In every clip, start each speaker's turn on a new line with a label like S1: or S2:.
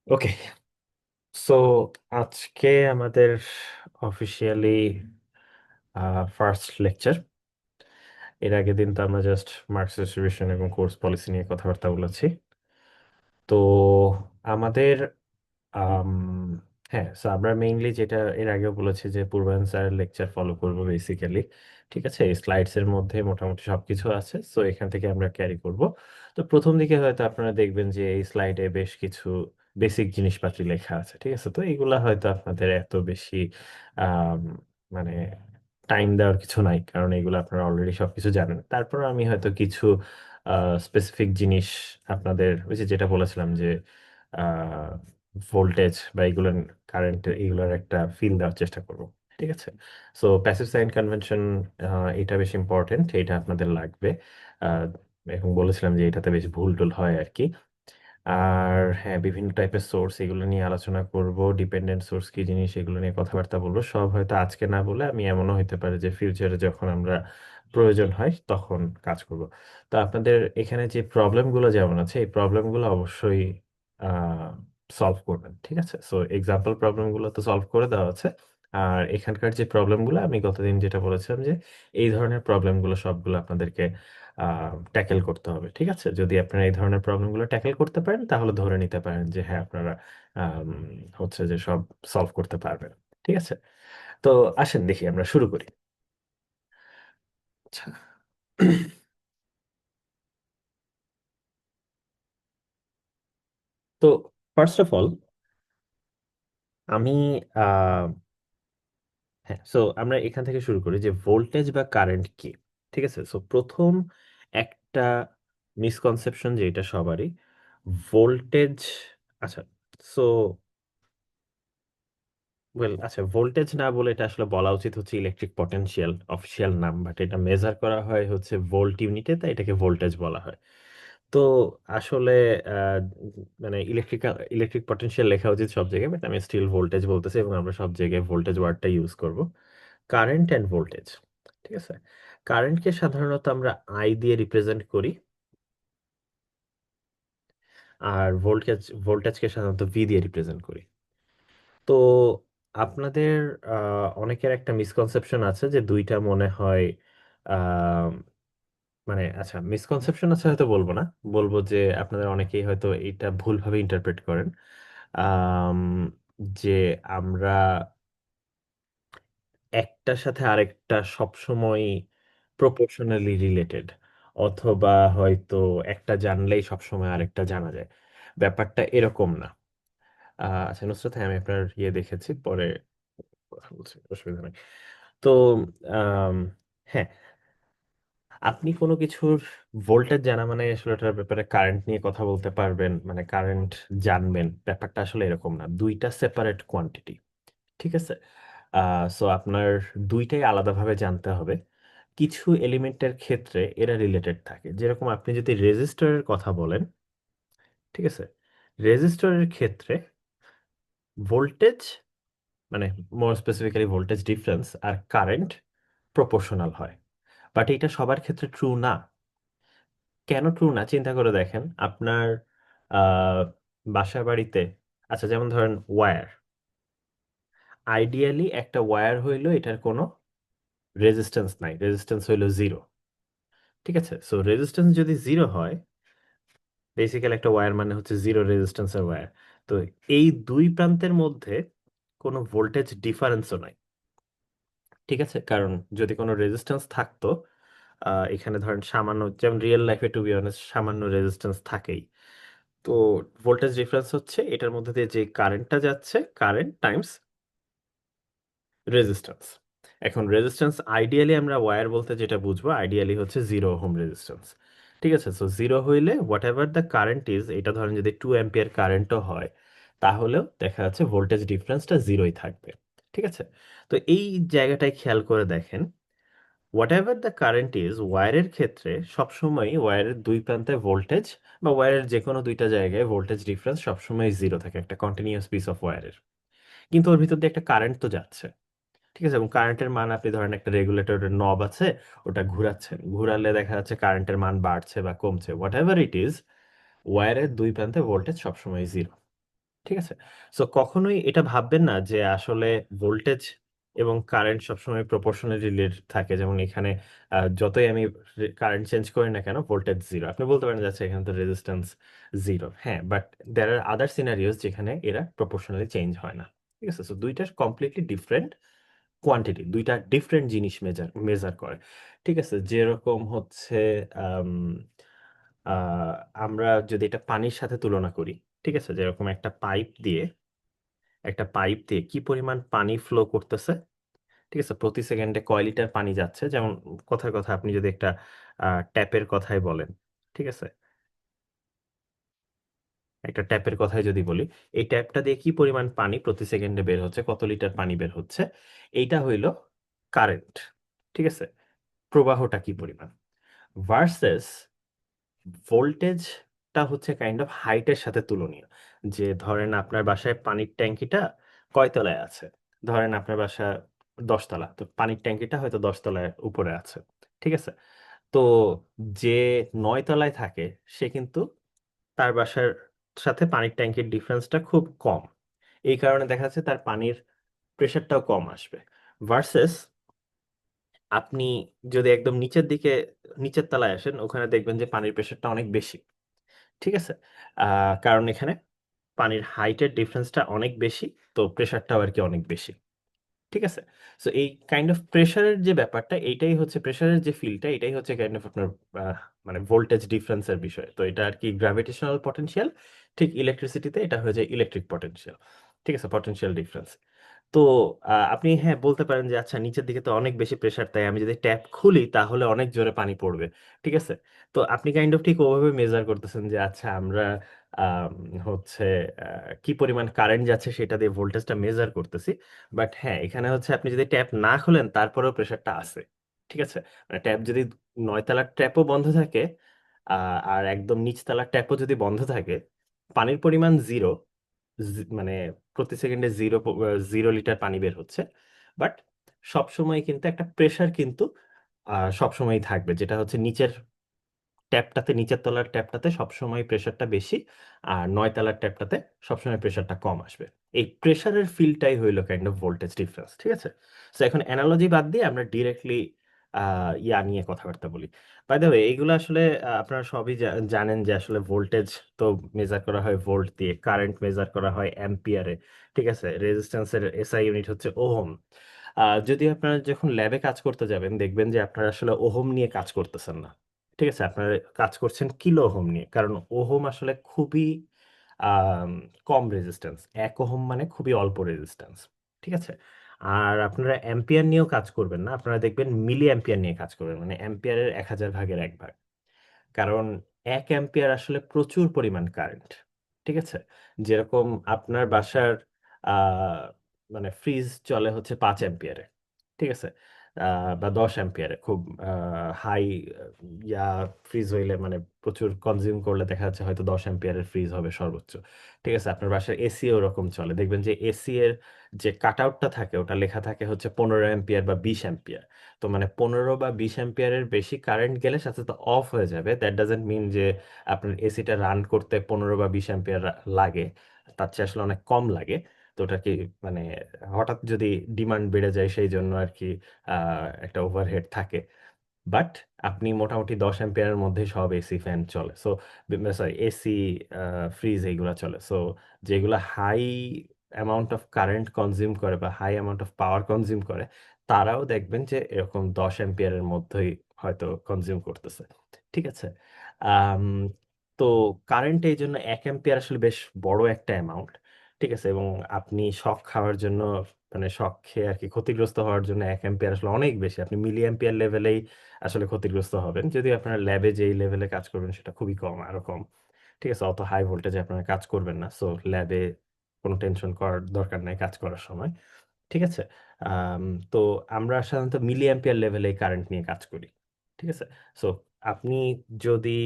S1: ওকে, so আজকে আমাদের officially first lecture. এর আগের দিন তো আমরা জাস্ট মার্কস ডিস্ট্রিবিউশন এবং কোর্স পলিসি নিয়ে কথাবার্তা বলেছি। তো আমাদের আম, হ্যাঁ, সো আমরা মেইনলি যেটা এর আগেও বলেছি যে পূর্বায়ন স্যারের লেকচার ফলো করবো বেসিক্যালি। ঠিক আছে, এই স্লাইডস এর মধ্যে মোটামুটি সবকিছু আছে, সো এখান থেকে আমরা ক্যারি করব। তো প্রথম দিকে হয়তো আপনারা দেখবেন যে এই স্লাইডে বেশ কিছু বেসিক জিনিসপাতি লেখা আছে। ঠিক আছে, তো এগুলা হয়তো আপনাদের এত বেশি আম, মানে টাইম দেওয়ার কিছু নাই, কারণ এগুলো আপনারা অলরেডি সবকিছু জানেন। তারপর আমি হয়তো কিছু স্পেসিফিক জিনিস আপনাদের, ওই যে যেটা বলেছিলাম যে ভোল্টেজ বা এগুলোর কারেন্ট, এগুলোর একটা ফিল দেওয়ার চেষ্টা করব। ঠিক আছে, সো প্যাসিভ সাইন কনভেনশন, এটা বেশ ইম্পর্টেন্ট, এটা আপনাদের লাগবে। আহ, এবং বলেছিলাম যে এটাতে বেশ ভুল টুল হয় আর কি। আর হ্যাঁ, বিভিন্ন টাইপের সোর্স এগুলো নিয়ে আলোচনা করব, ডিপেন্ডেন্ট সোর্স কি জিনিস এগুলো নিয়ে কথাবার্তা বলবো। সব হয়তো আজকে না বলে আমি এমনও হতে পারে যে ফিউচারে যখন আমরা প্রয়োজন হয় তখন কাজ করব। তো আপনাদের এখানে যে প্রবলেমগুলো যেমন আছে, এই প্রবলেমগুলো অবশ্যই সলভ করবেন। ঠিক আছে, সো এক্সাম্পল প্রবলেমগুলো তো সলভ করে দেওয়া আছে। আর এখানকার যে প্রবলেমগুলো আমি গতদিন যেটা বলেছিলাম যে এই ধরনের প্রবলেমগুলো সবগুলো আপনাদেরকে ট্যাকেল করতে হবে। ঠিক আছে, যদি আপনারা এই ধরনের প্রবলেমগুলো ট্যাকেল করতে পারেন তাহলে ধরে নিতে পারেন যে হ্যাঁ, আপনারা আম, হচ্ছে যে সব সলভ করতে পারবেন। ঠিক আছে, তো আসেন দেখি আমরা শুরু করি। আচ্ছা, তো ফার্স্ট অফ অল আমি হ্যাঁ, সো আমরা এখান থেকে শুরু করি যে ভোল্টেজ বা কারেন্ট কি। ঠিক আছে, সো প্রথম একটা মিসকনসেপশন যে এটা সবারই, ভোল্টেজ। আচ্ছা, সো ওয়েল, আচ্ছা, ভোল্টেজ না বলে এটা আসলে বলা উচিত হচ্ছে ইলেকট্রিক পটেনশিয়াল, অফিসিয়াল নাম, বাট এটা মেজার করা হয় হচ্ছে ভোল্ট ইউনিটে, তাই এটাকে ভোল্টেজ বলা হয়। তো আসলে আহ, মানে ইলেকট্রিক পটেনশিয়াল লেখা উচিত সব জায়গায়, বাট আমি স্টিল ভোল্টেজ বলতেছি এবং আমরা সব জায়গায় ভোল্টেজ ওয়ার্ডটা ইউজ করব। কারেন্ট অ্যান্ড ভোল্টেজ, ঠিক আছে। কারেন্টকে সাধারণত আমরা আই দিয়ে রিপ্রেজেন্ট করি, আর ভোল্টেজকে সাধারণত ভি দিয়ে রিপ্রেজেন্ট করি। তো আপনাদের অনেকের একটা মিসকনসেপশন আছে যে দুইটা মনে হয় আহ, মানে আচ্ছা, মিসকনসেপশন আছে হয়তো বলবো না, বলবো যে আপনাদের অনেকেই হয়তো এটা ভুলভাবে ইন্টারপ্রেট করেন। আম, যে আমরা একটার সাথে আরেকটা সবসময় প্রপোর্শনালি রিলেটেড, অথবা হয়তো একটা জানলেই সবসময় আরেকটা জানা যায়। ব্যাপারটা এরকম না। আচ্ছা নুসরাত, হ্যাঁ, আমি আপনার ইয়ে দেখেছি, পরে কথা বলছি, অসুবিধা নেই। তো আম, হ্যাঁ, আপনি কোনো কিছুর ভোল্টেজ জানা মানে আসলে ওটার ব্যাপারে কারেন্ট নিয়ে কথা বলতে পারবেন, মানে কারেন্ট জানবেন, ব্যাপারটা আসলে এরকম না। দুইটা সেপারেট কোয়ান্টিটি। ঠিক আছে, সো আপনার দুইটাই আলাদাভাবে জানতে হবে। কিছু এলিমেন্টের ক্ষেত্রে এরা রিলেটেড থাকে, যেরকম আপনি যদি রেজিস্টরের কথা বলেন, ঠিক আছে, রেজিস্টরের ক্ষেত্রে ভোল্টেজ, মানে মোর স্পেসিফিক্যালি ভোল্টেজ ডিফারেন্স আর কারেন্ট প্রপোর্শনাল হয়। বাট এটা সবার ক্ষেত্রে ট্রু না। কেন ট্রু না চিন্তা করে দেখেন আপনার আহ বাসা বাড়িতে। আচ্ছা, যেমন ধরেন ওয়্যার, আইডিয়ালি একটা ওয়্যার হইলো এটার কোনো রেজিস্ট্যান্স নাই, রেজিস্ট্যান্স হইলো জিরো। ঠিক আছে, সো রেজিস্ট্যান্স যদি জিরো হয়, বেসিক্যালি একটা ওয়্যার মানে হচ্ছে জিরো রেজিস্ট্যান্সের ওয়্যার। তো এই দুই প্রান্তের মধ্যে কোনো ভোল্টেজ ডিফারেন্সও নাই। ঠিক আছে, কারণ যদি কোনো রেজিস্ট্যান্স থাকতো, এখানে ধরেন সামান্য, যেমন রিয়েল লাইফে টু বি অনেস্ট সামান্য রেজিস্ট্যান্স থাকেই। তো ভোল্টেজ ডিফারেন্স হচ্ছে এটার মধ্যে দিয়ে যে কারেন্টটা যাচ্ছে, কারেন্ট টাইমস রেজিস্ট্যান্স। এখন রেজিস্ট্যান্স আইডিয়ালি আমরা ওয়্যার বলতে যেটা বুঝবো আইডিয়ালি হচ্ছে জিরো ওহম রেজিস্ট্যান্স। ঠিক আছে, সো জিরো হইলে what ever the current is, এটা ধরেন যদি 2 অ্যাম্পিয়ার কারেন্টও হয়, তাহলেও দেখা যাচ্ছে ভোল্টেজ ডিফারেন্সটা জিরোই থাকবে। ঠিক আছে, তো এই জায়গাটায় খেয়াল করে দেখেন, whatever the current is, ওয়্যারের ক্ষেত্রে সবসময় ওয়্যারের দুই প্রান্তে ভোল্টেজ, বা ওয়্যারের যে কোনো দুইটা জায়গায় ভোল্টেজ ডিফারেন্স সবসময় জিরো থাকে, একটা কন্টিনিউয়াস পিস অফ ওয়্যারের। কিন্তু ওর ভিতর দিয়ে একটা কারেন্ট তো যাচ্ছে। ঠিক আছে, এবং কারেন্টের মান আপনি ধরেন একটা রেগুলেটরের নব আছে, ওটা ঘুরাচ্ছেন, ঘুরালে দেখা যাচ্ছে কারেন্টের মান বাড়ছে বা কমছে, হোয়াট এভার ইট ইজ, ওয়্যারের দুই প্রান্তে ভোল্টেজ সবসময় জিরো। ঠিক আছে? সো কখনোই এটা ভাববেন না যে আসলে ভোল্টেজ এবং কারেন্ট সবসময় প্রপোর্শনালি রিলেটেড থাকে। যেমন এখানে যতই আমি কারেন্ট চেঞ্জ করি না কেন ভোল্টেজ 0। আপনি বলতে পারেন যে আচ্ছা এখানে তো রেজিস্ট্যান্স 0। হ্যাঁ, but there R other scenarios যেখানে এরা প্রপোর্শনালি চেঞ্জ হয় না। ঠিক আছে? সো ২ টা কমপ্লিটলি ডিফারেন্ট কোয়ান্টিটি। ২ টা ডিফারেন্ট জিনিস মেজার করে। ঠিক আছে? যেরকম হচ্ছে আম আ আমরা যদি এটা পানির সাথে তুলনা করি, ঠিক আছে? যেরকম একটা পাইপ দিয়ে কি পরিমাণ পানি ফ্লো করতেছে, ঠিক আছে? প্রতি সেকেন্ডে কয় লিটার পানি যাচ্ছে। যেমন কথার কথা আপনি যদি একটা ট্যাপের কথাই বলেন, ঠিক আছে? একটা ট্যাপের কথাই যদি বলি, এই ট্যাপটা দিয়ে কি পরিমাণ পানি প্রতি সেকেন্ডে বের হচ্ছে, কত লিটার পানি বের হচ্ছে, এইটা হইল কারেন্ট। ঠিক আছে? প্রবাহটা কি পরিমাণ। ভার্সাস ভোল্টেজটা হচ্ছে কাইন্ড অফ হাইটের সাথে তুলনীয়। যে ধরেন আপনার বাসায় পানির ট্যাঙ্কিটা কয় তলায় আছে? ধরেন আপনার বাসা ১০ তলা। তো পানির ট্যাঙ্কিটা হয়তো ১০ তলায় উপরে আছে। ঠিক আছে? তো যে ৯ তলায় থাকে সে কিন্তু তার বাসার সাথে পানির ট্যাঙ্কির ডিফারেন্সটা খুব কম। এই কারণে দেখা যাচ্ছে তার পানির প্রেশারটাও কম আসবে। ভার্সাস আপনি যদি একদম নিচের তলায় আসেন, ওখানে দেখবেন যে পানির প্রেশারটা অনেক বেশি। ঠিক আছে? আ কারণ এখানে পানির হাইটের ডিফারেন্সটা অনেক বেশি, তো প্রেশারটাও আরকি অনেক বেশি। ঠিক আছে? সো এই কাইন্ড অফ প্রেশারের যে ব্যাপারটা, এইটাই হচ্ছে প্রেশারের যে ফিল্ডটা, এটাই হচ্ছে কাইন্ড অফ আপনার মানে ভোল্টেজ ডিফারেন্স এর বিষয়। তো এটা আরকি গ্র্যাভিটেশনাল পটেনশিয়াল, ঠিক ইলেকট্রিসিটিতে এটা হয়ে যায় ইলেকট্রিক পটেনশিয়াল। ঠিক আছে? Potential difference. তো আপনি হ্যাঁ, বলতে পারেন যে আচ্ছা নিচের দিকে তো অনেক বেশি প্রেশার, তাই আমি যদি ট্যাপ খুলি তাহলে অনেক জোরে পানি পড়বে। ঠিক আছে? তো আপনি কাইন্ড অফ ঠিক ওভাবে মেজার করতেছেন যে আচ্ছা আমরা আম হচ্ছে আ কি পরিমাণ কারেন্ট যাচ্ছে সেটা দিয়ে ভোল্টেজটা মেজার করতেছি। বাট হ্যাঁ, এখানে হচ্ছে আপনি যদি ট্যাপ না খোলেন তারপরেও প্রেশারটা আছে। ঠিক আছে? মানে ট্যাপ যদি ৯ তলার ট্যাপও বন্ধ থাকে, আ আর একদম নিচ তলার ট্যাপও যদি বন্ধ থাকে, পানির পরিমাণ 0, মানে প্রতি সেকেন্ডে 0 লিটার পানি বের হচ্ছে। বাট সবসময় কিন্তু একটা প্রেশার কিন্তু সবসময়ই থাকবে। যেটা হচ্ছে নিচের তলার ট্যাপটাতে সবসময় প্রেশারটা বেশি। আর ৯ তলার ট্যাপটাতে সবসময় প্রেশারটা কম আসবে। এই প্রেশারের ফিল্ডটাই হইল কাইন্ড অফ ভোল্টেজ ডিফারেন্স। ঠিক আছে? সো এখন অ্যানালজি বাদ দিয়ে আমরা ডিরেক্টলি আ নিয়ে কথাবার্তা বলি। বাই দ্যা ওয়ে এগুলো আসলে আপনারা সবই জানেন যে আসলে ভোল্টেজ তো মেজার করা হয় ভোল্ট দিয়ে, কারেন্ট মেজার করা হয় অ্যাম্পিয়ারে। ঠিক আছে? রেজিস্ট্যান্স এর এসআই ইউনিট হচ্ছে ওহম। যদি আপনারা যখন ল্যাবে কাজ করতে যাবেন দেখবেন যে আপনারা আসলে ওহম নিয়ে কাজ করতেছেন না। ঠিক আছে? আপনারা কাজ করছেন কিলো ওহম নিয়ে। কারণ ওহম আসলে খুবই আম কম রেজিস্ট্যান্স। ১ ওহম মানে খুবই অল্প রেজিস্ট্যান্স। ঠিক আছে? আর আপনারা অ্যাম্পিয়ার নিয়েও কাজ করবেন না। আপনারা দেখবেন মিলি অ্যাম্পিয়ার নিয়ে কাজ করবেন। মানে অ্যাম্পিয়ারের ১০০০ ভাগের ১ ভাগ। কারণ ১ অ্যাম্পিয়ার আসলে প্রচুর পরিমাণ কারেন্ট। ঠিক আছে? যেরকম আপনার বাসার আ মানে ফ্রিজ চলে হচ্ছে ৫ অ্যাম্পিয়ারে। ঠিক আছে? আ বা ১০ অ্যাম্পিয়ারে খুব আ হাই ইয়া ফ্রিজ হইলে মানে প্রচুর কনজিউম করলে দেখা যাচ্ছে হয়তো ১০ অ্যাম্পিয়ারের ফ্রিজ হবে সর্বোচ্চ। ঠিক আছে? আপনার বাসার এসিও ওরকম চলে। দেখবেন যে এসি এর যে কাটআউটটা থাকে ওটা লেখা থাকে হচ্ছে ১৫ অ্যাম্পিয়ার বা ২০ অ্যাম্পিয়ার। তো মানে ১৫ বা ২০ অ্যাম্পিয়ারের বেশি কারেন্ট গেলে সাথে সাথে অফ হয়ে যাবে। দ্যাট ডাজন্ট মিন যে আপনার এসিটা রান করতে ১৫ বা ২০ অ্যাম্পিয়ার লাগে। তার চেয়ে আসলে অনেক কম লাগে। তো ওটা কি মানে হঠাৎ যদি ডিমান্ড বেড়ে যায় সেইজন্য আরকি আ একটা ওভারহেড থাকে। বাট আপনি মোটামুটি ১০ অ্যাম্পিয়ারের মধ্যেই সব এসি ফ্যান চলে। So sorry AC, uh fridge এগুলা চলে। সো যেগুলা high amount of current consume করে বা high amount of power consume করে, তারাও দেখবেন যে এরকম ১০ অ্যাম্পিয়ারের মধ্যেই হয়তো কনজিউম করতেছে। ঠিক আছে? আম তো কারেন্ট এইজন্য ১ অ্যাম্পিয়ার আসলে বেশ বড় একটা অ্যামাউন্ট। ঠিক আছে? এবং আপনি শক খাওয়ার জন্য মানে শক খেয়ে আরকি ক্ষতিগ্রস্ত হওয়ার জন্য ১ অ্যাম্পিয়ার আসলে অনেক বেশি। আপনি মিলি অ্যাম্পিয়ার লেভেলেই আসলে ক্ষতিগ্রস্ত হবেন। যদিও আপনার ল্যাবে যেই লেভেলে কাজ করবেন সেটা খুবই কম, আরো কম। ঠিক আছে? অত হাই ভোল্টেজে আপনারা কাজ করবেন না। সো ল্যাবে কোন টেনশন করার দরকার নাই কাজ করার সময়। ঠিক আছে? আম তো আমরা সাধারণত মিলি অ্যাম্পিয়ার লেভেলে কারেন্ট নিয়ে কাজ করি। ঠিক আছে? সো আপনি যদি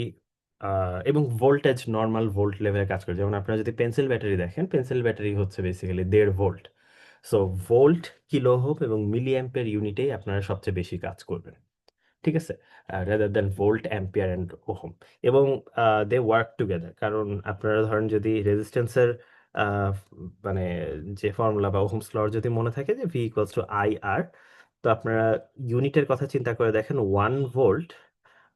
S1: আ এবং ভোল্টেজ নরমাল ভোল্ট লেভেলে কাজ করে। যেমন আপনারা যদি পেন্সিল ব্যাটারি দেখেন, পেন্সিল ব্যাটারি হচ্ছে basically ১.৫ volt. So volt, kilo ohm এবং মিলি অ্যাম্পিয়ার ইউনিটেই আপনারা সবচেয়ে বেশি কাজ করবেন। ঠিক আছে? rather than volt, ampere and ohm এবং দে ওয়ার্ক টুগেদার। কারণ আপনারা ধরেন যদি রেজিস্ট্যান্স এর আহ, মানে যে ফর্মুলা বা ওহমস লর যদি মনে থাকে যে ভি ইকুয়ালস টু আই আর, তো আপনারা ইউনিটের কথা চিন্তা করে দেখেন, 1 ভোল্ট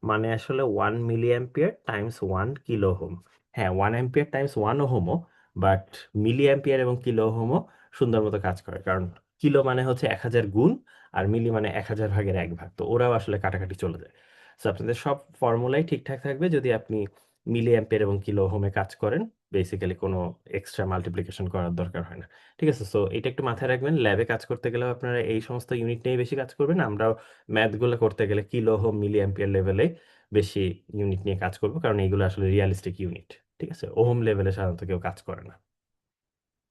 S1: মানে আসলে 1 milli ampere times 1 kilo ohm. হ্যাঁ, 1 অ্যাম্পিয়ার টাইমস 1 ওহমও, বাট মিলি অ্যাম্পিয়ার এবং কিলো ওহমও সুন্দর মতো কাজ করে, কারণ কিলো মানে হচ্ছে 1000 গুণ, আর মিলি মানে 1000 ভাগের 1 ভাগ, তো ওরাও আসলে কাটাকাটি চলে যায়। তো আপনাদের সব ফর্মুলাই ঠিকঠাক থাকবে যদি আপনি মিলি অ্যাম্পিয়ার এবং কিলো ওহমে কাজ করেন। বেসিক্যালি কোনো এক্সট্রা মাল্টিপ্লিকেশন করার দরকার হয় না। ঠিক আছে, সো এটা একটু মাথায় রাখবেন, ল্যাবে কাজ করতে গেলেও আপনারা এই সমস্ত ইউনিট নিয়ে বেশি কাজ করবেন। আমরাও ম্যাথগুলো করতে গেলে কিলো ওহম মিলি অ্যাম্পিয়ার লেভেলে বেশি ইউনিট নিয়ে কাজ করবো, কারণ এইগুলো আসলে রিয়ালিস্টিক ইউনিট। ঠিক আছে, ওহম লেভেলে সাধারণত কেউ কাজ করে না,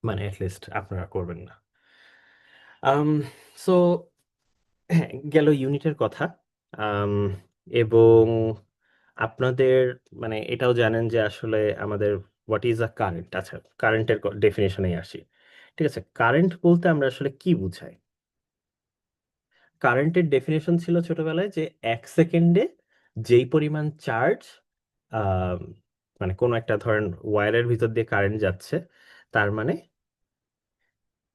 S1: মানে অ্যাটলিস্ট আপনারা করবেন না। আম সো হ্যাঁ, গেল ইউনিটের কথা। আম, এবং আপনাদের মানে এটাও জানেন যে আসলে আমাদের হোয়াট ইজ আ কারেন্ট। আচ্ছা, কারেন্টের ডেফিনেশনে আসি। ঠিক আছে, কারেন্ট বলতে আমরা আসলে কি বুঝাই? কারেন্টের ডেফিনেশন ছিল ছোটবেলায় যে 1 সেকেন্ডে যেই পরিমাণ চার্জ, মানে কোনো একটা ধরেন ওয়্যারের ভিতর দিয়ে কারেন্ট যাচ্ছে, তার মানে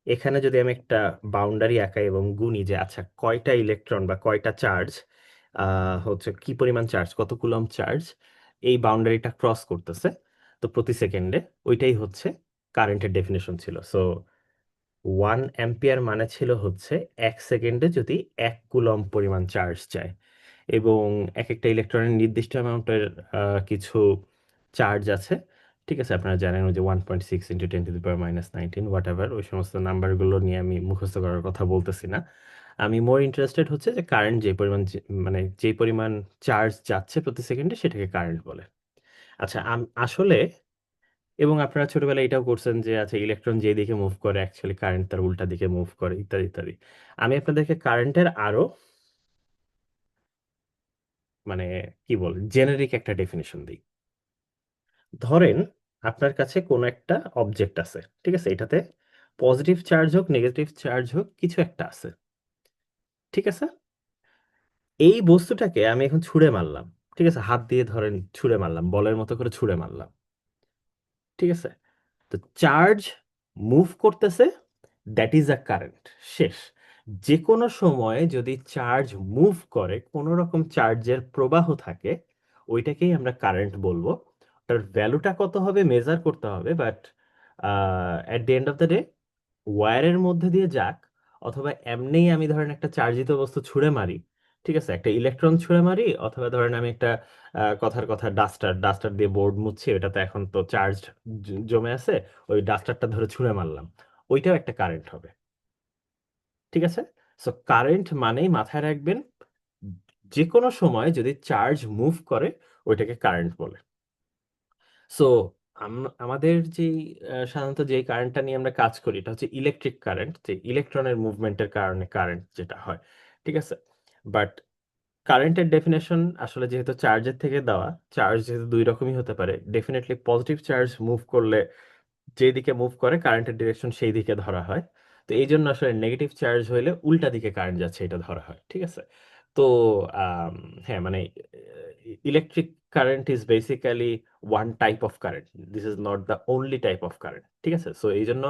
S1: এখানে যদি আমি একটা বাউন্ডারি আঁকাই এবং গুনি যে আচ্ছা কয়টা ইলেকট্রন বা কয়টা চার্জ, হচ্ছে কি পরিমাণ চার্জ, কত কুলম্ব চার্জ এই বাউন্ডারিটা ক্রস করতেছে, তো প্রতি সেকেন্ডে, ওইটাই হচ্ছে কারেন্টের ডেফিনেশন ছিল। সো 1 অ্যাম্পিয়ার মানে ছিল হচ্ছে 1 সেকেন্ডে যদি 1 কুলম্ব পরিমাণ চার্জ যায়, এবং এক একটা ইলেকট্রনের নির্দিষ্ট অ্যামাউন্টের কিছু চার্জ আছে। ঠিক আছে, আপনারা জানেন ওই যে 1.6 × 10⁻⁹ হোয়াট এভার, ওই সমস্ত নাম্বারগুলো নিয়ে আমি মুখস্থ করার কথা বলতেছি না। আমি মোর ইন্টারেস্টেড হচ্ছে যে কারেন্ট যে পরিমাণ মানে যে পরিমাণ চার্জ যাচ্ছে প্রতি সেকেন্ডে সেটাকে কারেন্ট বলে। আচ্ছা, আসলে এবং আপনারা ছোটবেলায় এটাও করছেন যে আচ্ছা ইলেকট্রন যে দিকে মুভ করে অ্যাকচুয়ালি কারেন্ট তার উল্টা দিকে মুভ করে, ইত্যাদি ইত্যাদি। আমি আপনাদেরকে কারেন্টের আরো মানে কি বল জেনারিক একটা ডেফিনেশন দিই। ধরেন আপনার কাছে কোনো একটা অবজেক্ট আছে, ঠিক আছে, এটাতে পজিটিভ চার্জ হোক নেগেটিভ চার্জ হোক কিছু একটা আছে। ঠিক আছে, এই বস্তুটাকে আমি এখন ছুঁড়ে মারলাম। ঠিক আছে, হাত দিয়ে ধরেন ছুঁড়ে মারলাম, বলের মতো করে ছুঁড়ে মারলাম। ঠিক আছে, তো চার্জ মুভ করতেছে, দ্যাট ইজ আ কারেন্ট। শেষ। যে কোনো সময় যদি চার্জ মুভ করে, কোনো রকম চার্জের প্রবাহ থাকে, ওইটাকেই আমরা কারেন্ট বলবো। ওটার ভ্যালুটা কত হবে মেজার করতে হবে, but at the end of the day ওয়্যারের মধ্যে দিয়ে যাক, অথবা এমনিই আমি ধরেন একটা চার্জিত বস্তু ছুঁড়ে মারি, ঠিক আছে, একটা ইলেকট্রন ছুঁড়ে মারি, অথবা ধরেন আমি একটা কথার কথা ডাস্টার ডাস্টার দিয়ে বোর্ড মুছছি, ওটাতে এখন তো চার্জ জমে আছে, ওই ডাস্টারটা ধরে ছুঁড়ে মারলাম, ওইটাও একটা কারেন্ট হবে। ঠিক আছে, সো কারেন্ট মানেই মাথায় রাখবেন যে কোনো সময় যদি চার্জ মুভ করে ওইটাকে কারেন্ট বলে। সো আমাদের যেই সাধারণত যেই কারেন্টটা নিয়ে আমরা কাজ করি এটা হচ্ছে ইলেকট্রিক কারেন্ট, যে ইলেকট্রনের মুভমেন্টের কারণে কারেন্ট যেটা হয়। ঠিক আছে, বাট কারেন্টের ডেফিনেশন আসলে যেহেতু চার্জের থেকে দেওয়া, চার্জ যেহেতু দুই রকমই হতে পারে, ডেফিনেটলি পজিটিভ চার্জ মুভ করলে যেই দিকে মুভ করে কারেন্টের ডিরেকশন সেই দিকে ধরা হয়। তো এই জন্য আসলে নেগেটিভ চার্জ হইলে উল্টা দিকে কারেন্ট যাচ্ছে এটা ধরা হয়। ঠিক আছে, তো আম, হ্যাঁ মানে electric current is basically one type of current, this is not the only type of current. ঠিক আছে, সো এই জন্য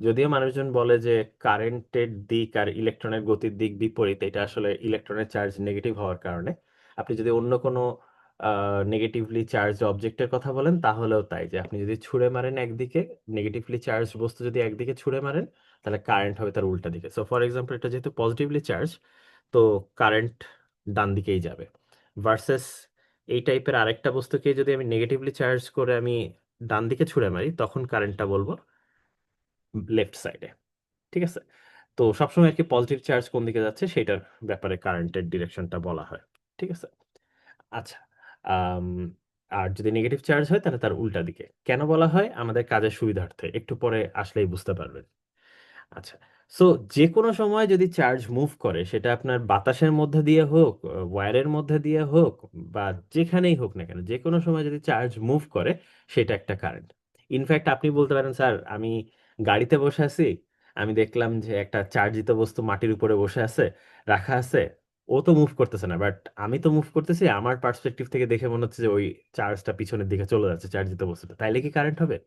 S1: যদিও মানুষজন বলে যে কারেন্টের দিক আর ইলেকট্রনের গতির দিক বিপরীত, এটা আসলে ইলেকট্রনের চার্জ নেগেটিভ হওয়ার কারণে। আপনি যদি অন্য কোনো নেগেটিভলি চার্জ অবজেক্টের কথা বলেন তাহলেও তাই, যে আপনি যদি ছুঁড়ে মারেন একদিকে, নেগেটিভলি চার্জ বস্তু যদি একদিকে ছুঁড়ে মারেন, তাহলে কারেন্ট হবে তার উল্টা দিকে। সো ফর এক্সাম্পল এটা যেহেতু পজিটিভলি চার্জ, তো কারেন্ট ডান দিকেই যাবে। ভার্সেস এই টাইপের আরেকটা বস্তুকে যদি আমি নেগেটিভলি চার্জ করে আমি ডান দিকে ছুঁড়ে মারি, তখন কারেন্টটা বলবো লেফট সাইডে। ঠিক আছে, তো সবসময় আর কি পজিটিভ চার্জ কোন দিকে যাচ্ছে সেটার ব্যাপারে কারেন্টের ডিরেকশনটা বলা হয়। ঠিক আছে, আচ্ছা। আম, আর যদি নেগেটিভ চার্জ হয় তাহলে তার উল্টা দিকে কেন বলা হয় আমাদের কাজের সুবিধার্থে, একটু পরে আসলেই বুঝতে পারবেন। আচ্ছা, সো যে কোনো সময় যদি চার্জ মুভ করে, সেটা আপনার বাতাসের মধ্যে দিয়ে হোক, ওয়্যারের মধ্যে দিয়ে হোক, বা যেখানেই হোক না কেন, যে কোনো সময় যদি চার্জ মুভ করে সেটা একটা কারেন্ট। ইনফ্যাক্ট আপনি বলতে পারেন স্যার আমি গাড়িতে বসে আছি, আমি দেখলাম যে একটা চার্জিত বস্তু মাটির উপরে বসে আছে, রাখা আছে, ও তো মুভ করতেছে না, বাট আমি তো মুভ করতেছি, আমার পার্সপেক্টিভ থেকে দেখে মনে হচ্ছে যে ওই চার্জটা পিছনের দিকে চলে যাচ্ছে চার্জিত বস্তুটা, তাইলে কি কারেন্ট হবে?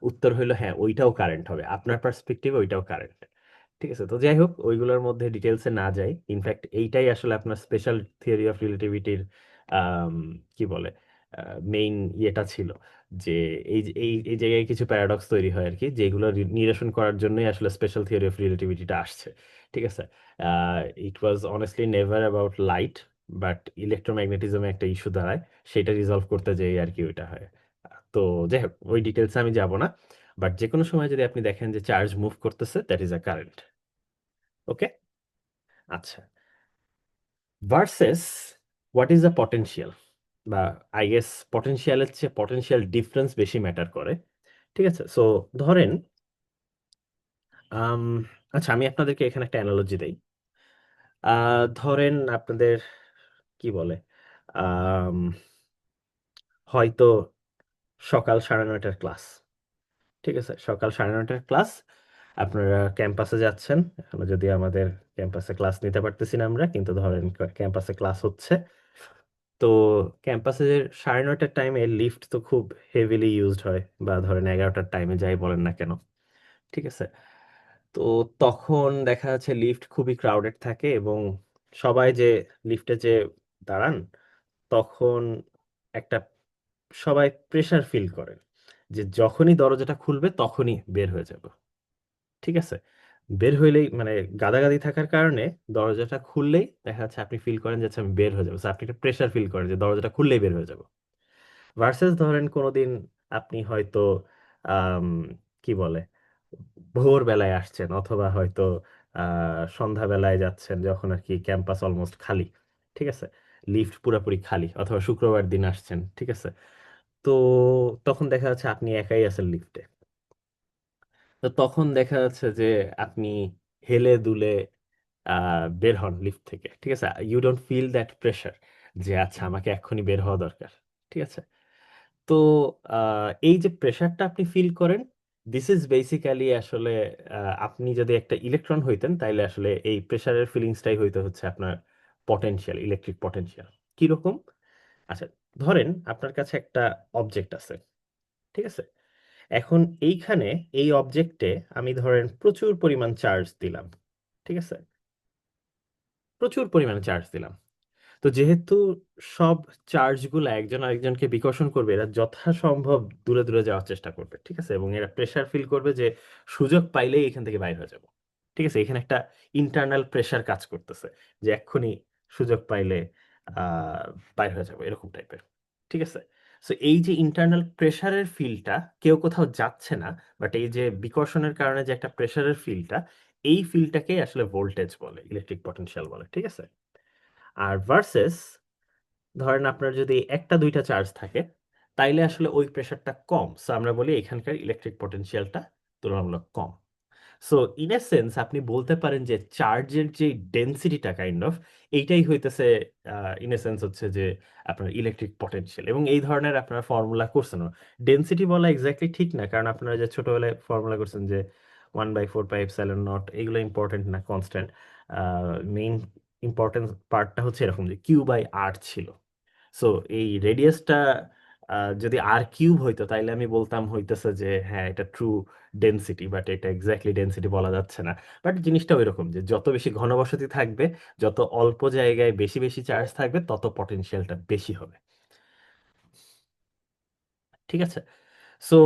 S1: উত্তর হইলো হ্যাঁ, ওইটাও কারেন্ট হবে, আপনার পার্সপেক্টিভে ওইটাও কারেন্ট। ঠিক আছে, তো যাই হোক ওইগুলোর মধ্যে ডিটেলসে না যাই। ইনফ্যাক্ট এইটাই আসলে আপনার স্পেশাল থিওরি অফ রিলেটিভিটির কি বলে মেইন ইয়েটা ছিল, যে এই যে এই এই জায়গায় কিছু প্যারাডক্স তৈরি হয় আর কি, যেগুলো নিরসন করার জন্যই আসলে স্পেশাল থিওরি অফ রিলেটিভিটিটা আসছে। ঠিক আছে, it was honestly never about light, but ইলেকট্রোম্যাগনেটিজমে একটা ইস্যু দাঁড়ায়, সেটা রিজলভ করতে যেই আর কি ওইটা হয়। তো যাই হোক ওই ডিটেলসে আমি যাব না, বাট যে কোনো সময় যদি আপনি দেখেন যে চার্জ মুভ করতেছে, দ্যাট ইজ আ কারেন্ট। ওকে, আচ্ছা, versus what is the potential, বা আই গেস পটেনশিয়ালের চেয়ে পটেনশিয়াল ডিফারেন্স বেশি ম্যাটার করে। ঠিক আছে, সো ধরেন আম, আচ্ছা আমি আপনাদেরকে এখানে একটা অ্যানালজি দেই। ধরেন আপনাদের কি বলে আম, হয়তো সকাল 9:30টার ক্লাস। ঠিক আছে, সকাল 9:30টার ক্লাস, আপনারা ক্যাম্পাসে যাচ্ছেন। এখনো যদি আমাদের ক্যাম্পাসে ক্লাস নিতে পারতেছি না আমরা, কিন্তু ধরেন ক্যাম্পাসে ক্লাস হচ্ছে। তো ক্যাম্পাসে 9:30টার টাইমে লিফট তো খুব হেভিলি ইউজড হয়, বা ধরেন 11টার টাইমে যাই বলেন না কেন। ঠিক আছে, তো তখন দেখা যাচ্ছে লিফট খুবই ক্রাউডেড থাকে, এবং সবাই যে লিফটে যে দাঁড়ান, তখন একটা সবাই প্রেশার ফিল করেন যে যখনই দরজাটা খুলবে তখনই বের হয়ে যাব। ঠিক আছে, বের হইলেই মানে গাদাগাদি থাকার কারণে দরজাটা খুললেই দেখা যাচ্ছে আপনি ফিল করেন যে আচ্ছা আমি বের হয়ে যাবো, So, আপনি একটা প্রেশার ফিল করেন যে দরজাটা খুললেই বের হয়ে যাব। ভার্সেস ধরেন কোনোদিন আপনি হয়তো আম, কি বলে ভোর বেলায় আসছেন, অথবা হয়তো সন্ধ্যাবেলায় যাচ্ছেন, যখন আর কি ক্যাম্পাস অলমোস্ট খালি। ঠিক আছে, লিফট পুরোপুরি খালি, অথবা শুক্রবার দিন আসছেন। ঠিক আছে, তো তখন দেখা যাচ্ছে আপনি একাই আছেন লিফটে। তো তখন দেখা যাচ্ছে যে আপনি হেলে দুলে বের হন লিফট থেকে। ঠিক আছে, you don't feel that pressure যে আচ্ছা আমাকে এক্ষুনি বের হওয়া দরকার। ঠিক আছে, তো এই যে প্রেশারটা আপনি ফিল করেন, দিস ইজ বেসিক্যালি আসলে আপনি যদি একটা ইলেকট্রন হইতেন তাইলে আসলে এই প্রেশারের ফিলিংসটাই হইতে হচ্ছে আপনার পটেনশিয়াল, ইলেকট্রিক পটেনশিয়াল। কিরকম? আচ্ছা, ধরেন আপনার কাছে একটা অবজেক্ট আছে। ঠিক আছে, এখন এইখানে এই অবজেক্টে আমি ধরেন প্রচুর পরিমাণ চার্জ দিলাম। ঠিক আছে, প্রচুর পরিমাণে চার্জ দিলাম। তো যেহেতু সব চার্জগুলো একজন আরেকজনকে বিকর্ষণ করবে, এরা যথাসম্ভব দূরে দূরে যাওয়ার চেষ্টা করবে। ঠিক আছে, এবং এরা প্রেসার ফিল করবে যে সুযোগ পাইলেই এখান থেকে বাইর হয়ে যাব। ঠিক আছে, এখানে একটা ইন্টারনাল প্রেসার কাজ করতেছে যে এক্ষুনি সুযোগ পাইলে আহ বাইর হয়ে যাব, এরকম টাইপের। ঠিক আছে, সো এই যে ইন্টারনাল প্রেসারের ফিলটা, কেউ কোথাও যাচ্ছে না, বাট এই যে বিকর্ষণের কারণে যে একটা প্রেসারের ফিলটা, এই ফিলটাকেই আসলে ভোল্টেজ বলে, ইলেকট্রিক পটেনশিয়াল বলে। ঠিক আছে, আর ভার্সেস ধরেন আপনার যদি একটা দুইটা চার্জ থাকে, তাইলে আসলে ওই প্রেশারটা কম, সো আমরা বলি এখানকার ইলেকট্রিক পটেনশিয়ালটা তুলনামূলক কম। সো ইন এ সেন্স আপনি বলতে পারেন যে চার্জের যে ডেনসিটিটা কাইন্ড অফ, এইটাই হইতেছে ইন এ সেন্স হচ্ছে যে আপনার ইলেকট্রিক পটেনশিয়াল। এবং এই ধরনের আপনারা ফর্মুলা করছেন, ডেনসিটি বলা এক্স্যাক্টলি ঠিক না, কারণ আপনারা যে ছোটবেলায় ফর্মুলা করছেন যে 1/4πε0, এগুলো ইম্পর্টেন্ট না, কনস্ট্যান্ট। মেইন ইম্পর্টেন্ট পার্টটা হচ্ছে এরকম যে Q/R ছিল। সো এই রেডিয়াসটা যদি R³ হইতো তাইলে আমি বলতাম হইতেছে যে হ্যাঁ এটা ট্রু ডেনসিটি, বাট এটা এক্স্যাক্টলি ডেনসিটি বলা যাচ্ছে না। বাট জিনিসটা ওইরকম যে যত বেশি ঘনবসতি থাকবে, যত অল্প জায়গায় বেশি বেশি চার্জ থাকবে, তত পটেনশিয়ালটা বেশি হবে। ঠিক আছে, সো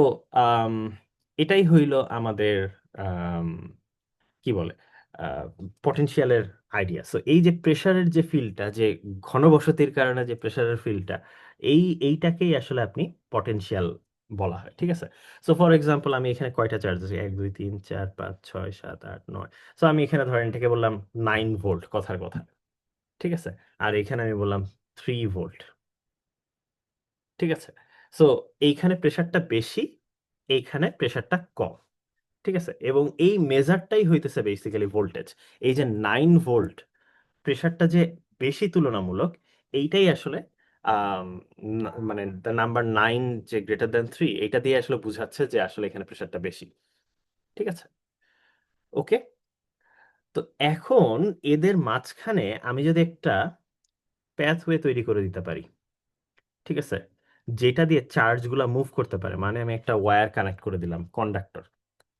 S1: এটাই হইল আমাদের আম, কি বলে পটেনশিয়ালের আইডিয়া। সো এই যে প্রেসারের যে ফিল্ডটা, যে ঘনবসতির কারণে যে প্রেসারের ফিল্ডটা, এইটাকেই আসলে আপনি পটেনশিয়াল বলা হয়। ঠিক আছে, সো ফর এক্সাম্পল আমি এখানে কয়টা চার্জ আছে, 1 2 3 4 5 6 7 8 9। সো আমি এখানে ধরেন এটাকে বললাম 9 ভোল্ট, কথার কথা। ঠিক আছে, আর এখানে আমি বললাম 3 ভোল্ট। ঠিক আছে, সো এইখানে প্রেসারটা বেশি, এইখানে প্রেসারটা কম। ঠিক আছে, এবং এই মেজারটাই হইতেছে বেসিক্যালি ভোল্টেজ। এই যে 9 ভোল্ট, প্রেসারটা যে বেশি তুলনামূলক, এইটাই আসলে আম, মানে দ্য নাম্বার 9 যে গ্রেটার দ্যান 3, এটা দিয়ে আসলে বুঝাচ্ছে যে আসলে এখানে প্রেসারটা বেশি। ঠিক আছে, ওকে। তো এখন এদের মাঝখানে আমি যদি একটা প্যাথওয়ে তৈরি করে দিতে পারি, ঠিক আছে, যেটা দিয়ে চার্জগুলা মুভ করতে পারে, মানে আমি একটা ওয়্যার কানেক্ট করে দিলাম, কন্ডাক্টর,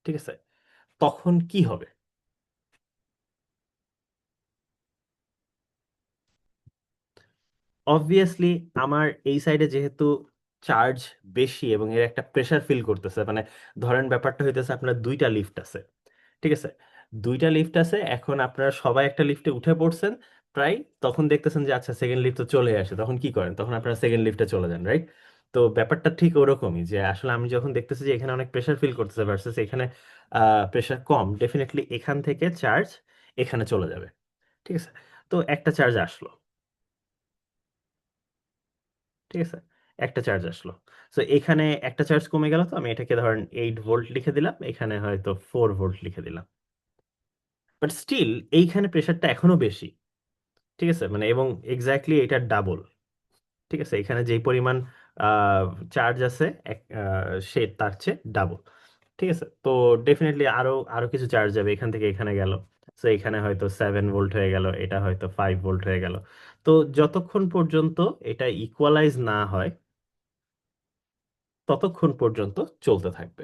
S1: ঠিক আছে, তখন কি হবে? অবভিয়াসলি আমার এই সাইডে যেহেতু চার্জ বেশি এবং এর একটা প্রেসার ফিল করতেছে, মানে ধরেন ব্যাপারটা হইতেছে আপনার দুইটা লিফট আছে, ঠিক আছে, দুইটা লিফট আছে, এখন আপনারা সবাই একটা লিফটে উঠে পড়ছেন প্রায়, তখন দেখতেছেন যে আচ্ছা সেকেন্ড লিফট তো চলে আসে, তখন কি করেন? তখন আপনারা সেকেন্ড লিফটে চলে যান, রাইট? তো ব্যাপারটা ঠিক ওরকমই, যে আসলে আমি যখন দেখতেছি যে এখানে অনেক প্রেসার ফিল করতেছে ভার্সেস এখানে প্রেসার কম, ডেফিনেটলি এখান থেকে চার্জ এখানে চলে যাবে, ঠিক আছে। তো একটা চার্জ আসলো, ঠিক আছে, একটা চার্জ আসলো, তো এখানে একটা চার্জ কমে গেল, তো আমি এটাকে ধরেন 8 ভোল্ট লিখে দিলাম, এখানে হয়তো 4 ভোল্ট লিখে দিলাম, বাট স্টিল এইখানে প্রেসারটা এখনো বেশি, ঠিক আছে, মানে এবং এক্স্যাক্টলি এটা ডাবল, ঠিক আছে, এখানে যেই পরিমাণ চার্জ আছে সে তার চেয়ে ডাবল, ঠিক আছে। তো ডেফিনেটলি আরো আরো কিছু চার্জ যাবে এখান থেকে এখানে গেল, তো এখানে হয়তো 7 ভোল্ট হয়ে গেল, এটা হয়তো 5 ভোল্ট হয়ে গেল। তো যতক্ষণ পর্যন্ত এটা ইকুয়ালাইজ না হয় ততক্ষণ পর্যন্ত চলতে থাকবে,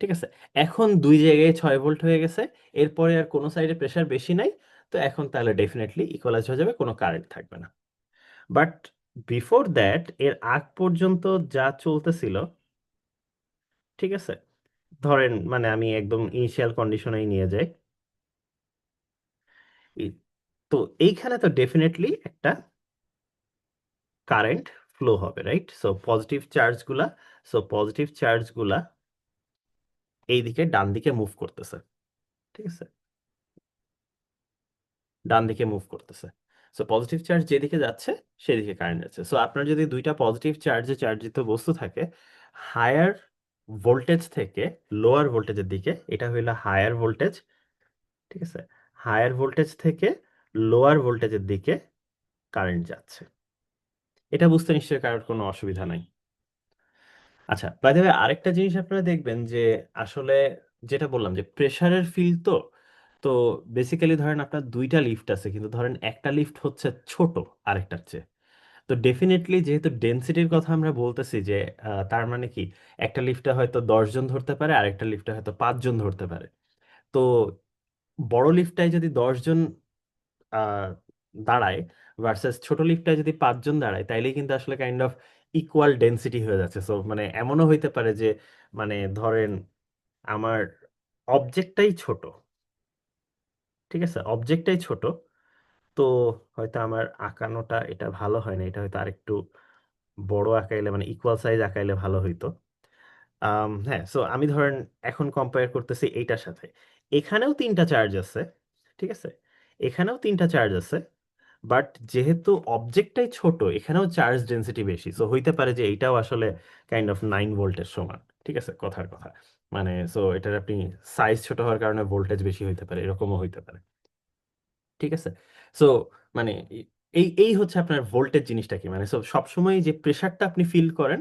S1: ঠিক আছে। এখন দুই জায়গায় 6 ভোল্ট হয়ে গেছে, এরপরে আর কোনো সাইডে প্রেসার বেশি নাই, তো এখন তাহলে ডেফিনেটলি ইকুয়ালাইজ হয়ে যাবে, কোনো কারেন্ট থাকবে না। বাট বিফোর দ্যাট, এর আগ পর্যন্ত যা চলতেছিল, ঠিক আছে, ধরেন মানে আমি একদম ইনিশিয়াল কন্ডিশনেই নিয়ে যাই, এই- তো এইখানে তো ডেফিনেটলি একটা কারেন্ট ফ্লো হবে, রাইট? সো পজিটিভ চার্জগুলা এইদিকে ডান দিকে মুভ করতেছে, ঠিক আছে, ডান দিকে মুভ করতেছে। সো পজিটিভ চার্জ যেদিকে যাচ্ছে সেদিকে কারেন্ট যাচ্ছে। সো আপনার যদি দুইটা পজিটিভ চার্জে চার্জিত বস্তু থাকে, হায়ার ভোল্টেজ থেকে লোয়ার ভোল্টেজের দিকে, এটা হইলো হায়ার ভোল্টেজ, ঠিক আছে, হায়ার ভোল্টেজ থেকে লোয়ার ভোল্টেজের দিকে কারেন্ট যাচ্ছে। এটা বুঝতে নিশ্চয়ই কারোর কোনো অসুবিধা নাই। আচ্ছা, বাই দ্য ওয়ে আরেকটা জিনিস আপনারা দেখবেন যে আসলে যেটা বললাম যে প্রেসারের ফিল, তো তো বেসিক্যালি ধরেন আপনার দুইটা লিফট আছে, কিন্তু ধরেন একটা লিফট হচ্ছে ছোট আরেকটার চেয়ে, তো ডেফিনেটলি যেহেতু ডেনসিটির কথা আমরা বলতেছি যে তার মানে কি, একটা লিফটে হয়তো 10 জন ধরতে পারে, আরেকটা লিফটে হয়তো 5 জন ধরতে পারে। তো বড় লিফটটায় যদি 10 জন আহ, দাঁড়ায় ভার্সেস ছোট লিফটটায় যদি 5 জন দাঁড়ায়, তাইলেই কিন্তু আসলে কাইন্ড অফ ইকুয়াল ডেনসিটি হয়ে যাচ্ছে। সো মানে এমনও হইতে পারে যে মানে ধরেন আমার অবজেক্টটাই ছোট, ঠিক আছে, অবজেক্টটাই ছোট, তো হয়তো আমার আঁকানোটা এটা ভালো হয় না, এটা হয়তো আরেকটু বড় আঁকাইলে মানে ইকুয়াল সাইজ আঁকাইলে ভালো হইতো। হ্যাঁ, সো আমি ধরেন এখন কম্পেয়ার করতেছি এইটার সাথে, এখানেও তিনটা চার্জ আছে, ঠিক আছে, এখানেও তিনটা চার্জ আছে, বাট যেহেতু অবজেক্টটাই ছোট, এখানেও চার্জ ডেনসিটি বেশি, সো হইতে পারে যে এইটাও আসলে কাইন্ড অফ 9 ভোল্টের সমান, ঠিক আছে, কথার কথা, মানে সো এটার আপনি সাইজ ছোট হওয়ার কারণে ভোল্টেজ বেশি হইতে পারে, এরকমও হইতে পারে, ঠিক আছে। সো মানে এই এই হচ্ছে আপনার ভোল্টেজ জিনিসটা কি, মানে সো সবসময় যে প্রেসারটা আপনি ফিল করেন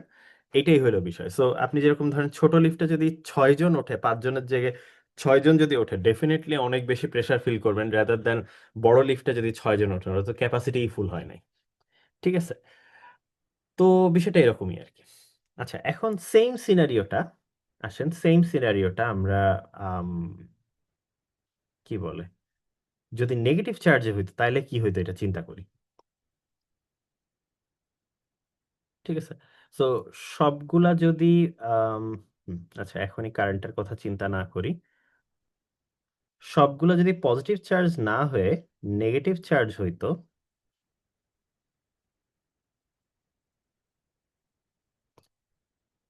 S1: এটাই হলো বিষয়। সো আপনি যেরকম ধরেন ছোট লিফটে যদি 6 জন ওঠে, 5 জনের জায়গায় 6 জন যদি ওঠে, ডেফিনেটলি অনেক বেশি প্রেসার ফিল করবেন রাদার দেন বড় লিফটে যদি 6 জন ওঠে, ওটা তো ক্যাপাসিটিই ফুল হয় নাই, ঠিক আছে। তো বিষয়টা এরকমই আর কি। আচ্ছা, এখন সেম সিনারিওটা, আসেন সেম সিনারিওটা আমরা আম, কি বলে, যদি নেগেটিভ চার্জে হইতো তাহলে কি হইতো এটা চিন্তা করি, ঠিক আছে। সো সবগুলা যদি আচ্ছা এখনই কারেন্টের কথা চিন্তা না করি, সবগুলা যদি পজিটিভ চার্জ না হয়ে নেগেটিভ চার্জ হইতো,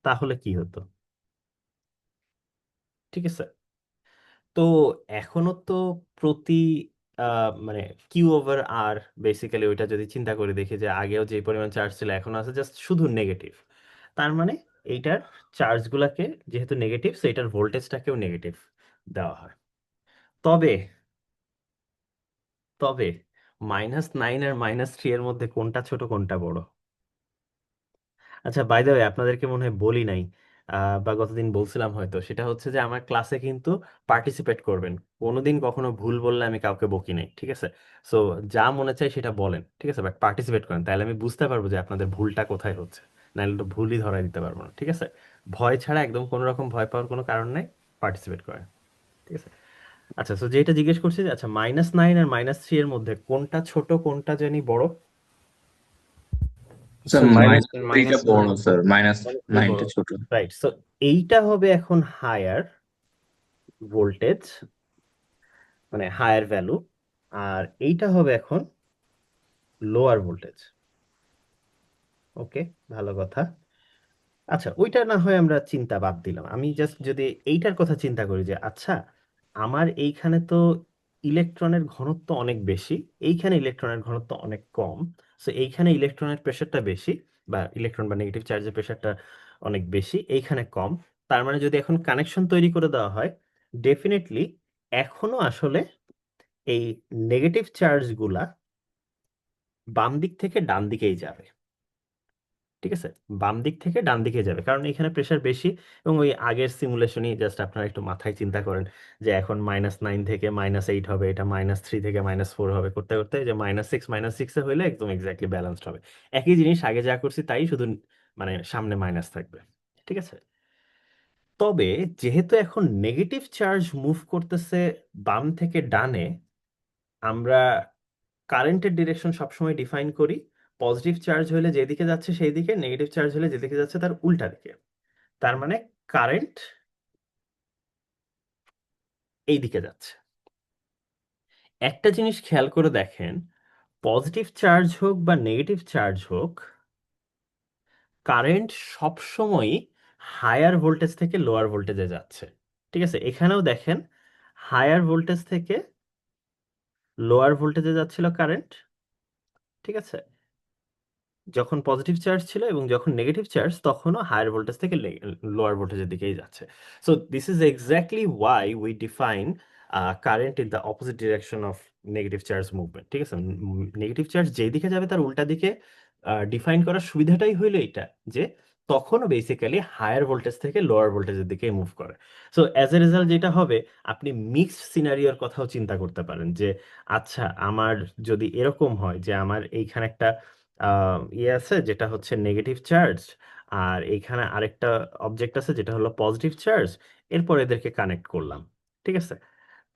S1: তাহলে কি হতো, ঠিক আছে। তো এখনো তো প্রতি মানে কিউ ওভার আর, বেসিক্যালি ওইটা যদি চিন্তা করে দেখি যে আগেও যে পরিমাণ চার্জ ছিল এখন আছে জাস্ট শুধু নেগেটিভ, তার মানে এইটার চার্জগুলাকে যেহেতু নেগেটিভ, সো এটার ভোল্টেজটাকেও নেগেটিভ দেওয়া হয়। তবে তবে -9 আর -3 এর মধ্যে কোনটা ছোট কোনটা বড়? আচ্ছা, বাই দ্য ওয়ে আপনাদেরকে মনে হয় বলি নাই, বা গতদিন বলছিলাম হয়তো, সেটা হচ্ছে যে আমার ক্লাসে কিন্তু পার্টিসিপেট করবেন। কোনোদিন কখনো ভুল বললে আমি কাউকে বকি নাই, ঠিক আছে? সো যা মনে চাই সেটা বলেন, ঠিক আছে, বাট পার্টিসিপেট করেন, তাহলে আমি বুঝতে পারবো যে আপনাদের ভুলটা কোথায় হচ্ছে। নাহলে তো ভুলই ধরাই দিতে পারবো না, ঠিক আছে? ভয় ছাড়া, একদম কোনো রকম ভয় পাওয়ার কোনো কারণ নাই, পার্টিসিপেট করেন, ঠিক আছে? আচ্ছা, তো যেটা জিজ্ঞেস করছি যে, আচ্ছা, -9 আর -3 এর মধ্যে কোনটা ছোট কোনটা জানি বড়?
S2: স্যার
S1: সো মাইনাস
S2: মাইনাস থ্রিটা
S1: মাইনাস
S2: বড় স্যার, মাইনাস
S1: মানে কি বড়?
S2: নাইনটা ছোট।
S1: রাইট, সো এইটা হবে এখন হায়ার ভোল্টেজ, মানে হায়ার ভ্যালু, আর এইটা হবে এখন লোয়ার ভোল্টেজ। ওকে, ভালো কথা। আচ্ছা, ওইটা না হয় আমরা চিন্তা বাদ দিলাম, আমি জাস্ট যদি এইটার কথা চিন্তা করি যে, আচ্ছা, আমার এইখানে তো ইলেকট্রনের ঘনত্ব অনেক বেশি, এইখানে ইলেকট্রনের ঘনত্ব অনেক কম। সো এইখানে ইলেকট্রনের প্রেশারটা বেশি, বা ইলেকট্রন বা নেগেটিভ চার্জের প্রেশারটা অনেক বেশি, এইখানে কম। তার মানে যদি এখন কানেকশন তৈরি করে দেওয়া হয়, ডেফিনেটলি এখনো আসলে এই নেগেটিভ চার্জগুলা বাম দিক থেকে ডান দিকেই যাবে, ঠিক আছে? বাম দিক থেকে ডান দিকে যাবে, কারণ এখানে প্রেশার বেশি। এবং ওই আগের সিমুলেশনই জাস্ট আপনারা একটু মাথায় চিন্তা করেন যে এখন -9 থেকে -8 হবে, এটা -3 থেকে -4 হবে, করতে করতে যে -6 হইলে একদম এক্স্যাক্টলি ব্যালেন্সড হবে। একই জিনিস আগে যা করছি তাই, শুধু মানে সামনে মাইনাস থাকবে, ঠিক আছে? তবে যেহেতু এখন নেগেটিভ চার্জ মুভ করতেছে বাম থেকে ডানে, আমরা কারেন্টের ডিরেকশন সবসময় ডিফাইন করি পজিটিভ চার্জ হলে যেদিকে যাচ্ছে সেই দিকে, নেগেটিভ চার্জ হলে যেদিকে যাচ্ছে তার উল্টা দিকে। তার মানে কারেন্ট এই দিকে যাচ্ছে। একটা জিনিস খেয়াল করে দেখেন, পজিটিভ চার্জ হোক বা নেগেটিভ চার্জ হোক, কারেন্ট সবসময়ই হায়ার ভোল্টেজ থেকে লোয়ার ভোল্টেজে যাচ্ছে, ঠিক আছে? এখানেও দেখেন, হায়ার ভোল্টেজ থেকে লোয়ার ভোল্টেজে যাচ্ছিল কারেন্ট, ঠিক আছে, যখন পজিটিভ চার্জ ছিল, এবং যখন নেগেটিভ চার্জ তখনও হায়ার ভোল্টেজ থেকে লোয়ার ভোল্টেজের দিকেই যাচ্ছে। So this is exactly why we define current in the opposite direction of negative charge movement, ঠিক আছে? নেগেটিভ চার্জ যেই দিকে যাবে তার উল্টা দিকে ডিফাইন করার সুবিধাটাই হইলো এটা, যে তখনও বেসিক্যালি হায়ার ভোল্টেজ থেকে লোয়ার ভোল্টেজের দিকে মুভ করে। সো অ্যাজ এ রেজাল্ট যেটা হবে, আপনি মিক্সড সিনারিওর কথাও চিন্তা করতে পারেন যে, আচ্ছা, আমার যদি এরকম হয় যে আমার এইখানে একটা ইয়ে আছে যেটা হচ্ছে নেগেটিভ চার্জ, আর এইখানে আরেকটা অবজেক্ট আছে যেটা হলো পজিটিভ চার্জ, এরপর এদেরকে কানেক্ট করলাম, ঠিক আছে?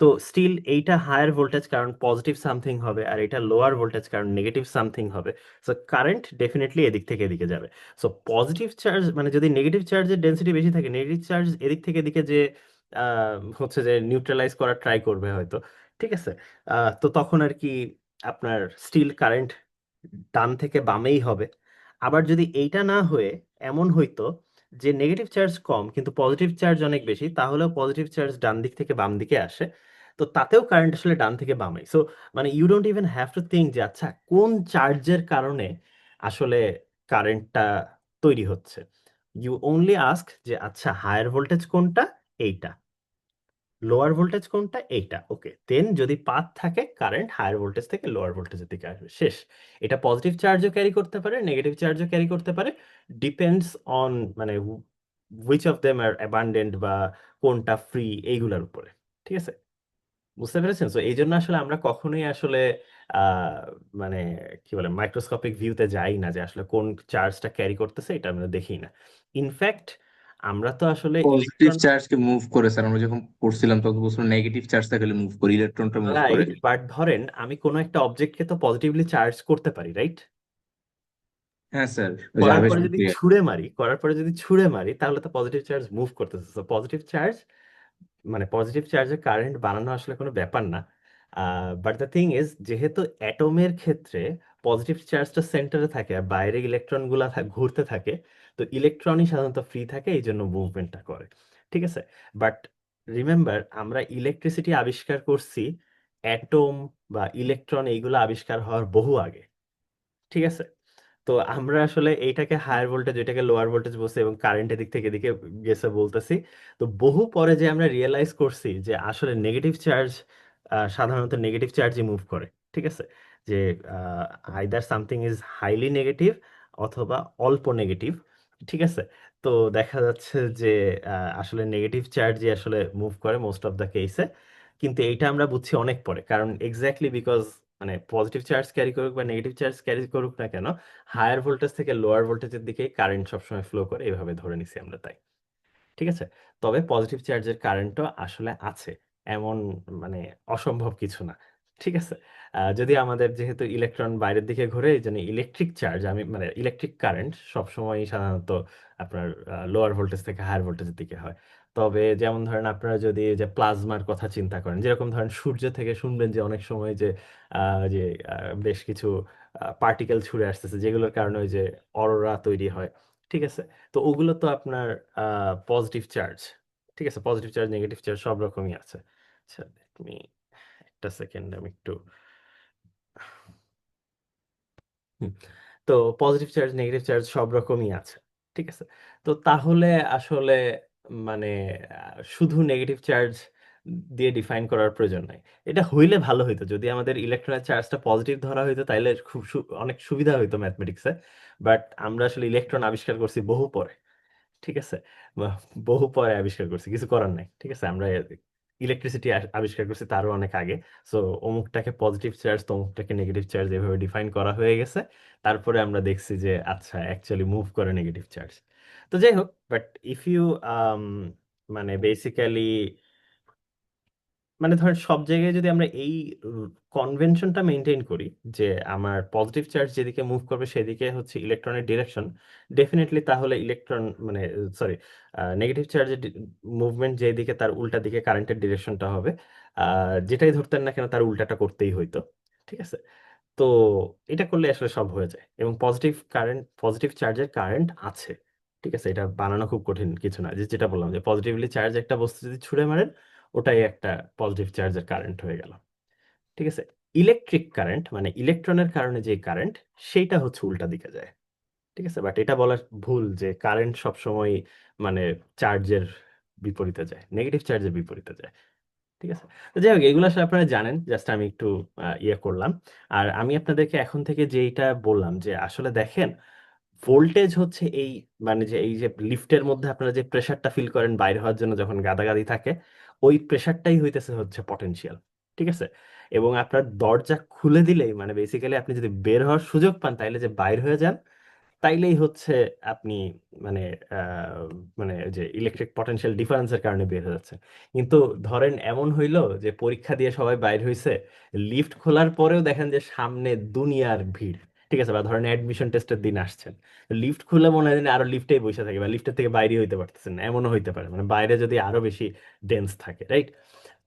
S1: তো স্টিল এইটা হায়ার ভোল্টেজ কারণ পজিটিভ সামথিং হবে, আর এটা লোয়ার ভোল্টেজ কারণ নেগেটিভ সামথিং হবে। সো কারেন্ট ডেফিনেটলি এদিক থেকে এদিকে যাবে। সো পজিটিভ চার্জ, মানে যদি নেগেটিভ চার্জের ডেন্সিটি বেশি থাকে, নেগেটিভ চার্জ এদিক থেকে এদিকে যে হচ্ছে যে নিউট্রালাইজ করার ট্রাই করবে হয়তো, ঠিক আছে? তো তখন আর কি আপনার স্টিল কারেন্ট ডান থেকে বামেই হবে। আবার যদি এইটা না হয়ে এমন হইতো যে নেগেটিভ চার্জ কম কিন্তু পজিটিভ চার্জ অনেক বেশি, তাহলেও পজিটিভ চার্জ ডান দিক থেকে বাম দিকে আসে, তো তাতেও কারেন্ট আসলে ডান থেকে বামে। সো মানে you don't even have to think যে, আচ্ছা, কোন চার্জের কারণে আসলে কারেন্টটা তৈরি হচ্ছে। ইউ ওনলি আস্ক যে, আচ্ছা, হায়ার ভোল্টেজ কোনটা? এইটা। লোয়ার ভোল্টেজ কোনটা? এইটা। ওকে, দেন যদি পাথ থাকে, কারেন্ট হায়ার ভোল্টেজ থেকে লোয়ার ভোল্টেজের দিকে আসবে, শেষ। এটা পজিটিভ চার্জও ক্যারি করতে পারে, নেগেটিভ চার্জও ক্যারি করতে পারে, ডিপেন্ডস অন মানে which of them are abundant, বা কোনটা ফ্রি, এইগুলোর উপরে, ঠিক আছে? বুঝতে পেরেছেন? তো এই জন্য আসলে আমরা কখনোই আসলে আহ মানে কি বলে, মাইক্রোস্কোপিক ভিউতে যাই না যে আসলে কোন চার্জটা ক্যারি করতেছে, এটা আমরা দেখি না। ইনফ্যাক্ট আমরা তো আসলে
S2: পজিটিভ
S1: ইলেকট্রন,
S2: চার্জকে মুভ করে স্যার, আমরা যখন পড়ছিলাম তখন বলছিল নেগেটিভ চার্জটা খালি মুভ করে, ইলেকট্রনটা মুভ করে।
S1: রাইট, বাট ধরেন আমি কোনো একটা অবজেক্টকে তো পজিটিভলি চার্জ করতে পারি, রাইট?
S2: হ্যাঁ স্যার, ওই যে
S1: করার
S2: আবেশ
S1: পরে যদি
S2: প্রক্রিয়া।
S1: ছুঁড়ে মারি, করার পরে যদি ছুঁড়ে মারি, তাহলে তো পজিটিভ চার্জ মুভ করতেছে। তো পজিটিভ চার্জ, মানে পজিটিভ চার্জে কারেন্ট বানানো আসলে কোনো ব্যাপার না। বাট দ্য থিং ইজ, যেহেতু অ্যাটমের ক্ষেত্রে পজিটিভ চার্জটা সেন্টারে থাকে আর বাইরে ইলেকট্রনগুলো ঘুরতে থাকে, তো ইলেকট্রনই সাধারণত ফ্রি থাকে, এই জন্য মুভমেন্টটা করে, ঠিক আছে? বাট রিমেম্বার, আমরা ইলেকট্রিসিটি আবিষ্কার করছি অ্যাটম বা ইলেকট্রন এইগুলো আবিষ্কার হওয়ার বহু আগে, ঠিক আছে? তো আমরা আসলে এইটাকে হায়ার ভোল্টেজ, এটাকে লোয়ার ভোল্টেজ বলছি, এবং কারেন্টের দিক থেকে এদিকে গেছে বলতেছি। তো বহু পরে যে আমরা রিয়েলাইজ করছি যে আসলে নেগেটিভ চার্জ সাধারণত নেগেটিভ চার্জই মুভ করে, ঠিক আছে? যে either something is highly negative অথবা অল্প নেগেটিভ, ঠিক আছে? তো দেখা যাচ্ছে যে আসলে নেগেটিভ চার্জই আসলে মুভ করে মোস্ট অফ দ্য কেসে। কিন্তু এইটা আমরা বুঝছি অনেক পরে, কারণ এক্স্যাক্টলি বিকজ মানে পজিটিভ চার্জ ক্যারি করুক বা নেগেটিভ চার্জ ক্যারি করুক না কেন, হায়ার ভোল্টেজ থেকে লোয়ার ভোল্টেজের দিকে কারেন্ট সবসময় ফ্লো করে, এভাবে ধরে নিছি আমরা, তাই। ঠিক আছে। তবে পজিটিভ চার্জের কারেন্টও আসলে আছে, এমন মানে অসম্ভব কিছু না। ঠিক আছে। যদি আমাদের যেহেতু ইলেকট্রন বাইরের দিকে ঘুরে, এই জন্য ইলেকট্রিক চার্জ আমি মানে ইলেকট্রিক কারেন্ট সবসময় সাধারণত আপনার লোয়ার ভোল্টেজ থেকে হায়ার ভোল্টেজের দিকে হয়। তবে যেমন ধরেন আপনারা যদি এই যে প্লাজমার কথা চিন্তা করেন, যেরকম ধরেন সূর্য থেকে শুনবেন যে অনেক সময় যে যে বেশ কিছু পার্টিকেল ছুড়ে আসতেছে, যেগুলোর কারণে ওই যে অরোরা তৈরি হয়। ঠিক আছে। তো ওগুলো তো আপনার পজিটিভ চার্জ। ঠিক আছে, পজিটিভ চার্জ নেগেটিভ চার্জ সব রকমই আছে। আচ্ছা, তুমি একটা সেকেন্ড, আমি একটু হুম। তো পজিটিভ চার্জ নেগেটিভ চার্জ সব রকমই আছে। ঠিক আছে। তো তাহলে আসলে মানে শুধু নেগেটিভ চার্জ দিয়ে ডিফাইন করার প্রয়োজন নাই। এটা হইলে ভালো হইতো, যদি আমাদের ইলেকট্রনের চার্জটা পজিটিভ ধরা হইতো তাইলে খুব অনেক সুবিধা হইতো ম্যাথমেটিক্সে। বাট আমরা আসলে ইলেকট্রন আবিষ্কার করছি বহু পরে। ঠিক আছে। বহু পরে আবিষ্কার করছি, কিছু করার নাই। ঠিক আছে, আমরা ইলেকট্রিসিটি আবিষ্কার করছি তারও অনেক আগে। সো অমুকটাকে পজিটিভ চার্জ, তমুকটাকে নেগেটিভ চার্জ, এভাবে ডিফাইন করা হয়ে গেছে। তারপরে আমরা দেখছি যে আচ্ছা অ্যাকচুয়ালি মুভ করে নেগেটিভ চার্জ। তো যাই হোক, বাট ইফ ইউ মানে বেসিক্যালি মানে ধরেন সব জায়গায় যদি আমরা এই কনভেনশনটা মেনটেন করি যে আমার পজিটিভ চার্জ যেদিকে মুভ করবে সেদিকে হচ্ছে ইলেকট্রনের ডিরেকশন, ডেফিনেটলি তাহলে ইলেকট্রন মানে সরি নেগেটিভ চার্জের মুভমেন্ট যেদিকে তার উল্টা দিকে কারেন্টের ডিরেকশনটা হবে। যেটাই ধরতেন না কেন তার উল্টাটা করতেই হইতো। ঠিক আছে। তো এটা করলে আসলে সব হয়ে যায়, এবং পজিটিভ চার্জের কারেন্ট আছে। ঠিক আছে, এটা বানানো খুব কঠিন কিছু না, যে যেটা বললাম যে পজিটিভলি চার্জ একটা বস্তু যদি ছুড়ে মারেন, ওটাই একটা পজিটিভ চার্জের কারেন্ট হয়ে গেল। ঠিক আছে। ইলেকট্রিক কারেন্ট মানে ইলেকট্রনের কারণে যে কারেন্ট, সেইটা হচ্ছে উল্টা দিকে যায়। ঠিক আছে, বাট এটা বলা ভুল যে কারেন্ট সবসময় মানে চার্জের বিপরীতে যায়, নেগেটিভ চার্জের বিপরীতে যায়। ঠিক আছে। তো যাই হোক, এগুলো আসলে আপনারা জানেন, জাস্ট আমি একটু ইয়ে করলাম। আর আমি আপনাদেরকে এখন থেকে যেইটা বললাম যে আসলে দেখেন, ভোল্টেজ হচ্ছে এই মানে যে এই যে লিফটের মধ্যে আপনারা যে প্রেসারটা ফিল করেন বাইরে হওয়ার জন্য যখন গাদাগাদি থাকে, ওই প্রেসারটাই হইতেছে হচ্ছে পটেনশিয়াল। ঠিক আছে। এবং আপনার দরজা খুলে দিলেই মানে বেসিক্যালি আপনি যদি বের হওয়ার সুযোগ পান তাইলে যে বাইর হয়ে যান, তাইলেই হচ্ছে আপনি মানে আহ, মানে যে ইলেকট্রিক পটেনশিয়াল ডিফারেন্সের কারণে বের হয়ে যাচ্ছে। কিন্তু ধরেন এমন হইলো যে পরীক্ষা দিয়ে সবাই বাইর হইছে, লিফট খোলার পরেও দেখেন যে সামনে দুনিয়ার ভিড়। ঠিক আছে, বা ধরেন অ্যাডমিশন টেস্টের দিন আসছেন, লিফট খুলে মনে হয় যেন আরো লিফটেই বসে থাকে, বা লিফটের থেকে বাইরে হইতে পারতেছেন না, এমনও হইতে পারে, মানে বাইরে যদি আরো বেশি ডেন্স থাকে, রাইট?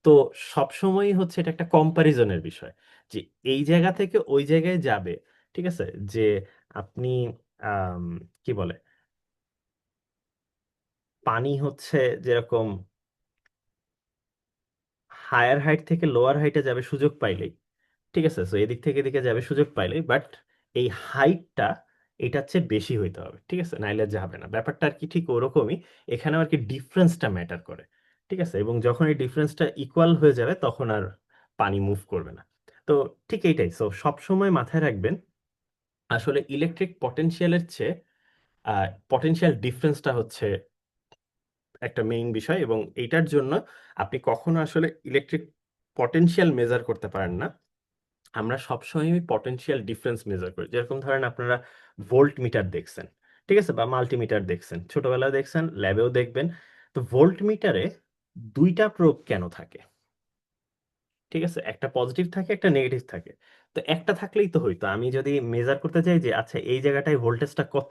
S1: তো সবসময়ই হচ্ছে এটা একটা কম্প্যারিজনের বিষয়, যে এই জায়গা থেকে ওই জায়গায় যাবে। ঠিক আছে। যে আপনি আম, কি বলে, পানি হচ্ছে যেরকম হায়ার হাইট থেকে লোয়ার হাইটে যাবে সুযোগ পাইলেই। ঠিক আছে, তো এদিক থেকে এদিকে যাবে সুযোগ পাইলেই, বাট এই হাইটটা এটার চেয়ে বেশি হইতে হবে। ঠিক আছে, নাইলে যাবে না। ব্যাপারটা আর কি ঠিক ওরকমই, এখানে আর কি ডিফারেন্সটা ম্যাটার করে। ঠিক আছে, এবং যখন এই ডিফারেন্সটা ইকুয়াল হয়ে যাবে তখন আর পানি মুভ করবে না। তো ঠিক এইটাই, সো সবসময় মাথায় রাখবেন আসলে ইলেকট্রিক পটেনশিয়ালের চেয়ে পটেনশিয়াল ডিফারেন্সটা হচ্ছে একটা মেইন বিষয়, এবং এইটার জন্য আপনি কখনো আসলে ইলেকট্রিক পটেনশিয়াল মেজার করতে পারেন না। আমরা সবসময় পটেনশিয়াল ডিফারেন্স মেজার করি, যেরকম ধরেন আপনারা ভোল্ট মিটার দেখছেন। ঠিক আছে, বা মাল্টিমিটার দেখছেন, ছোটবেলায় দেখছেন, ল্যাবেও দেখবেন। তো ভোল্ট মিটারে দুইটা প্রোব কেন থাকে? ঠিক আছে, একটা পজিটিভ থাকে একটা নেগেটিভ থাকে। তো একটা থাকলেই তো হইতো, আমি যদি মেজার করতে চাই যে আচ্ছা এই জায়গাটায় ভোল্টেজটা কত,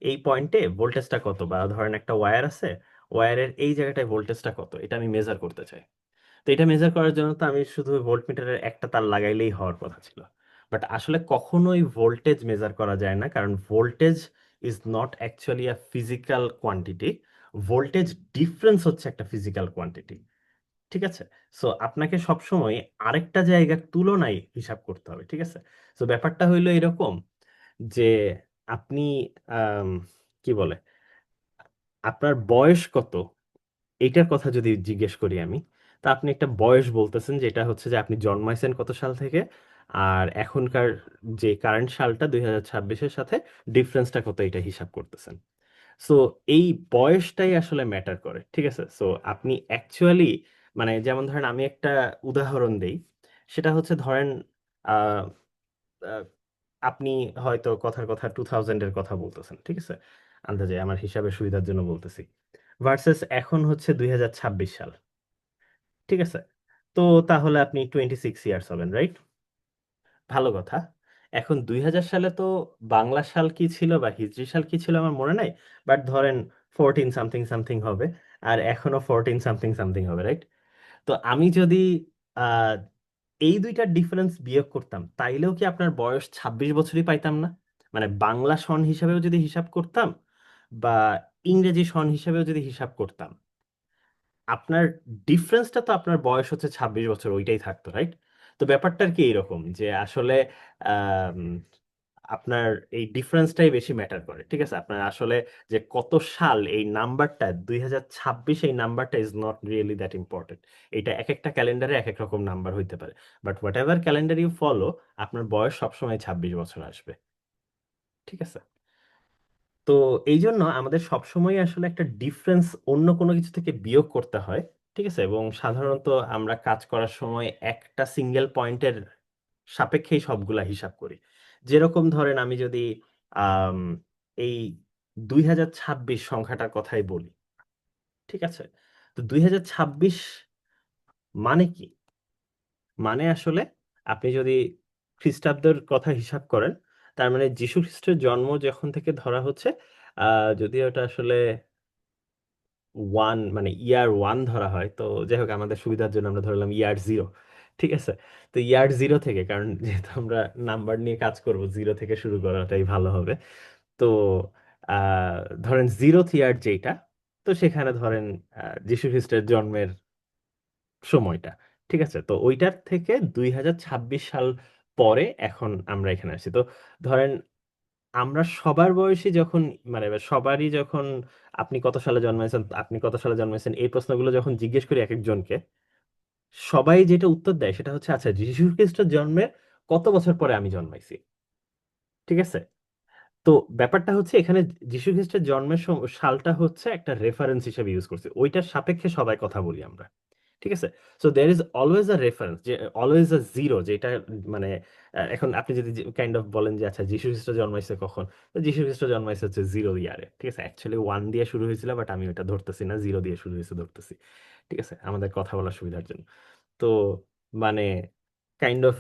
S1: এই পয়েন্টে ভোল্টেজটা কত, বা ধরেন একটা ওয়্যার আছে, ওয়্যারের এই জায়গাটায় ভোল্টেজটা কত, এটা আমি মেজার করতে চাই। তো এটা মেজার করার জন্য তো আমি শুধু ভোল্টমিটারের একটা তার লাগাইলেই হওয়ার কথা ছিল। বাট আসলে কখনোই ভোল্টেজ মেজার করা যায় না, কারণ voltage is not actually a physical quantity. Voltage difference হচ্ছে একটা ফিজিক্যাল কোয়ান্টিটি। ঠিক আছে। সো আপনাকে সবসময় আরেকটা জায়গার তুলনায় হিসাব করতে হবে। ঠিক আছে। সো ব্যাপারটা হইলো এরকম যে আপনি আম, কি বলে, আপনার বয়স কত, এইটার কথা যদি জিজ্ঞেস করি আমি, তা আপনি একটা বয়স বলতেছেন, যেটা হচ্ছে যে আপনি জন্মাইছেন কত সাল থেকে, আর এখনকার যে কারেন্ট সালটা 2026-এর সাথে ডিফারেন্সটা কত, এটা হিসাব করতেছেন। সো এই বয়সটাই আসলে ম্যাটার করে, ঠিক আছে? সো আপনি অ্যাকচুয়ালি, মানে যেমন ধরেন আমি একটা উদাহরণ দেই, সেটা হচ্ছে ধরেন আহ, আহ, আপনি হয়তো কথার কথা 2000-এর কথা বলতেছেন, ঠিক আছে, আন্দাজে আমার হিসাবের সুবিধার জন্য বলতেছি, ভার্সেস এখন হচ্ছে 2026 সাল, ঠিক আছে? তো তাহলে আপনি 26 ইয়ার্স হবেন, রাইট? ভালো কথা। এখন 2000 সালে তো বাংলা সাল কি ছিল বা হিজরি সাল কি ছিল আমার মনে নাই, বাট ধরেন 14 সামথিং সামথিং হবে, আর এখনো 14 সামথিং সামথিং হবে, রাইট? তো আমি যদি আহ এই দুইটার ডিফারেন্স বিয়োগ করতাম, তাইলেও কি আপনার বয়স 26 বছরই পাইতাম না? মানে বাংলা সন হিসাবেও যদি হিসাব করতাম বা ইংরেজি সন হিসাবেও যদি হিসাব করতাম, আপনার ডিফারেন্সটা তো, আপনার বয়স হচ্ছে 26 বছর, ওইটাই থাকতো, রাইট? তো ব্যাপারটা আর কি এরকম যে আসলে আম, আপনার এই ডিফারেন্সটাই বেশি ম্যাটার করে, ঠিক আছে? আপনার আসলে যে কত সাল, এই নাম্বারটা 2026, এই নাম্বারটা is not really that important. এটা এক একটা ক্যালেন্ডারে এক এক রকম নাম্বার হইতে পারে, but whatever calendar you follow, আপনার বয়স সবসময় 26 বছর আসবে, ঠিক আছে? তো এই জন্য আমাদের সবসময় আসলে একটা ডিফারেন্স অন্য কোনো কিছু থেকে বিয়োগ করতে হয়, ঠিক আছে? এবং সাধারণত আমরা কাজ করার সময় একটা সিঙ্গেল পয়েন্টের সাপেক্ষেই সবগুলা হিসাব করি। যেরকম ধরেন আমি যদি আম, এই 2026 সংখ্যাটার কথাই বলি, ঠিক আছে? তো 2026 মানে কি? মানে আসলে আপনি যদি খ্রিস্টাব্দের কথা হিসাব করেন, তার মানে যীশু খ্রিস্টের জন্ম যখন থেকে ধরা হচ্ছে, যদিও এটা আসলে ওয়ান, মানে ইয়ার 1 ধরা হয়, তো যাই হোক আমাদের সুবিধার জন্য আমরা ধরলাম ইয়ার 0, ঠিক আছে? তো ইয়ার 0 থেকে, কারণ যেহেতু আমরা নাম্বার নিয়ে কাজ করব, 0 থেকে শুরু করাটাই ভালো হবে। তো আহ ধরেন 0th ইয়ার যেটা, তো সেখানে ধরেন যীশু খ্রিস্টের জন্মের সময়টা, ঠিক আছে? তো ওইটার থেকে 2026 সাল পরে এখন আমরা এখানে আসছি। তো ধরেন আমরা সবার বয়সী যখন, মানে এবার সবারই যখন আপনি কত সালে জন্মেছেন, আপনি কত সালে জন্মেছেন, এই প্রশ্নগুলো যখন জিজ্ঞেস করি এক একজনকে, সবাই যেটা উত্তর দেয় সেটা হচ্ছে, আচ্ছা যীশু খ্রিস্টের জন্মের কত বছর পরে আমি জন্মাইছি, ঠিক আছে? তো ব্যাপারটা হচ্ছে এখানে যীশু খ্রিস্টের জন্মের সালটা হচ্ছে একটা রেফারেন্স হিসেবে ইউজ করছি, ওইটার সাপেক্ষে সবাই কথা বলি আমরা, ঠিক আছে? So there is always a reference, যে অলওয়েজ আ জিরো, যেটা মানে এখন আপনি যদি কাইন্ড অফ বলেন যে আচ্ছা যীশু খ্রিস্ট জন্মাইছে কখন, তো যীশু খ্রিস্ট জন্মাইছে হচ্ছে 0 ইয়ারে, ঠিক আছে? অ্যাকচুয়ালি 1 দিয়ে শুরু হয়েছিল, বাট আমি ওটা ধরতেছি না, 0 দিয়ে শুরু হয়েছে ধরতেছি, ঠিক আছে, আমাদের কথা বলার সুবিধার জন্য। তো মানে কাইন্ড অফ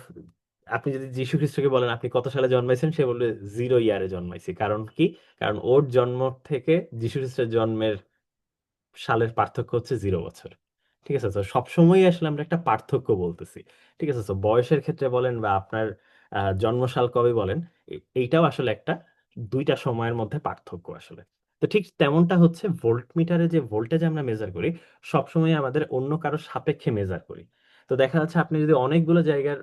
S1: আপনি যদি যীশু খ্রিস্টকে বলেন আপনি কত সালে জন্মাইছেন, সে বলবে 0 ইয়ারে জন্মাইছি। কারণ কি? কারণ ওর জন্ম থেকে যীশু খ্রিস্টের জন্মের সালের পার্থক্য হচ্ছে 0 বছর, ঠিক আছে? তো সবসময় আসলে আমরা একটা পার্থক্য বলতেছি, ঠিক আছে? তো বয়সের ক্ষেত্রে বলেন বা আপনার জন্মসাল কবে বলেন, এইটাও আসলে একটা, দুইটা সময়ের মধ্যে পার্থক্য আসলে। তো ঠিক তেমনটা হচ্ছে ভোল্ট মিটারে যে ভোল্টেজ আমরা মেজার করি, সবসময় আমাদের অন্য কারো সাপেক্ষে মেজার করি। তো দেখা যাচ্ছে আপনি যদি অনেকগুলো জায়গার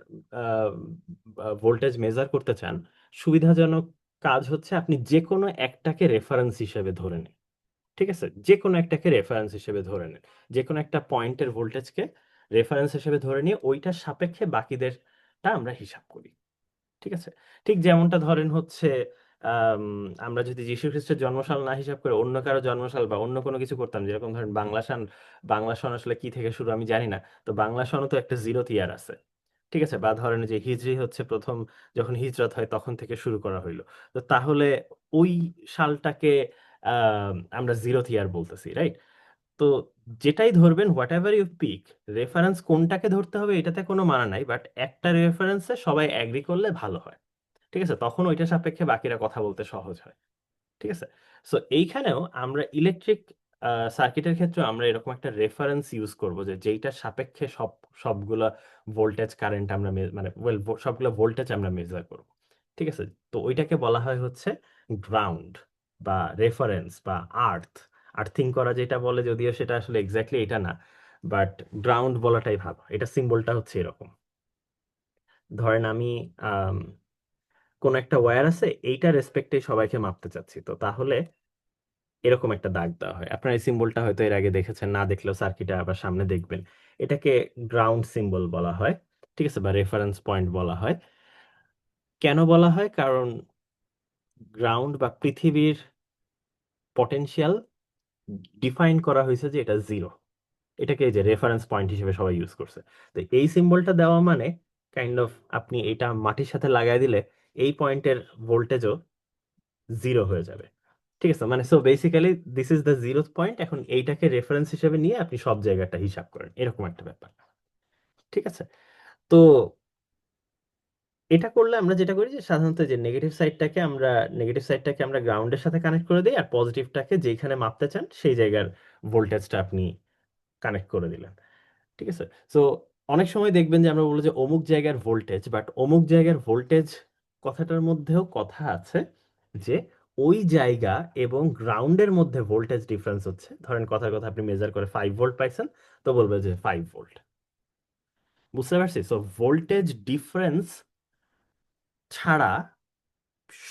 S1: ভোল্টেজ মেজার করতে চান, সুবিধাজনক কাজ হচ্ছে আপনি যে কোনো একটাকে রেফারেন্স হিসেবে ধরে নিন, ঠিক আছে? যে কোনো একটাকে রেফারেন্স হিসেবে ধরে নেন, যে কোনো একটা পয়েন্টের ভোল্টেজকে রেফারেন্স হিসেবে ধরে নিয়ে ওইটার সাপেক্ষে বাকিদেরটা আমরা হিসাব করি, ঠিক আছে? ঠিক যেমনটা ধরেন হচ্ছে আম, আমরা যদি যীশু খ্রিস্টের জন্মসাল না হিসাব করে অন্য কারো জন্মসাল বা অন্য কোনো কিছু করতাম, যেরকম ধরেন বাংলা সন, বাংলা সন আসলে কি থেকে শুরু আমি জানি না, তো বাংলা সনও তো একটা 0th ইয়ার আছে, ঠিক আছে? বা ধরেন যে হিজরি হচ্ছে প্রথম যখন হিজরত হয় তখন থেকে শুরু করা হইলো, তো তাহলে ওই সালটাকে আমরা 0th ইয়ার বলতেছি, রাইট? তো যেটাই ধরবেন, whatever you pick, reference কোনটাকে ধরতে হবে এটাতে কোনো মানা নাই, বাট একটা রেফারেন্সে সবাই অ্যাগ্রি করলে ভালো হয়, ঠিক আছে? তখন ওইটা সাপেক্ষে বাকিরা কথা বলতে সহজ হয়, ঠিক আছে? সো এইখানেও আমরা ইলেকট্রিক সার্কিটের ক্ষেত্রে আমরা এরকম একটা রেফারেন্স ইউজ করব, যে যেইটার সাপেক্ষে সবগুলা ভোল্টেজ কারেন্ট আমরা মানে ওয়েল সবগুলা ভোল্টেজ আমরা মেজার করব, ঠিক আছে? তো ওইটাকে বলা হয় হচ্ছে গ্রাউন্ড বা রেফারেন্স বা আর্থ। আর্থিং করা যেটা বলে, যদিও সেটা আসলে এক্স্যাক্টলি এটা না, বাট গ্রাউন্ড বলাটাই ভালো, এটা সিম্বলটা হচ্ছে এরকম। ধরেন আমি আম, কোন একটা ওয়্যার আছে, এইটা রেসপেক্টে সবাইকে মাপতে চাচ্ছি, তো তাহলে এরকম একটা দাগ দেওয়া হয়। আপনার এই সিম্বলটা হয়তো এর আগে দেখেছেন, না দেখলেও সার্কিটে আবার সামনে দেখবেন। এটাকে গ্রাউন্ড সিম্বল বলা হয়, ঠিক আছে, বা রেফারেন্স পয়েন্ট বলা হয়। কেন বলা হয়? কারণ গ্রাউন্ড বা পৃথিবীর পটেনশিয়াল ডিফাইন করা হয়েছে যে এটা জিরো। এটাকে এই যে রেফারেন্স পয়েন্ট হিসেবে সবাই ইউজ করছে। তো এই সিম্বলটা দেওয়া মানে কাইন্ড অফ আপনি এটা মাটির সাথে লাগাই দিলে এই পয়েন্টের ভোল্টেজও জিরো হয়ে যাবে। ঠিক আছে, মানে so basically this is the zero point, এখন এইটাকে রেফারেন্স হিসেবে নিয়ে আপনি সব জায়গাটা হিসাব করেন, এরকম একটা ব্যাপার। ঠিক আছে। তো এটা করলে আমরা যেটা করি যে সাধারণত যে নেগেটিভ সাইডটাকে আমরা গ্রাউন্ডের সাথে কানেক্ট করে দিই, আর পজিটিভটাকে যেখানে মাপতে চান সেই জায়গার ভোল্টেজটা আপনি কানেক্ট করে দিলেন। ঠিক আছে। সো অনেক সময় দেখবেন যে আমরা বলি যে অমুক জায়গার ভোল্টেজ, বাট অমুক জায়গার ভোল্টেজ কথাটার মধ্যেও কথা আছে যে ওই জায়গা এবং গ্রাউন্ডের মধ্যে ভোল্টেজ ডিফারেন্স হচ্ছে, ধরেন কথার কথা আপনি মেজার করে 5 ভোল্ট পাইছেন, তো বলবে যে 5 ভোল্ট। বুঝতে পারছি। সো ভোল্টেজ ডিফারেন্স ছাড়া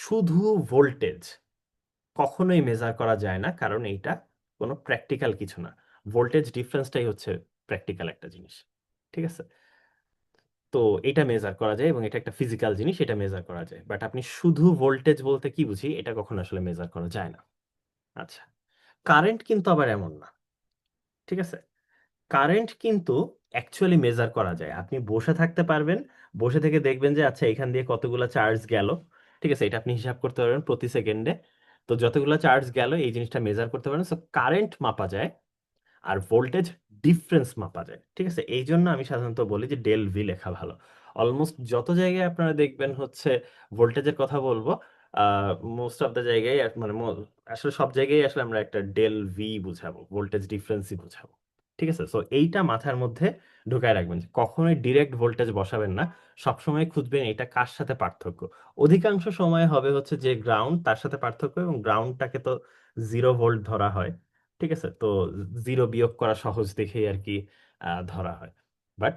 S1: শুধু ভোল্টেজ কখনোই মেজার করা যায় না, কারণ এইটা কোনো প্র্যাকটিক্যাল কিছু না। ভোল্টেজ ডিফারেন্সটাই হচ্ছে প্র্যাকটিক্যাল একটা জিনিস। ঠিক আছে। তো এটা মেজার করা যায় এবং এটা একটা ফিজিক্যাল জিনিস, এটা মেজার করা যায়, বাট আপনি শুধু ভোল্টেজ বলতে কি বুঝি এটা কখনো আসলে মেজার করা যায় না। আচ্ছা, কারেন্ট কিন্তু আবার এমন না। ঠিক আছে। কারেন্ট কিন্তু অ্যাকচুয়ালি মেজার করা যায়। আপনি বসে থাকতে পারবেন, বসে থেকে দেখবেন যে আচ্ছা এখান দিয়ে কতগুলো চার্জ গেল। ঠিক আছে, এটা আপনি হিসাব করতে পারবেন প্রতি সেকেন্ডে। তো যতগুলো চার্জ গেল এই জিনিসটা মেজার করতে পারেন। সো কারেন্ট মাপা যায় আর ভোল্টেজ ডিফারেন্স মাপা যায়। ঠিক আছে, এই জন্য আমি সাধারণত বলি যে ডেল ভি লেখা ভালো। অলমোস্ট যত জায়গায় আপনারা দেখবেন হচ্ছে ভোল্টেজের কথা বলবো, মোস্ট অফ দ্য জায়গায় মানে আসলে সব জায়গায় আসলে আমরা একটা ডেল ভি বুঝাবো, ভোল্টেজ ডিফারেন্সই বুঝাবো। ঠিক আছে। সো এইটা মাথার মধ্যে ঢুকায় রাখবেন যে কখনোই ডিরেক্ট ভোল্টেজ বসাবেন না, সবসময় খুঁজবেন এটা কার সাথে পার্থক্য। অধিকাংশ সময় হবে হচ্ছে যে গ্রাউন্ড তার সাথে পার্থক্য, এবং গ্রাউন্ডটাকে তো 0 ভোল্ট ধরা হয়। ঠিক আছে। তো জিরো বিয়োগ করা সহজ দেখেই আর কি ধরা হয়, বাট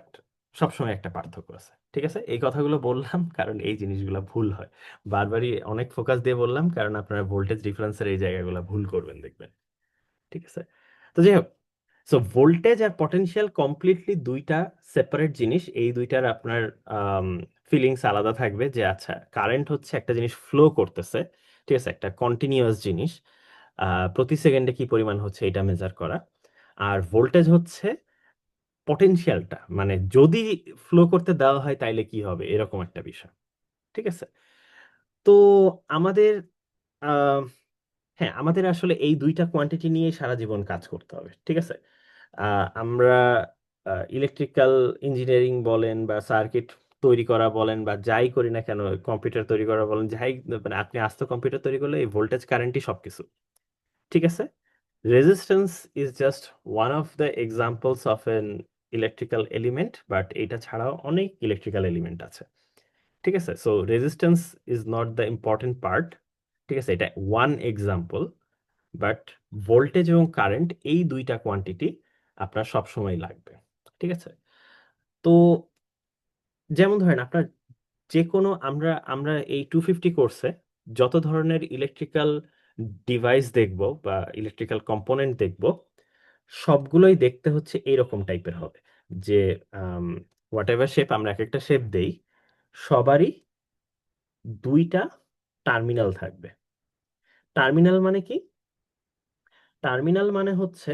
S1: সবসময় একটা পার্থক্য আছে। ঠিক আছে, এই কথাগুলো বললাম কারণ এই জিনিসগুলো ভুল হয়। বারবারই অনেক ফোকাস দিয়ে বললাম কারণ আপনারা ভোল্টেজ ডিফারেন্সের এই জায়গাগুলো ভুল করবেন দেখবেন। ঠিক আছে। তো যাই হোক, সো ভোল্টেজ আর পটেনশিয়াল কমপ্লিটলি দুইটা সেপারেট জিনিস। এই দুইটার আপনার ফিলিংস আলাদা থাকবে যে আচ্ছা কারেন্ট হচ্ছে একটা জিনিস ফ্লো করতেছে। ঠিক আছে, একটা কন্টিনিউয়াস জিনিস, প্রতি সেকেন্ডে কি পরিমাণ হচ্ছে এটা মেজার করা। আর ভোল্টেজ হচ্ছে পটেনশিয়ালটা, মানে যদি ফ্লো করতে দেওয়া হয় তাইলে কি হবে, এরকম একটা বিষয়। ঠিক আছে। তো আমাদের আহ, হ্যাঁ, আমাদের আসলে এই দুইটা কোয়ান্টিটি নিয়ে সারা জীবন কাজ করতে হবে। ঠিক আছে। আমরা ইলেকট্রিক্যাল ইঞ্জিনিয়ারিং বলেন বা সার্কিট তৈরি করা বলেন বা যাই করি না কেন, কম্পিউটার তৈরি করা বলেন, যাই মানে আপনি আস্ত কম্পিউটার তৈরি করলে এই ভোল্টেজ কারেন্টই সবকিছু। ঠিক আছে। Resistance is just one of the examples of N electrical element, but এটা ছাড়াও অনেক ইলেকট্রিক্যাল এলিমেন্ট আছে। ঠিক আছে। So resistance is not the important part. ঠিক আছে, এটা ওয়ান এক্সাম্পল, বাট ভোল্টেজ এবং কারেন্ট এই দুইটা কোয়ান্টিটি আপনার সব সময় লাগবে। ঠিক আছে। তো যেমন ধরেন আপনার যে কোনো আমরা আমরা এই 250 কোর্সে যত ধরনের ইলেকট্রিক্যাল ডিভাইস দেখব বা ইলেকট্রিক্যাল কম্পোনেন্ট দেখব, সবগুলোই দেখতে হচ্ছে এইরকম টাইপের হবে যে হোয়াট এভার শেপ আমরা এক একটা শেপ দেই, সবারই দুইটা টার্মিনাল থাকবে। টার্মিনাল মানে কি? টার্মিনাল মানে হচ্ছে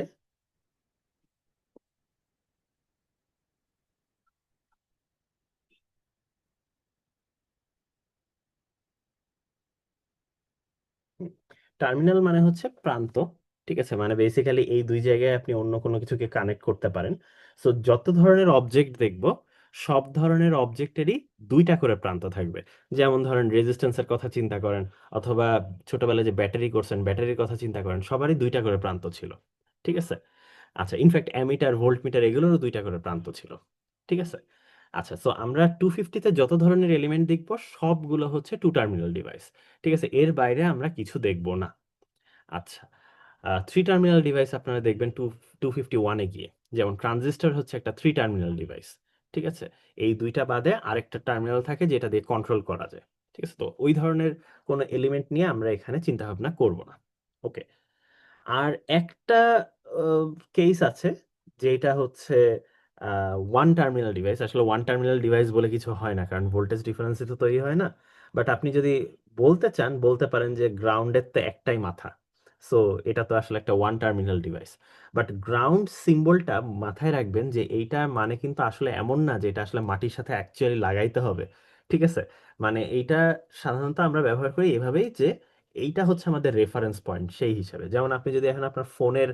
S1: টার্মিনাল মানে হচ্ছে প্রান্ত। ঠিক আছে, মানে বেসিক্যালি এই দুই জায়গায় আপনি অন্য কোনো কিছুকে কানেক্ট করতে পারেন। সো যত ধরনের অবজেক্ট দেখব, সব ধরনের অবজেক্টেরই দুইটা করে প্রান্ত থাকবে। যেমন ধরেন রেজিস্ট্যান্সের কথা চিন্তা করেন, অথবা ছোটবেলায় যে ব্যাটারি করছেন ব্যাটারির কথা চিন্তা করেন, সবারই দুইটা করে প্রান্ত ছিল। ঠিক আছে। আচ্ছা, ইনফ্যাক্ট অ্যামিটার ভোল্টমিটার এগুলোরও দুইটা করে প্রান্ত ছিল। ঠিক আছে। আচ্ছা, সো আমরা 250-তে যত ধরনের এলিমেন্ট দেখব সবগুলো হচ্ছে টু টার্মিনাল ডিভাইস। ঠিক আছে, এর বাইরে আমরা কিছু দেখব না। আচ্ছা, থ্রি টার্মিনাল ডিভাইস আপনারা দেখবেন 251-এ গিয়ে, যেমন ট্রানজিস্টর হচ্ছে একটা থ্রি টার্মিনাল ডিভাইস। ঠিক আছে। এই দুইটা বাদে আরেকটা টার্মিনাল থাকে যেটা দিয়ে কন্ট্রোল করা যায়। ঠিক আছে, তো ওই ধরনের কোনো এলিমেন্ট নিয়ে আমরা এখানে চিন্তা ভাবনা করব না। ওকে। আর একটা কেস আছে যেটা হচ্ছে ওয়ান টার্মিনাল ডিভাইস। আসলে ওয়ান টার্মিনাল ডিভাইস বলে কিছু হয় না, কারণ ভোল্টেজ ডিফারেন্সে তো তৈরি হয় না। বাট আপনি যদি বলতে চান বলতে পারেন যে গ্রাউন্ডের তো একটাই মাথা, সো এটা তো আসলে একটা one terminal device. But ground সিম্বলটা মাথায় রাখবেন যে এইটা মানে কিন্তু আসলে এমন না যে এটা আসলে মাটির সাথে অ্যাকচুয়ালি লাগাইতে হবে। ঠিক আছে, মানে এইটা সাধারণত আমরা ব্যবহার করি এভাবেই যে এইটা হচ্ছে আমাদের রেফারেন্স পয়েন্ট সেই হিসাবে। যেমন আপনি যদি এখন আপনার ফোনের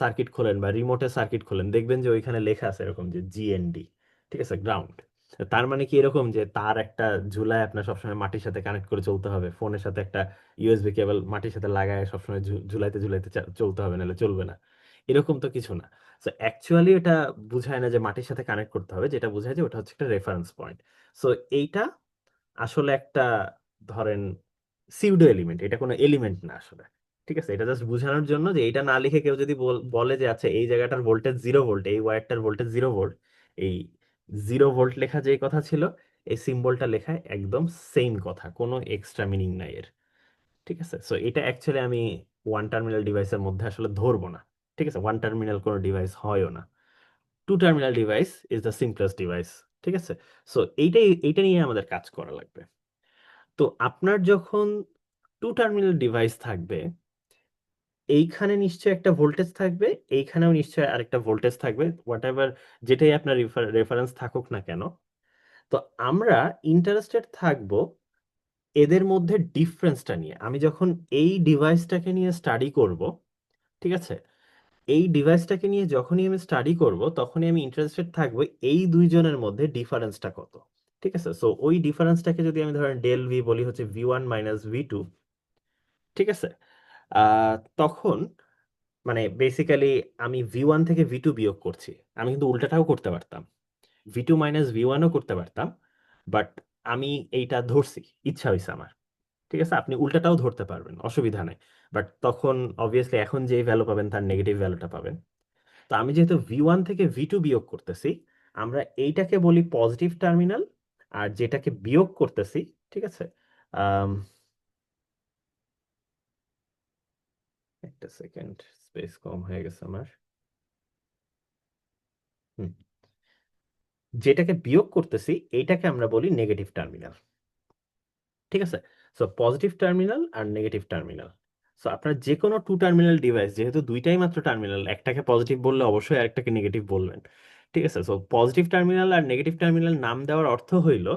S1: সার্কিট খোলেন বা রিমোটের সার্কিট খোলেন, দেখবেন যে ওইখানে লেখা আছে এরকম যে জিএনডি, ঠিক আছে, গ্রাউন্ড। তার মানে কি এরকম যে তার একটা ঝুলায় আপনার সবসময় মাটির সাথে কানেক্ট করে চলতে হবে, ফোনের সাথে একটা ইউএসবি কেবল মাটির সাথে লাগায় সবসময় ঝুলাইতে ঝুলাইতে চলতে হবে, নাহলে চলবে না। এরকম তো কিছু না। সো অ্যাকচুয়ালি এটা বুঝায় না যে মাটির সাথে কানেক্ট করতে হবে, যেটা বোঝায় যে ওটা হচ্ছে একটা রেফারেন্স পয়েন্ট। সো এইটা আসলে একটা, ধরেন, সিউডো এলিমেন্ট, এটা কোনো এলিমেন্ট না আসলে। ঠিক আছে, এটা জাস্ট বোঝানোর জন্য যে এটা না লিখে কেউ যদি বলে যে আচ্ছা এই জায়গাটার ভোল্টেজ 0 ভোল্ট, এই ওয়্যারটার ভোল্টেজ 0 ভোল্ট, এই 0 ভোল্ট লেখা যেই কথা ছিল, এই সিম্বলটা লেখায় একদম সেম কথা, কোনো এক্সট্রা মিনিং নাই এর। ঠিক আছে, সো এটা অ্যাকচুয়ালি আমি ওয়ান টার্মিনাল ডিভাইসের মধ্যে আসলে ধরবো না। ঠিক আছে, ওয়ান টার্মিনাল কোনো ডিভাইস হয়ও না। Two terminal device is the simplest device. ঠিক আছে, সো এইটা নিয়ে আমাদের কাজ করা লাগবে। তো আপনার যখন টু টার্মিনাল ডিভাইস থাকবে, এইখানে নিশ্চয়ই একটা ভোল্টেজ থাকবে, এইখানেও নিশ্চয়ই আরেকটা ভোল্টেজ থাকবে, হোয়াট এভার, যেটাই আপনার রেফারেন্স থাকুক না কেন। তো আমরা ইন্টারেস্টেড থাকবো এদের মধ্যে ডিফারেন্সটা নিয়ে। আমি যখন এই ডিভাইসটাকে নিয়ে স্টাডি করব, ঠিক আছে, এই ডিভাইসটাকে নিয়ে যখনই আমি স্টাডি করব তখনই আমি ইন্টারেস্টেড থাকবো এই দুইজনের মধ্যে ডিফারেন্সটা কত। ঠিক আছে, সো ওই ডিফারেন্সটাকে যদি আমি ধরেন ডেল ভি বলি হচ্ছে V1 - V2, ঠিক আছে, তখন মানে বেসিক্যালি আমি V1 থেকে V2 বিয়োগ করছি। আমি কিন্তু উল্টাটাও করতে পারতাম, V2 - V1ও করতে পারতাম, বাট আমি এইটা ধরছি, ইচ্ছা হয়েছে আমার। ঠিক আছে, আপনি উল্টাটাও ধরতে পারবেন, অসুবিধা নাই। বাট তখন অবভিয়াসলি এখন যে ভ্যালু পাবেন তার নেগেটিভ ভ্যালুটা পাবেন। তো আমি যেহেতু V1 থেকে V2 বিয়োগ করতেছি, আমরা এইটাকে বলি পজিটিভ টার্মিনাল। আর যেটাকে বিয়োগ করতেছি, ঠিক আছে, আম, একটা সেকেন্ড, স্পেস কম হয়ে গেছে আমার। হুম, যেটাকে বিয়োগ করতেছি এইটাকে আমরা বলি নেগেটিভ টার্মিনাল। ঠিক আছে, সো পজিটিভ টার্মিনাল আর নেগেটিভ টার্মিনাল। সো আপনার যে কোনো টু টার্মিনাল ডিভাইস, যেহেতু দুইটাই মাত্র টার্মিনাল, একটাকে পজিটিভ বললে অবশ্যই আরেকটাকে নেগেটিভ বলবেন। ঠিক আছে, সো পজিটিভ টার্মিনাল আর নেগেটিভ টার্মিনাল নাম দেওয়ার অর্থ হইল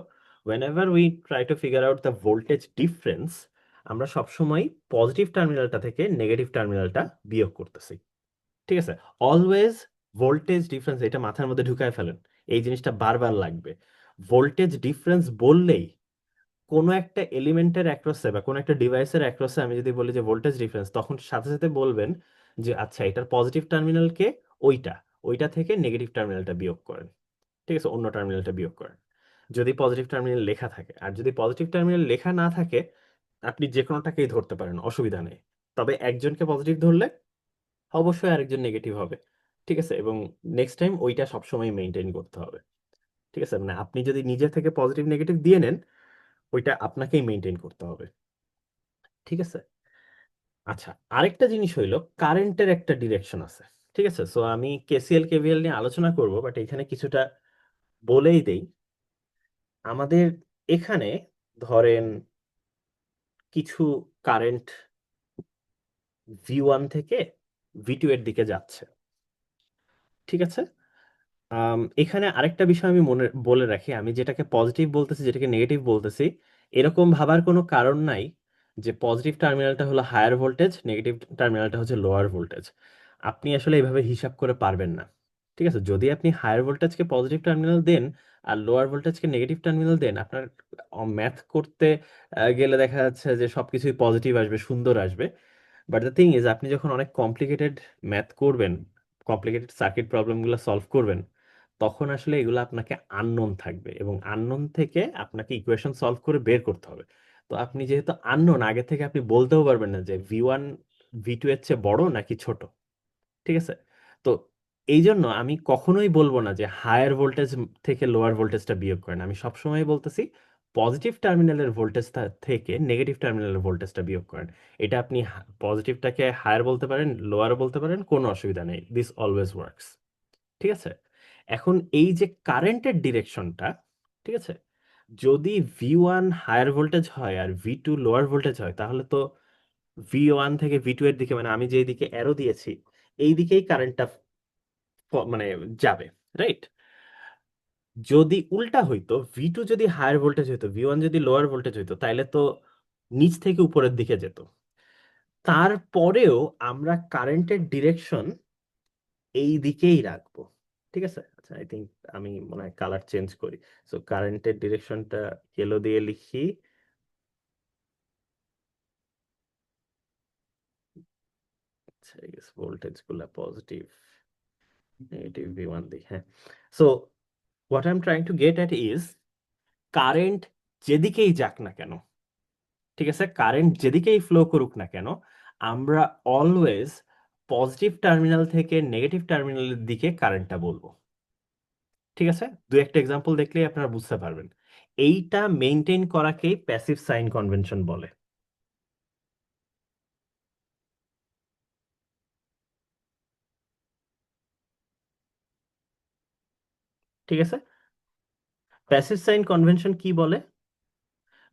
S1: whenever we try to figure out the voltage difference, আমরা সবসময় পজিটিভ টার্মিনালটা থেকে নেগেটিভ টার্মিনালটা বিয়োগ করতেছি। ঠিক আছে, অলওয়েজ ভোল্টেজ ডিফারেন্স, এটা মাথার মধ্যে ঢুকায় ফেলেন, এই জিনিসটা বারবার লাগবে। ভোল্টেজ ডিফারেন্স বললেই কোনো একটা এলিমেন্টের অ্যাক্রসে বা কোনো একটা ডিভাইসের অ্যাক্রসে আমি যদি বলি যে ভোল্টেজ ডিফারেন্স, তখন সাথে সাথে বলবেন যে আচ্ছা এটার পজিটিভ টার্মিনালকে ওইটা, ওইটা থেকে নেগেটিভ টার্মিনালটা বিয়োগ করেন। ঠিক আছে, অন্য টার্মিনালটা বিয়োগ করেন যদি পজিটিভ টার্মিনাল লেখা থাকে। আর যদি পজিটিভ টার্মিনাল লেখা না থাকে, আপনি যে কোনোটাকেই ধরতে পারেন, অসুবিধা নেই। তবে একজনকে পজিটিভ ধরলে অবশ্যই আরেকজন নেগেটিভ হবে। ঠিক আছে, এবং নেক্সট টাইম ওইটা সবসময় মেনটেন করতে হবে। ঠিক আছে, মানে আপনি যদি নিজে থেকে পজিটিভ নেগেটিভ দিয়ে নেন, ওইটা আপনাকেই মেনটেন করতে হবে। ঠিক আছে, আচ্ছা, আরেকটা জিনিস হইলো কারেন্টের একটা ডিরেকশন আছে। ঠিক আছে, সো আমি কেসিএল কেভিএল নিয়ে আলোচনা করব, বাট এখানে কিছুটা বলেই দেই। আমাদের এখানে ধরেন কিছু কারেন্ট V1 থেকে V2 এর দিকে যাচ্ছে। ঠিক আছে, এখানে আরেকটা বিষয় আমি মনে বলে রাখি, আমি যেটাকে পজিটিভ বলতেছি যেটাকে নেগেটিভ বলতেছি, এরকম ভাবার কোনো কারণ নাই যে পজিটিভ টার্মিনালটা হলো হায়ার ভোল্টেজ, নেগেটিভ টার্মিনালটা হচ্ছে লোয়ার ভোল্টেজ। আপনি আসলে এইভাবে হিসাব করে পারবেন না। ঠিক আছে, যদি আপনি হায়ার ভোল্টেজকে পজিটিভ টার্মিনাল দেন আর লোয়ার ভোল্টেজকে নেগেটিভ টার্মিনাল দেন, আপনার ম্যাথ করতে গেলে দেখা যাচ্ছে যে সবকিছুই পজিটিভ আসবে, সুন্দর আসবে। বাট দ্য থিং ইজ, আপনি যখন অনেক কমপ্লিকেটেড ম্যাথ করবেন, কমপ্লিকেটেড সার্কিট প্রবলেমগুলো সলভ করবেন, তখন আসলে এগুলো আপনাকে আননোন থাকবে, এবং আননোন থেকে আপনাকে ইকুয়েশন সলভ করে বের করতে হবে। তো আপনি যেহেতু আননোন, আগে থেকে আপনি বলতেও পারবেন না যে V1 V2 এর চেয়ে বড় নাকি ছোট। ঠিক আছে, তো এই জন্য আমি কখনোই বলবো না যে হায়ার ভোল্টেজ থেকে লোয়ার ভোল্টেজটা বিয়োগ করেন। আমি সবসময় বলতেছি পজিটিভ টার্মিনালের ভোল্টেজ থেকে নেগেটিভ টার্মিনালের ভোল্টেজটা বিয়োগ করেন। এটা আপনি পজিটিভটাকে হায়ার বলতে পারেন, লোয়ারও বলতে পারেন, কোনো অসুবিধা নেই, দিস অলওয়েজ ওয়ার্কস। ঠিক আছে, এখন এই যে কারেন্টের ডিরেকশনটা, ঠিক আছে, যদি V1 হায়ার ভোল্টেজ হয় আর V2 লোয়ার ভোল্টেজ হয়, তাহলে তো V1 থেকে V2 এর দিকে, মানে আমি যেই দিকে অ্যারো দিয়েছি এই দিকেই কারেন্টটা মানে যাবে, রাইট? যদি উল্টা হইতো, V2 যদি হায়ার ভোল্টেজ হইতো, V1 যদি লোয়ার ভোল্টেজ হইতো, তাইলে তো নিচ থেকে উপরের দিকে যেত। তারপরেও আমরা কারেন্টের ডিরেকশন এই দিকেই রাখবো, ঠিক আছে? আচ্ছা, আই থিঙ্ক আমি মনে হয় কালার চেঞ্জ করি। সো কারেন্টের ডিরেকশনটা ইয়েলো দিয়ে লিখি। আচ্ছা, ভোল্টেজ গুলা পজিটিভ, নেগেটিভ V1 দিই, হ্যাঁ। So what I am trying to get at is, current যেদিকেই যাক না কেন, ঠিক আছে, কারেন্ট যেদিকেই ফ্লো করুক না কেন, আমরা অলওয়েজ পজিটিভ টার্মিনাল থেকে নেগেটিভ টার্মিনালের দিকে কারেন্টটা বলবো। ঠিক আছে, দু একটা এক্সাম্পল দেখলেই আপনারা বুঝতে পারবেন। এইটা মেনটেন করাকেই প্যাসিভ সাইন কনভেনশন বলে। ঠিক আছে, প্যাসিভ সাইন কনভেনশন কি বলে?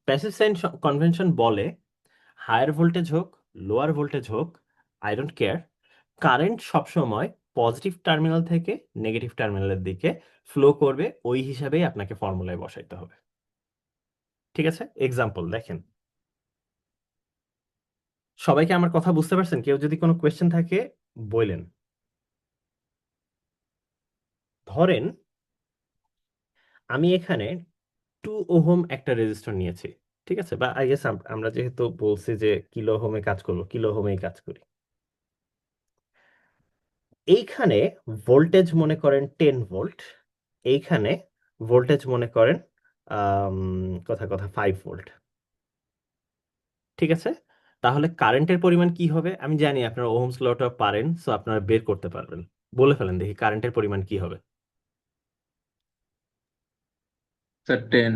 S1: প্যাসিভ সাইন কনভেনশন বলে, হায়ার ভোল্টেজ হোক, লোয়ার ভোল্টেজ হোক, আই ডোন্ট কেয়ার, কারেন্ট সবসময় পজিটিভ টার্মিনাল থেকে নেগেটিভ টার্মিনালের দিকে ফ্লো করবে, ওই হিসাবেই আপনাকে ফর্মুলায় বসাইতে হবে। ঠিক আছে, এক্সাম্পল দেখেন। সবাইকে আমার কথা বুঝতে পারছেন? কেউ যদি কোনো কোয়েশ্চেন থাকে বললেন। ধরেন আমি এখানে 2 ওহম একটা রেজিস্টর নিয়েছি, ঠিক আছে, বা আই গেস আমরা যেহেতু বলছি যে কিলো ওহমে কাজ করবো, কিলো ওহমেই কাজ করি। এইখানে ভোল্টেজ মনে করেন 10 ভোল্ট, এইখানে ভোল্টেজ মনে করেন আম, কথা কথা 5 ভোল্ট। ঠিক আছে, তাহলে কারেন্টের পরিমাণ কি হবে? আমি জানি আপনারা ওহমস লটা পারেন, সো আপনারা বের করতে পারবেন। বলে ফেলেন দেখি কারেন্টের পরিমাণ কি হবে।
S2: স্যার 10।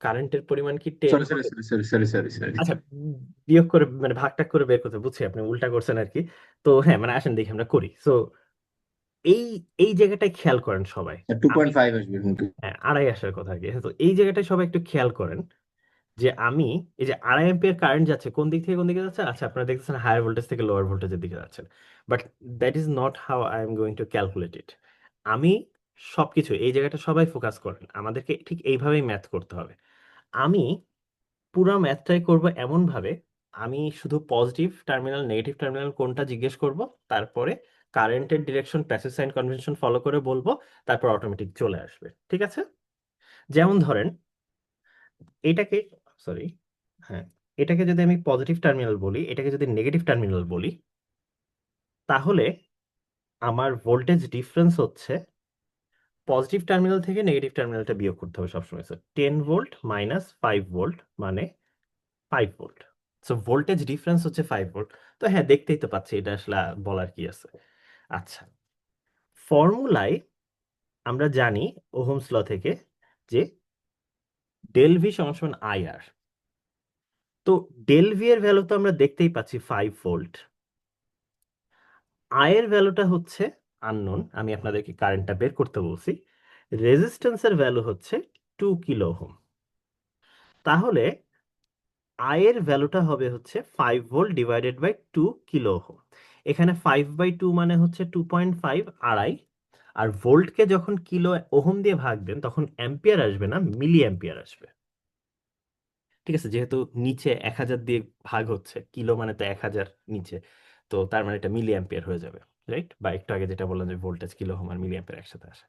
S1: কারেন্টের পরিমাণ কি 10
S2: সরি সরি
S1: হবে?
S2: Sorry sorry sorry sorry sorry
S1: আচ্ছা, বিয়োগ করে মানে ভাগটাগ করে বের করতে, বুঝছি আপনি উল্টা করছেন আর কি। তো হ্যাঁ, মানে আসেন দেখি আমরা করি। সো এই এই জায়গাটায় খেয়াল করেন সবাই।
S2: টু
S1: আমি,
S2: পয়েন্ট ফাইভ আসবে কিন্তু।
S1: হ্যাঁ, আড়াই আসার কথা আর কি। তো এই জায়গাটায় সবাই একটু খেয়াল করেন যে আমি এই যে 2.5 অ্যাম্পিয়ার কারেন্ট যাচ্ছে কোন দিক থেকে কোন দিকে যাচ্ছে। আচ্ছা, আপনারা দেখতেছেন হায়ার ভোল্টেজ থেকে লোয়ার ভোল্টেজের দিকে যাচ্ছে, but that is not how I am going to calculate it. আমি সবকিছু এই জায়গাটা সবাই ফোকাস করেন, আমাদেরকে ঠিক এইভাবেই ম্যাথ করতে হবে। আমি পুরো ম্যাথটাই করব এমন ভাবে, আমি শুধু পজিটিভ টার্মিনাল নেগেটিভ টার্মিনাল কোনটা জিজ্ঞেস করব, তারপরে কারেন্টের direction passive sign convention follow করে বলবো, তারপর অটোমেটিক চলে আসবে। ঠিক আছে, যেমন ধরেন এটাকে, সরি, হ্যাঁ, এটাকে যদি আমি পজিটিভ টার্মিনাল বলি, এটাকে যদি নেগেটিভ টার্মিনাল বলি, তাহলে আমার ভোল্টেজ ডিফারেন্স হচ্ছে পজিটিভ টার্মিনাল থেকে নেগেটিভ টার্মিনালটা বিয়োগ করতে হবে সবসময়। 10 ভোল্ট মাইনাস 5 ভোল্ট মানে 5 ভোল্ট। সো ভোল্টেজ ডিফারেন্স হচ্ছে 5 ভোল্ট। তো হ্যাঁ, দেখতেই তো পাচ্ছি, এটা আসলে বলার কি আছে। আচ্ছা, ফর্মুলায় আমরা জানি ওহমস ল থেকে যে ডেল ভি সমান সমান আই আর। তো ডেল ভি এর ভ্যালু তো আমরা দেখতেই পাচ্ছি 5 ভোল্ট, আই এর ভ্যালুটা হচ্ছে আননোন, আমি আপনাদেরকে কারেন্টটা বের করতে বলছি। রেজিস্ট্যান্সের ভ্যালু হচ্ছে 2 কিলো ওহম। তাহলে আই এর ভ্যালুটা হবে হচ্ছে 5 volt divided by 2 kilo ohm. এখানে 5/2 মানে হচ্ছে 2.5, আড়াই। আর ভোল্টকে যখন কিলো ওহম দিয়ে ভাগ দেন তখন অ্যাম্পিয়ার আসবে না, মিলি অ্যাম্পিয়ার আসবে। ঠিক আছে, যেহেতু নিচে 1000 দিয়ে ভাগ হচ্ছে, কিলো মানে তো 1000 নিচে, তো তার মানে এটা মিলি অ্যাম্পিয়ার হয়ে যাবে, রাইট? বা একটু আগে যেটা বললাম যে ভোল্টেজ কিলো ওহম আর মিলি অ্যাম্পিয়ার একসাথে আসে।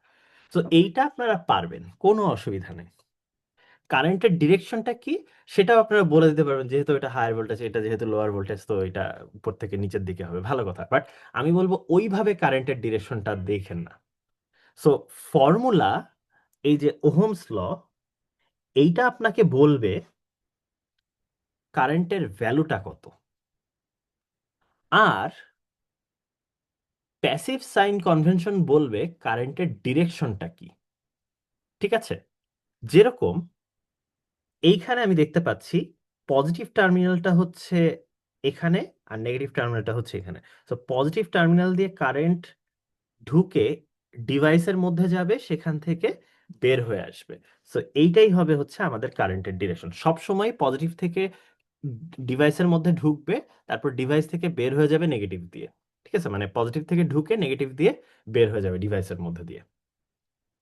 S1: তো এইটা আপনারা পারবেন, কোনো অসুবিধা নেই। কারেন্টের ডিরেকশনটা কি সেটাও আপনারা বলে দিতে পারবেন, যেহেতু এটা হায়ার ভোল্টেজ, এটা যেহেতু লোয়ার ভোল্টেজ, তো এটা উপর থেকে নিচের দিকে হবে, ভালো কথা। বাট আমি বলবো ওইভাবে কারেন্টের ডিরেকশনটা দেখেন না। সো ফর্মুলা, এই যে ওহমস ল, এইটা আপনাকে বলবে কারেন্টের ভ্যালুটা কত, আর প্যাসিভ সাইন কনভেনশন বলবে কারেন্টের ডিরেকশনটা কি। ঠিক আছে, যেরকম এইখানে আমি দেখতে পাচ্ছি পজিটিভ টার্মিনালটা হচ্ছে এখানে আর নেগেটিভ টার্মিনালটা হচ্ছে এখানে। তো পজিটিভ টার্মিনাল দিয়ে কারেন্ট ঢুকে ডিভাইসের মধ্যে যাবে, সেখান থেকে বের হয়ে আসবে। সো এইটাই হবে হচ্ছে আমাদের কারেন্টের ডিরেকশন, সব সময় পজিটিভ থেকে ডিভাইসের মধ্যে ঢুকবে, তারপর ডিভাইস থেকে বের হয়ে যাবে নেগেটিভ দিয়ে। ঠিক আছে, মানে পজিটিভ থেকে ঢুকে নেগেটিভ দিয়ে বের হয়ে যাবে ডিভাইসের মধ্যে দিয়ে।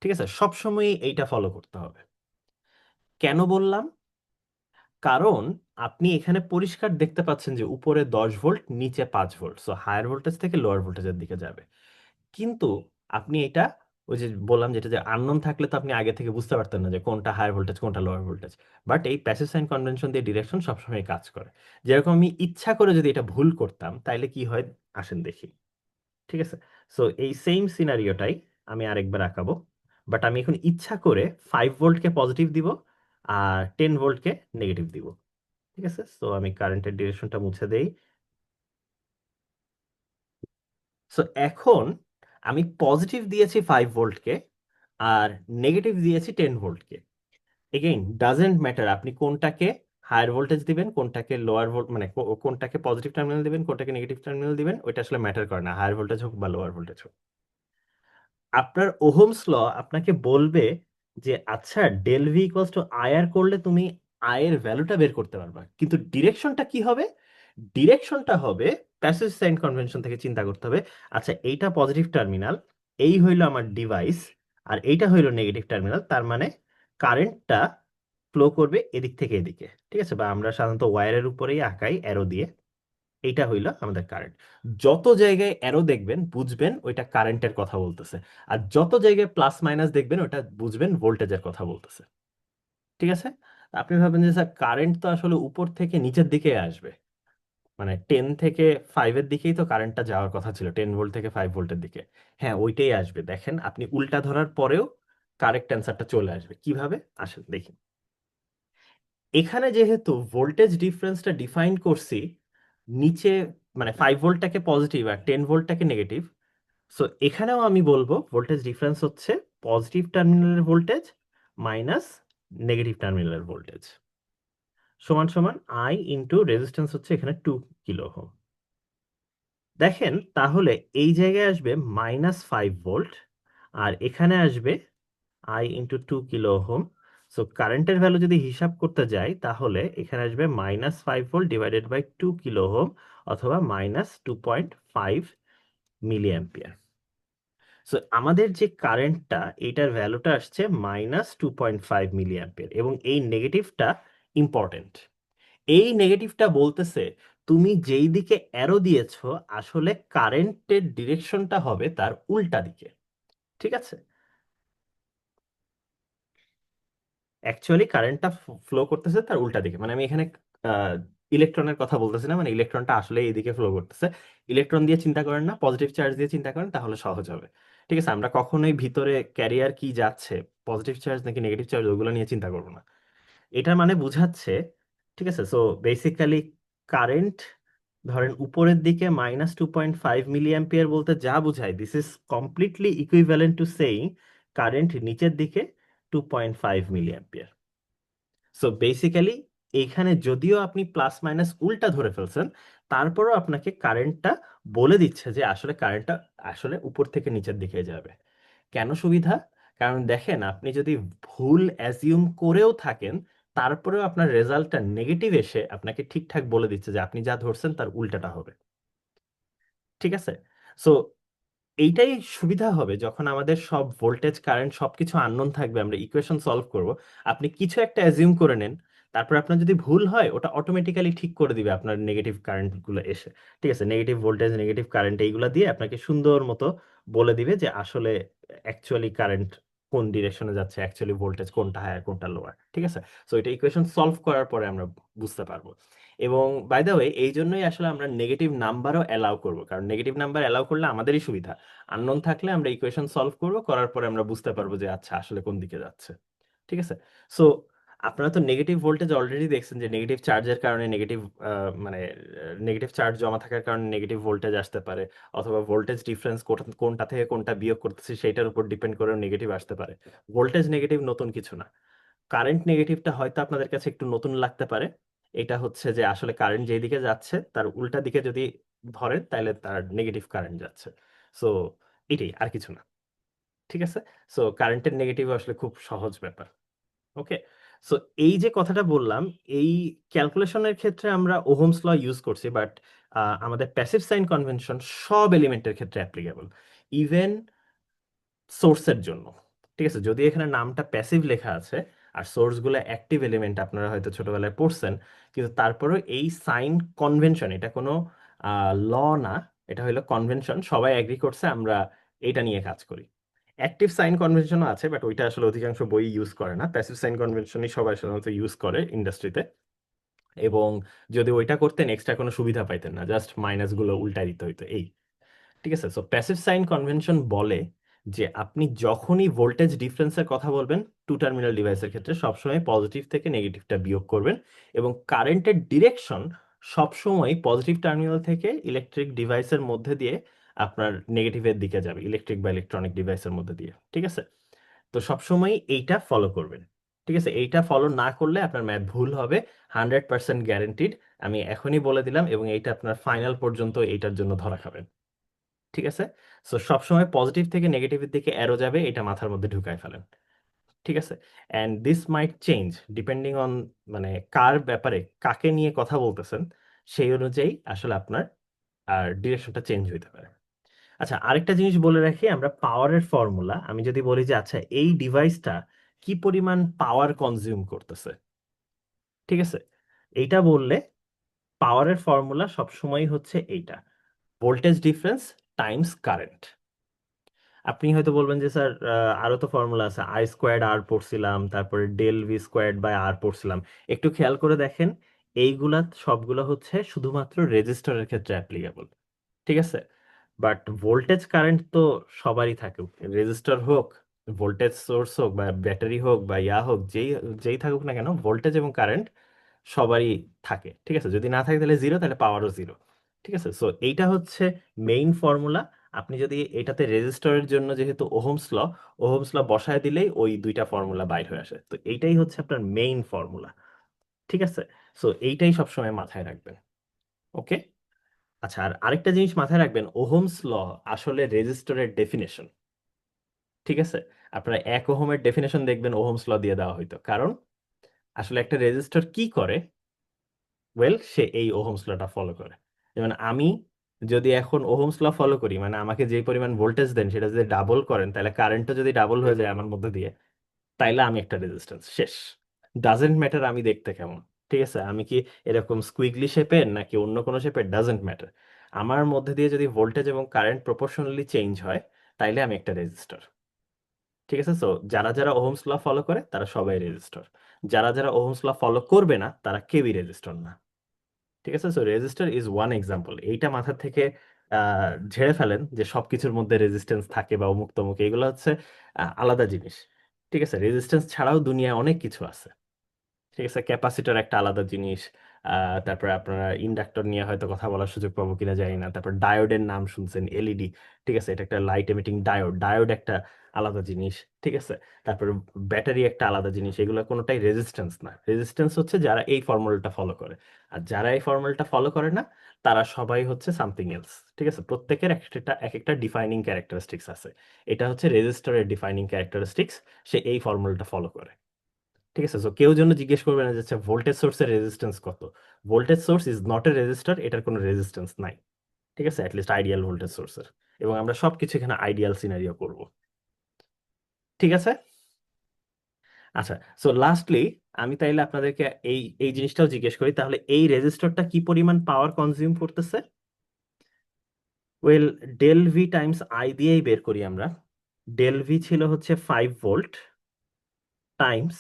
S1: ঠিক আছে, সবসময় এইটা ফলো করতে হবে। কেন বললাম? কারণ আপনি এখানে পরিষ্কার দেখতে পাচ্ছেন যে উপরে 10 ভোল্ট, নিচে 5 ভোল্ট, সো হায়ার ভোল্টেজ থেকে লোয়ার ভোল্টেজের দিকে যাবে। কিন্তু আপনি এটা, ওই যে বললাম যেটা, যে আননোন থাকলে তো আপনি আগে থেকে বুঝতে পারতেন না যে কোনটা হায়ার ভোল্টেজ কোনটা লোয়ার ভোল্টেজ। বাট এই প্যাসিভ সাইন কনভেনশন দিয়ে ডিরেকশন সবসময় কাজ করে। যেরকম আমি ইচ্ছা করে যদি এটা ভুল করতাম তাইলে কি হয়, আসেন দেখি। ঠিক আছে, সো এই সেম সিনারিওটাই আমি আরেকবার আঁকাবো। বাট আমি এখন ইচ্ছা করে 5 ভোল্টকে পজিটিভ দিব আর 10 ভোল্টকে নেগেটিভ দিব। ঠিক আছে, সো আমি কারেন্টের ডিরেকশনটা মুছে দেই। সো এখন আমি পজিটিভ দিয়েছি 5 ভোল্টকে আর নেগেটিভ দিয়েছি 10 ভোল্টকে। এগেইন ডাজেন্ট ম্যাটার আপনি কোনটাকে হায়ার ভোল্টেজ দিবেন, কোনটাকে লোয়ার ভোল্ট, মানে কোনটাকে পজিটিভ টার্মিনাল দিবেন, কোনটাকে নেগেটিভ টার্মিনাল দিবেন, ওইটা আসলে ম্যাটার করে না, হায়ার ভোল্টেজ হোক বা লোয়ার ভোল্টেজ হোক। আপনার ওহমস ল আপনাকে বলবে যে আচ্ছা, del V equals to IR করলে তুমি আয়ের ভ্যালুটা বের করতে পারবা, কিন্তু ডিরেকশনটা কি হবে? ডিরেকশনটা হবে প্যাসিভ সাইন কনভেনশন থেকে চিন্তা করতে হবে। আচ্ছা, এইটা পজিটিভ টার্মিনাল, এই হইলো আমার ডিভাইস, আর এইটা হইলো নেগেটিভ টার্মিনাল, তার মানে কারেন্টটা ফ্লো করবে এদিক থেকে এদিকে। ঠিক আছে, বা আমরা সাধারণত ওয়্যারের উপরেই আঁকাই অ্যারো দিয়ে। এইটা হইলো আমাদের কারেন্ট। যত জায়গায় অ্যারো দেখবেন বুঝবেন ওইটা কারেন্টের কথা বলতেছে, আর যত জায়গায় প্লাস মাইনাস দেখবেন ওটা বুঝবেন ভোল্টেজের কথা বলতেছে। ঠিক আছে, আপনি ভাবেন যে স্যার কারেন্ট তো আসলে উপর থেকে নিচের দিকে আসবে, মানে 10 থেকে 5-এর দিকেই তো কারেন্টটা যাওয়ার কথা ছিল, 10 ভোল্ট থেকে 5 ভোল্টের দিকে। হ্যাঁ, ওইটাই আসবে, দেখেন আপনি উল্টা ধরার পরেও কারেক্ট অ্যান্সারটা চলে আসবে। কিভাবে আসেন দেখি। এখানে যেহেতু ভোল্টেজ ডিফারেন্সটা ডিফাইন করছি নিচে, মানে 5 ভোল্টটাকে পজিটিভ আর 10 ভোল্টটাকে নেগেটিভ, সো এখানেও আমি বলবো ভোল্টেজ ডিফারেন্স হচ্ছে পজিটিভ টার্মিনালের ভোল্টেজ মাইনাস নেগেটিভ টার্মিনালের ভোল্টেজ, সমান সমান আই ইন্টু রেজিস্ট্যান্স হচ্ছে এখানে 2 কিলো ওহম। দেখেন তাহলে এই জায়গায় আসবে -5 ভোল্ট, আর এখানে আসবে I into 2 kilo ohm. So কারেন্টের ভ্যালু যদি হিসাব করতে যাই তাহলে এখানে আসবে -5 volt divided by 2 kilo ohm, অথবা -2.5 মিলি অ্যাম্পিয়ার। সো আমাদের যে কারেন্টটা, এটার ভ্যালুটা আসছে -2.5 মিলি অ্যাম্পিয়ার, এবং এই নেগেটিভটা ইম্পর্টেন্ট। এই নেগেটিভটা বলতেছে তুমি যেই দিকে অ্যারো দিয়েছো আসলে কারেন্টের ডিরেকশনটা হবে তার উল্টা দিকে। ঠিক আছে, অ্যাকচুয়ালি কারেন্টটা ফ্লো করতেছে তার উল্টা দিকে, মানে আমি এখানে ইলেকট্রনের কথা বলতেছি না, মানে ইলেকট্রনটা আসলে এইদিকে ফ্লো করতেছে। ইলেকট্রন দিয়ে চিন্তা করেন না, পজিটিভ চার্জ দিয়ে চিন্তা করেন, তাহলে সহজ হবে। ঠিক আছে, আমরা কখনোই ভিতরে ক্যারিয়ার কি যাচ্ছে, পজিটিভ চার্জ নাকি নেগেটিভ চার্জ, ওগুলো নিয়ে চিন্তা করবো না। এটা মানে বুঝাচ্ছে, ঠিক আছে, সো বেসিক্যালি কারেন্ট ধরেন উপরের দিকে -2.5 মিলি অ্যাম্পিয়ার বলতে যা বুঝায়, this is completely equivalent to saying current নিচের দিকে 2.5 মিলি অ্যাম্পিয়ার। সো বেসিক্যালি এইখানে যদিও আপনি প্লাস মাইনাস উল্টা ধরে ফেলছেন, তারপরও আপনাকে কারেন্টটা বলে দিচ্ছে যে আসলে কারেন্টটা আসলে উপর থেকে নিচের দিকে যাবে। কেন সুবিধা? কারণ দেখেন আপনি যদি ভুল অ্যাজিউম করেও থাকেন, তারপরেও আপনার রেজাল্টটা নেগেটিভ এসে আপনাকে ঠিকঠাক বলে দিচ্ছে যে আপনি যা ধরছেন তার উল্টাটা হবে। ঠিক আছে, সো এইটাই সুবিধা হবে যখন আমাদের সব ভোল্টেজ কারেন্ট সবকিছু আননোন থাকবে, আমরা ইকুয়েশন সলভ করব। আপনি কিছু একটা অ্যাজিউম করে নেন, তারপর আপনার যদি ভুল হয় ওটা অটোমেটিক্যালি ঠিক করে দিবে আপনার নেগেটিভ কারেন্ট গুলো এসে। ঠিক আছে, নেগেটিভ ভোল্টেজ নেগেটিভ কারেন্ট এইগুলো দিয়ে আপনাকে সুন্দর মতো বলে দিবে যে আসলে অ্যাকচুয়ালি কারেন্ট কোন ডিরেকশনে যাচ্ছে, অ্যাকচুয়ালি ভোল্টেজ কোনটা হায়ার কোনটা লোয়ার। ঠিক আছে, সো এটা ইকুয়েশন সলভ করার পরে আমরা বুঝতে পারবো। এবং বাই দ্য ওয়ে এই জন্যই আসলে আমরা নেগেটিভ নাম্বারও অ্যালাউ করবো, কারণ নেগেটিভ নাম্বার অ্যালাউ করলে আমাদেরই সুবিধা। আননোন থাকলে আমরা ইকুয়েশন সলভ করব, করার পরে আমরা বুঝতে পারবো যে আচ্ছা আসলে কোন দিকে যাচ্ছে। ঠিক আছে, সো আপনারা তো নেগেটিভ ভোল্টেজ অলরেডি দেখছেন যে নেগেটিভ চার্জের কারণে নেগেটিভ, মানে নেগেটিভ চার্জ জমা থাকার কারণে নেগেটিভ ভোল্টেজ আসতে পারে, অথবা ভোল্টেজ ডিফারেন্স কোনটা থেকে কোনটা বিয়োগ করতেছি সেটার উপর ডিপেন্ড করে নেগেটিভ আসতে পারে। ভোল্টেজ নেগেটিভ নতুন কিছু না। কারেন্ট নেগেটিভটা হয়তো আপনাদের কাছে একটু নতুন লাগতে পারে। এটা হচ্ছে যে আসলে কারেন্ট যেই দিকে যাচ্ছে তার উল্টা দিকে যদি ধরেন তাহলে তার নেগেটিভ কারেন্ট যাচ্ছে। সো এটাই, আর কিছু না। ঠিক আছে, সো কারেন্টের নেগেটিভ আসলে খুব সহজ ব্যাপার। ওকে, সো এই যে কথাটা বললাম, এই ক্যালকুলেশনের ক্ষেত্রে আমরা ওহমস ল ইউজ করছি, বাট আমাদের প্যাসিভ সাইন কনভেনশন সব এলিমেন্টের ক্ষেত্রে অ্যাপ্লিকেবল, ইভেন সোর্সের জন্য। ঠিক আছে, যদি এখানে নামটা প্যাসিভ লেখা আছে আর সোর্সগুলো অ্যাক্টিভ এলিমেন্ট, আপনারা হয়তো ছোটবেলায় পড়ছেন, কিন্তু তারপরেও এই সাইন কনভেনশন, এটা কোনো ল না, এটা হলো কনভেনশন, সবাই এগ্রি করছে আমরা এটা নিয়ে কাজ করি। অ্যাক্টিভ সাইন কনভেনশনও আছে, বাট ওইটা আসলে অধিকাংশ বই ইউজ করে না, প্যাসিভ সাইন কনভেনশনই সবাই সাধারণত ইউজ করে ইন্ডাস্ট্রিতে। এবং যদি ওইটা করতেন এক্সট্রা কোনো সুবিধা পাইতেন না, জাস্ট মাইনাসগুলো উল্টাই দিতে হইতো এই। ঠিক আছে, সো প্যাসিভ সাইন কনভেনশন বলে যে আপনি যখনই ভোল্টেজ ডিফারেন্সের কথা বলবেন টু টার্মিনাল ডিভাইসের ক্ষেত্রে, সবসময় পজিটিভ থেকে নেগেটিভটা বিয়োগ করবেন, এবং কারেন্টের ডিরেকশন সবসময় পজিটিভ টার্মিনাল থেকে ইলেকট্রিক ডিভাইসের মধ্যে দিয়ে আপনার নেগেটিভের দিকে যাবে, ইলেকট্রিক বা ইলেকট্রনিক ডিভাইসের মধ্যে দিয়ে। ঠিক আছে, তো সবসময় এইটা ফলো করবেন। ঠিক আছে, এইটা ফলো না করলে আপনার ম্যাথ ভুল হবে, 100% গ্যারেন্টিড। আমি এখনই বলে দিলাম, এবং এইটা আপনার ফাইনাল পর্যন্ত এইটার জন্য ধরা খাবেন। ঠিক আছে, সো সবসময় পজিটিভ থেকে নেগেটিভের দিকে অ্যারো যাবে, এটা মাথার মধ্যে ঢুকায় ফেলেন। ঠিক আছে, and this mite change depending on, মানে কার ব্যাপারে, কাকে নিয়ে কথা বলতেছেন, সেই অনুযায়ী আসলে আপনার ডিরেকশনটা চেঞ্জ হইতে পারে। আচ্ছা, আরেকটা জিনিস বলে রাখি, আমরা পাওয়ারের ফর্মুলা, আমি যদি বলি যে আচ্ছা এই ডিভাইসটা কি পরিমাণ পাওয়ার কনজিউম করতেছে, ঠিক আছে, এইটা বললে পাওয়ারের ফর্মুলা সবসময় হচ্ছে এইটা, ভোল্টেজ ডিফারেন্স টাইমস কারেন্ট। আপনি হয়তো বলবেন যে স্যার আরো তো ফর্মুলা আছে, আই স্কোয়ার্ড আর পড়ছিলাম, তারপরে ডেল ভি স্কোয়ার্ড বাই আর পড়ছিলাম। একটু খেয়াল করে দেখেন, এইগুলা সবগুলো হচ্ছে শুধুমাত্র রেজিস্টরের ক্ষেত্রে অ্যাপ্লিকেবল। ঠিক আছে, বাট ভোল্টেজ কারেন্ট তো সবারই থাকুক, রেজিস্টর হোক, ভোল্টেজ সোর্স হোক, বা ব্যাটারি হোক, বা ইয়া হোক, যেই যেই থাকুক না কেন, ভোল্টেজ এবং কারেন্ট সবারই থাকে। ঠিক আছে, যদি না থাকে তাহলে জিরো, তাহলে পাওয়ারও জিরো। ঠিক আছে, সো এইটা হচ্ছে মেইন ফর্মুলা। আপনি যদি এটাতে রেজিস্টরের জন্য যেহেতু ওহমস ল বসায় দিলেই ওই দুইটা ফর্মুলা বাইর হয়ে আসে, তো এইটাই হচ্ছে আপনার মেইন ফর্মুলা। ঠিক আছে, সো এইটাই সবসময় মাথায় রাখবেন। ওকে। আচ্ছা, আর আরেকটা জিনিস মাথায় রাখবেন, ওহমস ল আসলে রেজিস্টরের ডেফিনেশন। ঠিক আছে, আপনারা 1 ওহমের ডেফিনেশন দেখবেন ওহমস ল দিয়ে দেওয়া হইতো, কারণ আসলে একটা রেজিস্টর কি করে, ওয়েল, সে এই ওহমস লটা ফলো করে। যেমন আমি যদি এখন ওহমস ল ফলো করি, মানে আমাকে যে পরিমাণ ভোল্টেজ দেন সেটা যদি ডাবল করেন, তাহলে কারেন্টও যদি ডাবল হয়ে যায় আমার মধ্যে দিয়ে, তাইলে আমি একটা রেজিস্ট্যান্স শেষ। ডাজেন্ট ম্যাটার আমি দেখতে কেমন। ঠিক আছে, আমি কি এরকম স্কুইগলি শেপের নাকি অন্য কোনো শেপের, ডাজেন্ট ম্যাটার। আমার মধ্যে দিয়ে যদি ভোল্টেজ এবং কারেন্ট প্রপোর্শনালি চেঞ্জ হয়, তাইলে আমি একটা রেজিস্টর। ঠিক আছে, সো যারা যারা ওহমস ল ফলো করে তারা সবাই রেজিস্টর, যারা যারা ওহমস ল ফলো করবে না তারা কেউই রেজিস্টর না। ঠিক আছে, so register is one example. এইটা মাথা থেকে ঝেড়ে ফেলেন যে সবকিছুর মধ্যে রেজিস্ট্যান্স থাকে বা অমুক তমুক, এগুলো হচ্ছে আলাদা জিনিস। ঠিক আছে, রেজিস্ট্যান্স ছাড়াও দুনিয়ায় অনেক কিছু আছে। ঠিক আছে, ক্যাপাসিটর একটা আলাদা জিনিস। তারপরে আপনারা ইন্ডাক্টর নিয়ে হয়তো কথা বলার সুযোগ পাবো কিনা জানি না। তারপর ডায়োডের নাম শুনছেন, এলইডি। ঠিক আছে, এটা একটা লাইট এমিটিং ডায়োড, ডায়োড একটা আলাদা জিনিস। ঠিক আছে, তারপর ব্যাটারি একটা আলাদা জিনিস, এগুলো কোনোটাই রেজিস্ট্যান্স না। রেজিস্ট্যান্স হচ্ছে যারা এই ফর্মুলাটা ফলো করে, আর যারা এই ফর্মুলাটা ফলো করে না তারা সবাই হচ্ছে সামথিং এলস। ঠিক আছে, প্রত্যেকের একটা এক একটা ডিফাইনিং ক্যারেক্টারিস্টিক্স আছে। এটা হচ্ছে রেজিস্টরের ডিফাইনিং ক্যারেক্টারিস্টিক্স, সে এই ফর্মুলাটা ফলো করে। ঠিক আছে, তো কেউ যেন জিজ্ঞেস করবে না যে আচ্ছা ভোল্টেজ সোর্সের রেজিস্ট্যান্স কত। Voltage source is not a register, এটার কোনো রেজিস্ট্যান্স নাই। ঠিক আছে, অ্যাটলিস্ট আইডিয়াল ভোল্টেজ সোর্সের। এবং আমরা সবকিছু এখানে আইডিয়াল সিনারিও করব। ঠিক আছে। আচ্ছা, সো লাস্টলি আমি তাইলে আপনাদেরকে এই এই জিনিসটাও জিজ্ঞেস করি, তাহলে এই রেজিস্টরটা কি পরিমাণ পাওয়ার কনজিউম করতেছে। Well, del V times I দিয়েই বের করি আমরা। ডেল ভি ছিল হচ্ছে 5 ভোল্ট, টাইমস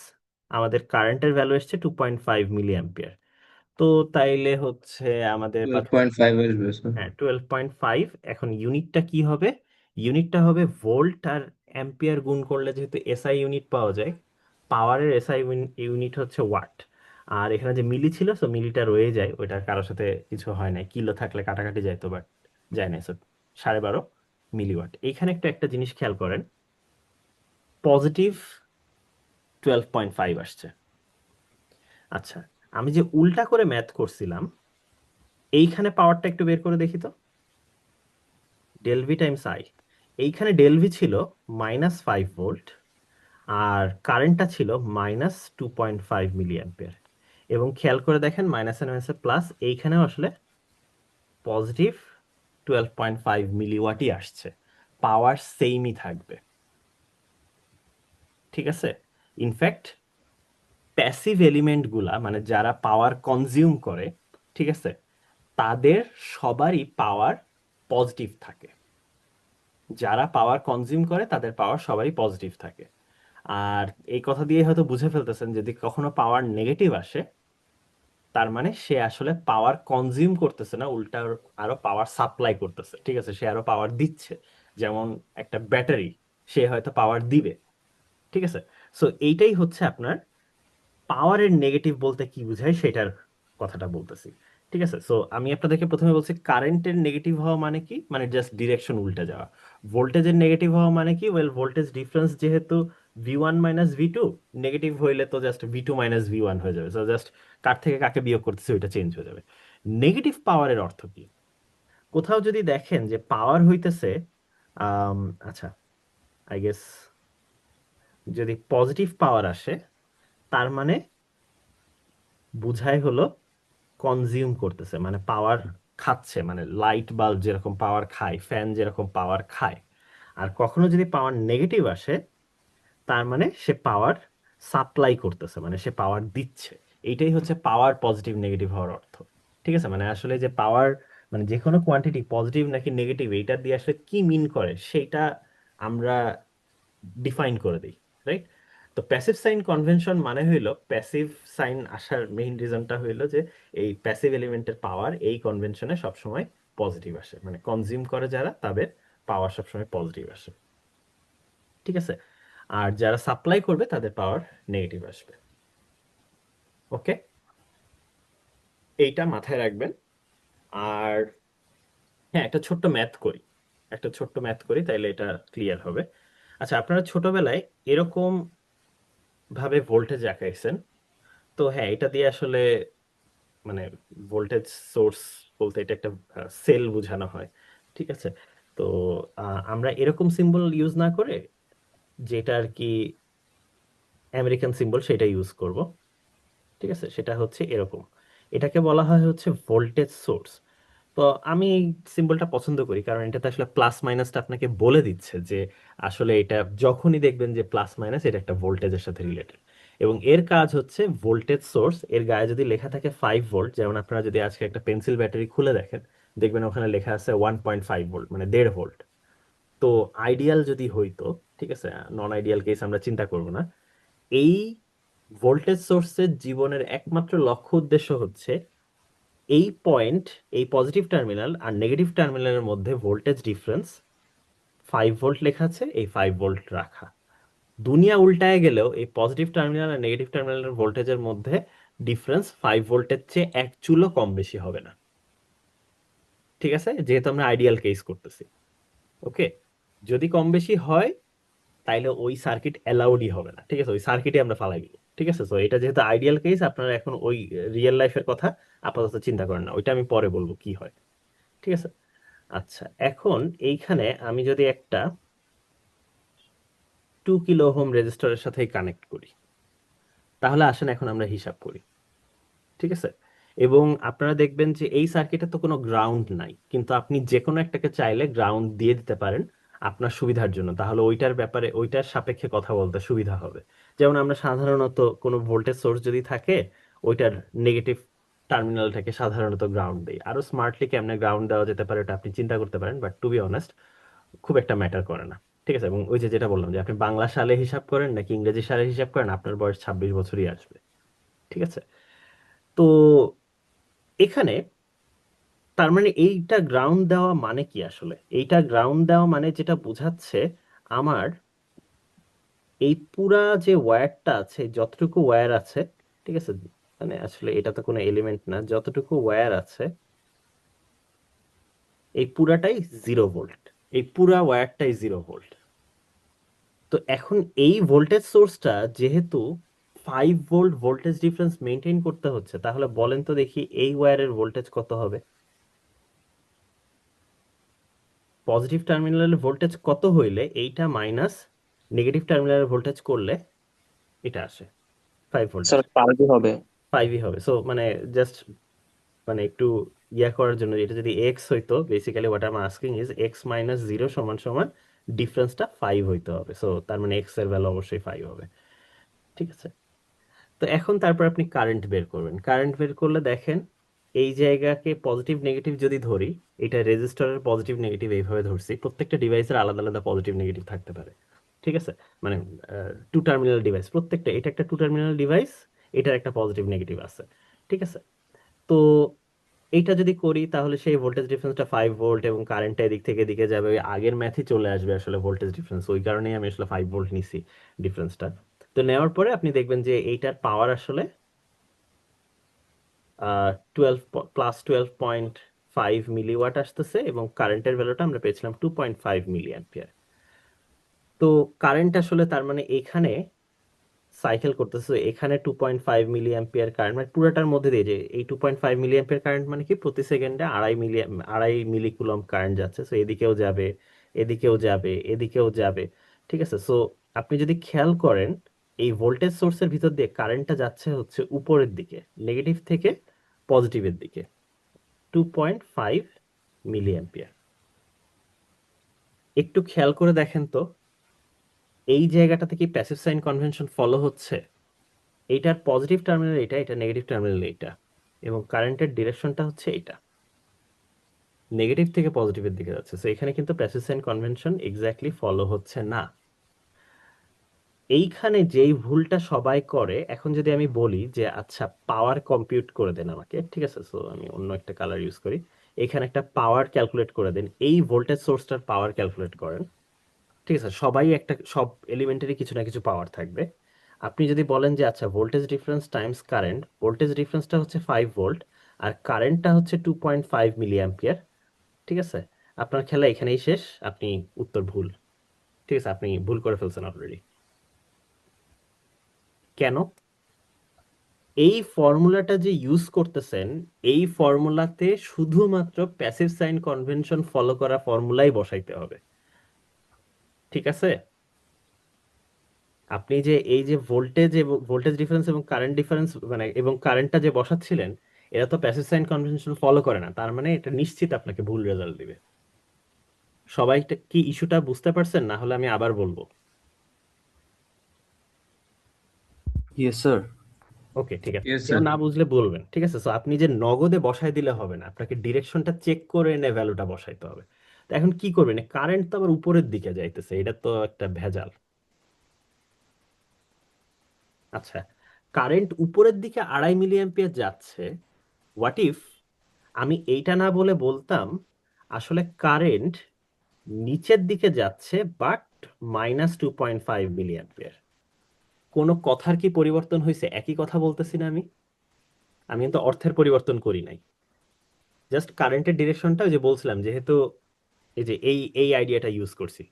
S1: আমাদের কারেন্টের ভ্যালু এসছে 2.5 মিলি অ্যাম্পিয়ার। তো তাইলে হচ্ছে আমাদের
S2: 12.5 আসবে স্যার।
S1: হ্যাঁ 12.5। এখন ইউনিটটা কি হবে, ইউনিটটা হবে ভোল্ট আর অ্যাম্পিয়ার গুণ করলে যেহেতু এসআই ইউনিট পাওয়া যায়, পাওয়ারের এসআই ইউনিট হচ্ছে ওয়াট। আর এখানে যে মিলি ছিল, সো মিলিটা রয়ে যায়, ওইটা কারোর সাথে কিছু হয় না, কিলো থাকলে কাটাকাটি যায় তো, বাট যায় না। So 12.5 milliwatt. এইখানে একটা একটা জিনিস খেয়াল করেন, পজিটিভ 12.5 আসছে। আচ্ছা, আমি যে উল্টা করে ম্যাথ করছিলাম, এইখানে পাওয়ারটা একটু বের করে দেখি তো। ডেল ভি টাইমস আই, এইখানে ডেল ভি ছিল -5 ভোল্ট, আর কারেন্টটা ছিল -2.5 মিলি অ্যাম্পিয়ার। এবং খেয়াল করে দেখেন মাইনাস এর মাইনাসে প্লাস, এইখানেও আসলে পজিটিভ 12.5 মিলিওয়াটই আসছে, পাওয়ার সেমই থাকবে। ঠিক আছে, ইনফ্যাক্ট প্যাসিভ এলিমেন্ট গুলা মানে যারা পাওয়ার কনজিউম করে, ঠিক আছে, তাদের সবারই পাওয়ার পজিটিভ থাকে। যারা পাওয়ার কনজিউম করে তাদের পাওয়ার সবারই পজিটিভ থাকে। আর এই কথা দিয়ে হয়তো বুঝে ফেলতেছেন, যদি কখনো পাওয়ার নেগেটিভ আসে, তার মানে সে আসলে পাওয়ার কনজিউম করতেছে না, উল্টা আরো পাওয়ার সাপ্লাই করতেছে। ঠিক আছে, সে আরো পাওয়ার দিচ্ছে। যেমন একটা ব্যাটারি, সে হয়তো পাওয়ার দিবে। ঠিক আছে, সো এইটাই হচ্ছে আপনার পাওয়ারের নেগেটিভ বলতে কি বোঝায় সেটার কথাটা বলতেছি। ঠিক আছে, সো আমি আপনাদেরকে প্রথমে বলছি কারেন্টের নেগেটিভ হওয়া মানে কি, মানে জাস্ট ডিরেকশন উল্টে যাওয়া। ভোল্টেজের নেগেটিভ হওয়া মানে কি, ওয়েল ভোল্টেজ ডিফারেন্স যেহেতু V1 - V2, নেগেটিভ হইলে তো জাস্ট V2 - V1 হয়ে যাবে। সো জাস্ট কার থেকে কাকে বিয়োগ করতেছে ওইটা চেঞ্জ হয়ে যাবে। নেগেটিভ পাওয়ারের অর্থ কি? কোথাও যদি দেখেন যে পাওয়ার হইতেছে, আম, আচ্ছা, আই গেস যদি পজিটিভ পাওয়ার আসে, তার মানে বুঝাই হলো কনজিউম করতেছে, মানে পাওয়ার খাচ্ছে, মানে লাইট বাল্ব যেরকম পাওয়ার খায়, ফ্যান যেরকম পাওয়ার খায়। আর কখনো যদি পাওয়ার নেগেটিভ আসে, তার মানে সে পাওয়ার সাপ্লাই করতেছে, মানে সে পাওয়ার দিচ্ছে। এইটাই হচ্ছে পাওয়ার পজিটিভ নেগেটিভ হওয়ার অর্থ। ঠিক আছে, মানে আসলে যে পাওয়ার, মানে যে কোনো কোয়ান্টিটি পজিটিভ নাকি নেগেটিভ, এইটা দিয়ে আসলে কি মিন করে সেটা আমরা ডিফাইন করে দিই, রাইট? তো প্যাসিভ সাইন কনভেনশন মানে হইলো, প্যাসিভ সাইন আসার মেইন রিজনটা হইলো যে এই প্যাসিভ এলিমেন্টের পাওয়ার এই কনভেনশনে সবসময় পজিটিভ আসে, মানে কনজিউম করে যারা তাদের পাওয়ার সবসময় পজিটিভ আসে। ঠিক আছে, আর যারা সাপ্লাই করবে তাদের পাওয়ার নেগেটিভ আসবে। ওকে, এইটা মাথায় রাখবেন। আর হ্যাঁ, একটা ছোট্ট ম্যাথ করি তাইলে এটা ক্লিয়ার হবে। আচ্ছা, আপনারা ছোটবেলায় এরকম ভাবে ভোল্টেজ আঁকাইছেন, তো হ্যাঁ, এটা দিয়ে আসলে মানে ভোল্টেজ সোর্স বলতে এটা একটা সেল বোঝানো হয়। ঠিক আছে, তো আমরা এরকম সিম্বল ইউজ না করে যেটা আর কি আমেরিকান সিম্বল সেটা ইউজ করব। ঠিক আছে, সেটা হচ্ছে এরকম, এটাকে বলা হয় হচ্ছে ভোল্টেজ সোর্স। তো আমি এই সিম্বলটা পছন্দ করি কারণ এটাতে আসলে প্লাস মাইনাসটা আপনাকে বলে দিচ্ছে যে আসলে এটা যখনই দেখবেন যে প্লাস মাইনাস, এটা একটা ভোল্টেজের সাথে রিলেটেড। এবং এর কাজ হচ্ছে ভোল্টেজ সোর্স, এর গায়ে যদি লেখা থাকে 5 ভোল্ট, যেমন আপনারা যদি আজকে একটা পেন্সিল ব্যাটারি খুলে দেখেন, দেখবেন ওখানে লেখা আছে 1.5 ভোল্ট, মানে 1.5 ভোল্ট। তো আইডিয়াল যদি হইতো, ঠিক আছে, নন আইডিয়াল কেস আমরা চিন্তা করব না, এই ভোল্টেজ সোর্সের জীবনের একমাত্র লক্ষ্য উদ্দেশ্য হচ্ছে এই পয়েন্ট, এই পজিটিভ টার্মিনাল আর নেগেটিভ টার্মিনালের মধ্যে ভোল্টেজ ডিফারেন্স 5 ভোল্ট লেখা আছে, এই 5 ভোল্ট রাখা। দুনিয়া উল্টায় গেলেও এই পজিটিভ টার্মিনাল আর নেগেটিভ টার্মিনালের ভোল্টেজের মধ্যে ডিফারেন্স 5 ভোল্টের চেয়ে এক চুলও কম বেশি হবে না। ঠিক আছে, যেহেতু আমরা আইডিয়াল কেস করতেছি। ওকে, যদি কম বেশি হয় তাইলে ওই সার্কিট অ্যালাউডই হবে না। ঠিক আছে, ওই সার্কিটে আমরা ফালাই দিব। ঠিক আছে, তো এটা যেহেতু আইডিয়াল কেস, আপনারা এখন ওই রিয়েল লাইফের কথা আপাতত চিন্তা করেন না, ওইটা আমি পরে বলবো কি হয়। ঠিক আছে, আচ্ছা, এখন এইখানে আমি যদি একটা 2 কিলো ওহম রেজিস্টরের সাথে কানেক্ট করি, তাহলে আসেন এখন আমরা হিসাব করি। ঠিক আছে, এবং আপনারা দেখবেন যে এই সার্কিটে তো কোনো গ্রাউন্ড নাই, কিন্তু আপনি যে কোনো একটাকে চাইলে গ্রাউন্ড দিয়ে দিতে পারেন আপনার সুবিধার জন্য, তাহলে ওইটার ব্যাপারে ওইটার সাপেক্ষে কথা বলতে সুবিধা হবে। যেমন আমরা সাধারণত কোনো ভোল্টেজ সোর্স যদি থাকে, ওইটার নেগেটিভ টার্মিনালটাকে সাধারণত গ্রাউন্ড দেই। আরো স্মার্টলি কেমনে গ্রাউন্ড দেওয়া যেতে পারে ওটা আপনি চিন্তা করতে পারেন, বাট টু বি অনেস্ট খুব একটা ম্যাটার করে না। ঠিক আছে, এবং ওই যে যেটা বললাম যে আপনি বাংলা সালে হিসাব করেন নাকি ইংরেজি সালে হিসাব করেন, আপনার বয়স 26 বছরই আসবে। ঠিক আছে, তো এখানে তার মানে এইটা গ্রাউন্ড দেওয়া মানে কি, আসলে এইটা গ্রাউন্ড দেওয়া মানে যেটা বোঝাচ্ছে, আমার এই পুরা যে ওয়্যারটা আছে, যতটুকু ওয়্যার আছে, ঠিক আছে, মানে আসলে এটা তো কোনো এলিমেন্ট না, যতটুকু ওয়্যার আছে এই পুরাটাই 0 ভোল্ট, এই পুরা ওয়্যারটাই 0 ভোল্ট। তো এখন এই ভোল্টেজ সোর্সটা যেহেতু 5 ভোল্ট ভোল্টেজ ডিফারেন্স মেনটেন করতে হচ্ছে, তাহলে বলেন তো দেখি এই ওয়্যারের ভোল্টেজ কত হবে? পজিটিভ টার্মিনালের ভোল্টেজ কত হইলে এইটা মাইনাস নেগেটিভ টার্মিনালের ভোল্টেজ করলে এটা আসে, 5 ভোল্ট
S3: স্যার
S1: আসে।
S3: কার্ভই হবে।
S1: 5ই হবে। সো মানে জাস্ট মানে একটু ইয়া করার জন্য, এটা যদি এক্স হইতো, basically what I am asking is x minus zero সমান সমান ডিফারেন্সটা 5 হইতে হবে। সো তার মানে এক্স এর ভ্যালু অবশ্যই 5 হবে। ঠিক আছে। তো এখন তারপর আপনি কারেন্ট বের করবেন। কারেন্ট বের করলে দেখেন এই জায়গাকে পজিটিভ নেগেটিভ যদি ধরি, এটা রেজিস্টরের পজিটিভ নেগেটিভ এইভাবে ধরছি, প্রত্যেকটা ডিভাইসের আলাদা আলাদা পজিটিভ নেগেটিভ থাকতে পারে। ঠিক আছে, মানে টু টার্মিনাল ডিভাইস প্রত্যেকটা, এটা একটা টু টার্মিনাল ডিভাইস, এটার একটা পজিটিভ নেগেটিভ আছে। ঠিক আছে। তো এইটা যদি করি তাহলে সেই ভোল্টেজ ডিফারেন্সটা 5 ভোল্ট, এবং কারেন্টটা এদিক থেকে এদিকে যাবে, ওই আগের ম্যাথই চলে আসবে আসলে ভোল্টেজ ডিফারেন্স, ওই কারণেই আমি আসলে 5 ভোল্ট নিছি ডিফারেন্সটা। তো নেওয়ার পরে আপনি দেখবেন যে এইটার পাওয়ার আসলে 12 মিলিওয়াট আসতেছে, এবং কারেন্টের ভ্যালুটা আমরা পেয়েছিলাম 2.5 মিলি অ্যাম্পিয়ার। তো কারেন্ট আসলে তার মানে এখানে সাইকেল করতেছে, এখানে 2.5 মিলি অ্যাম্পিয়ার কারেন্ট, মানে পুরোটার মধ্যে দিয়ে, যে এই 2.5 মিলি অ্যাম্পিয়ার কারেন্ট মানে কি প্রতি সেকেন্ডে 2.5 মিলি কুলম্ব কারেন্ট যাচ্ছে। সো এদিকেও যাবে, এদিকেও যাবে, এদিকেও যাবে। ঠিক আছে। সো আপনি যদি খেয়াল করেন এই ভোল্টেজ সোর্সের ভিতর দিয়ে কারেন্টটা যাচ্ছে হচ্ছে উপরের দিকে, নেগেটিভ থেকে পজিটিভের দিকে, 2.5 মিলি অ্যাম্পিয়ার। একটু খেয়াল করে দেখেন তো, এই জায়গাটাতে কি প্যাসিভ সাইন কনভেনশন ফলো হচ্ছে? এইটার পজিটিভ টার্মিনাল এটা, এটা নেগেটিভ টার্মিনাল এটা, এবং কারেন্টের ডিরেকশনটা হচ্ছে এটা, নেগেটিভ থেকে পজিটিভের দিকে যাচ্ছে। সো এখানে কিন্তু passive sign convention exactly follow হচ্ছে না। এইখানে যেই ভুলটা সবাই করে, এখন যদি আমি বলি যে আচ্ছা পাওয়ার কম্পিউট করে দেন আমাকে, ঠিক আছে, সো আমি অন্য একটা কালার ইউজ করি, এখানে একটা পাওয়ার ক্যালকুলেট করে দেন, এই ভোল্টেজ সোর্সটার পাওয়ার ক্যালকুলেট করেন। ঠিক আছে, সবাই একটা, সব এলিমেন্টারি কিছু না কিছু পাওয়ার থাকবে। আপনি যদি বলেন যে আচ্ছা voltage difference times current, voltage ডিফারেন্সটা হচ্ছে 5 ভোল্ট, আর কারেন্টটা হচ্ছে 2.5 মিলি অ্যাম্পিয়ার। ঠিক আছে, আপনার খেলা এখানেই শেষ, আপনি উত্তর ভুল। ঠিক আছে, আপনি ভুল করে ফেলছেন অলরেডি। কেন? এই ফর্মুলাটা যে ইউজ করতেছেন, এই ফর্মুলাতে শুধুমাত্র প্যাসিভ সাইন কনভেনশন ফলো করা ফর্মুলাই বসাইতে হবে। ঠিক আছে। আপনি যে এই যে ভোল্টেজ এবং ভোল্টেজ ডিফারেন্স এবং কারেন্ট ডিফারেন্স মানে এবং কারেন্টটা যে বসাচ্ছিলেন, এরা তো প্যাসিভ সাইন কনভেনশন ফলো করে না, তার মানে এটা নিশ্চিত আপনাকে ভুল রেজাল্ট দিবে। সবাই কি ইস্যুটা বুঝতে পারছেন? না হলে আমি আবার বলবো।
S4: Yes sir.
S1: ওকে, ঠিক আছে,
S2: ইয়েস
S1: কেউ
S2: স্যার।
S1: না বুঝলে বলবেন। ঠিক আছে। সো আপনি যে নগদে বসাই দিলে হবে না, আপনাকে ডিরেকশনটা চেক করে এনে ভ্যালুটা বসাইতে হবে। তো এখন কি করবেন? কারেন্ট তো আবার উপরের দিকে যাইতেছে, এটা তো একটা ভেজাল। আচ্ছা, কারেন্ট উপরের দিকে 2.5 মিলি অ্যাম্পিয়ার যাচ্ছে। হোয়াট ইফ আমি এইটা না বলে বলতাম আসলে কারেন্ট নিচের দিকে যাচ্ছে, বাট -2.5 মিলি অ্যাম্পিয়ার। কোনো কথার কি পরিবর্তন হয়েছে? একই কথা বলতেছি না আমি, আমি কিন্তু অর্থের পরিবর্তন করি নাই। জাস্ট কারেন্টের ডিরেকশনটা ওই যে বলছিলাম, যেহেতু এই যে এই আইডিয়াটা ইউজ করছি।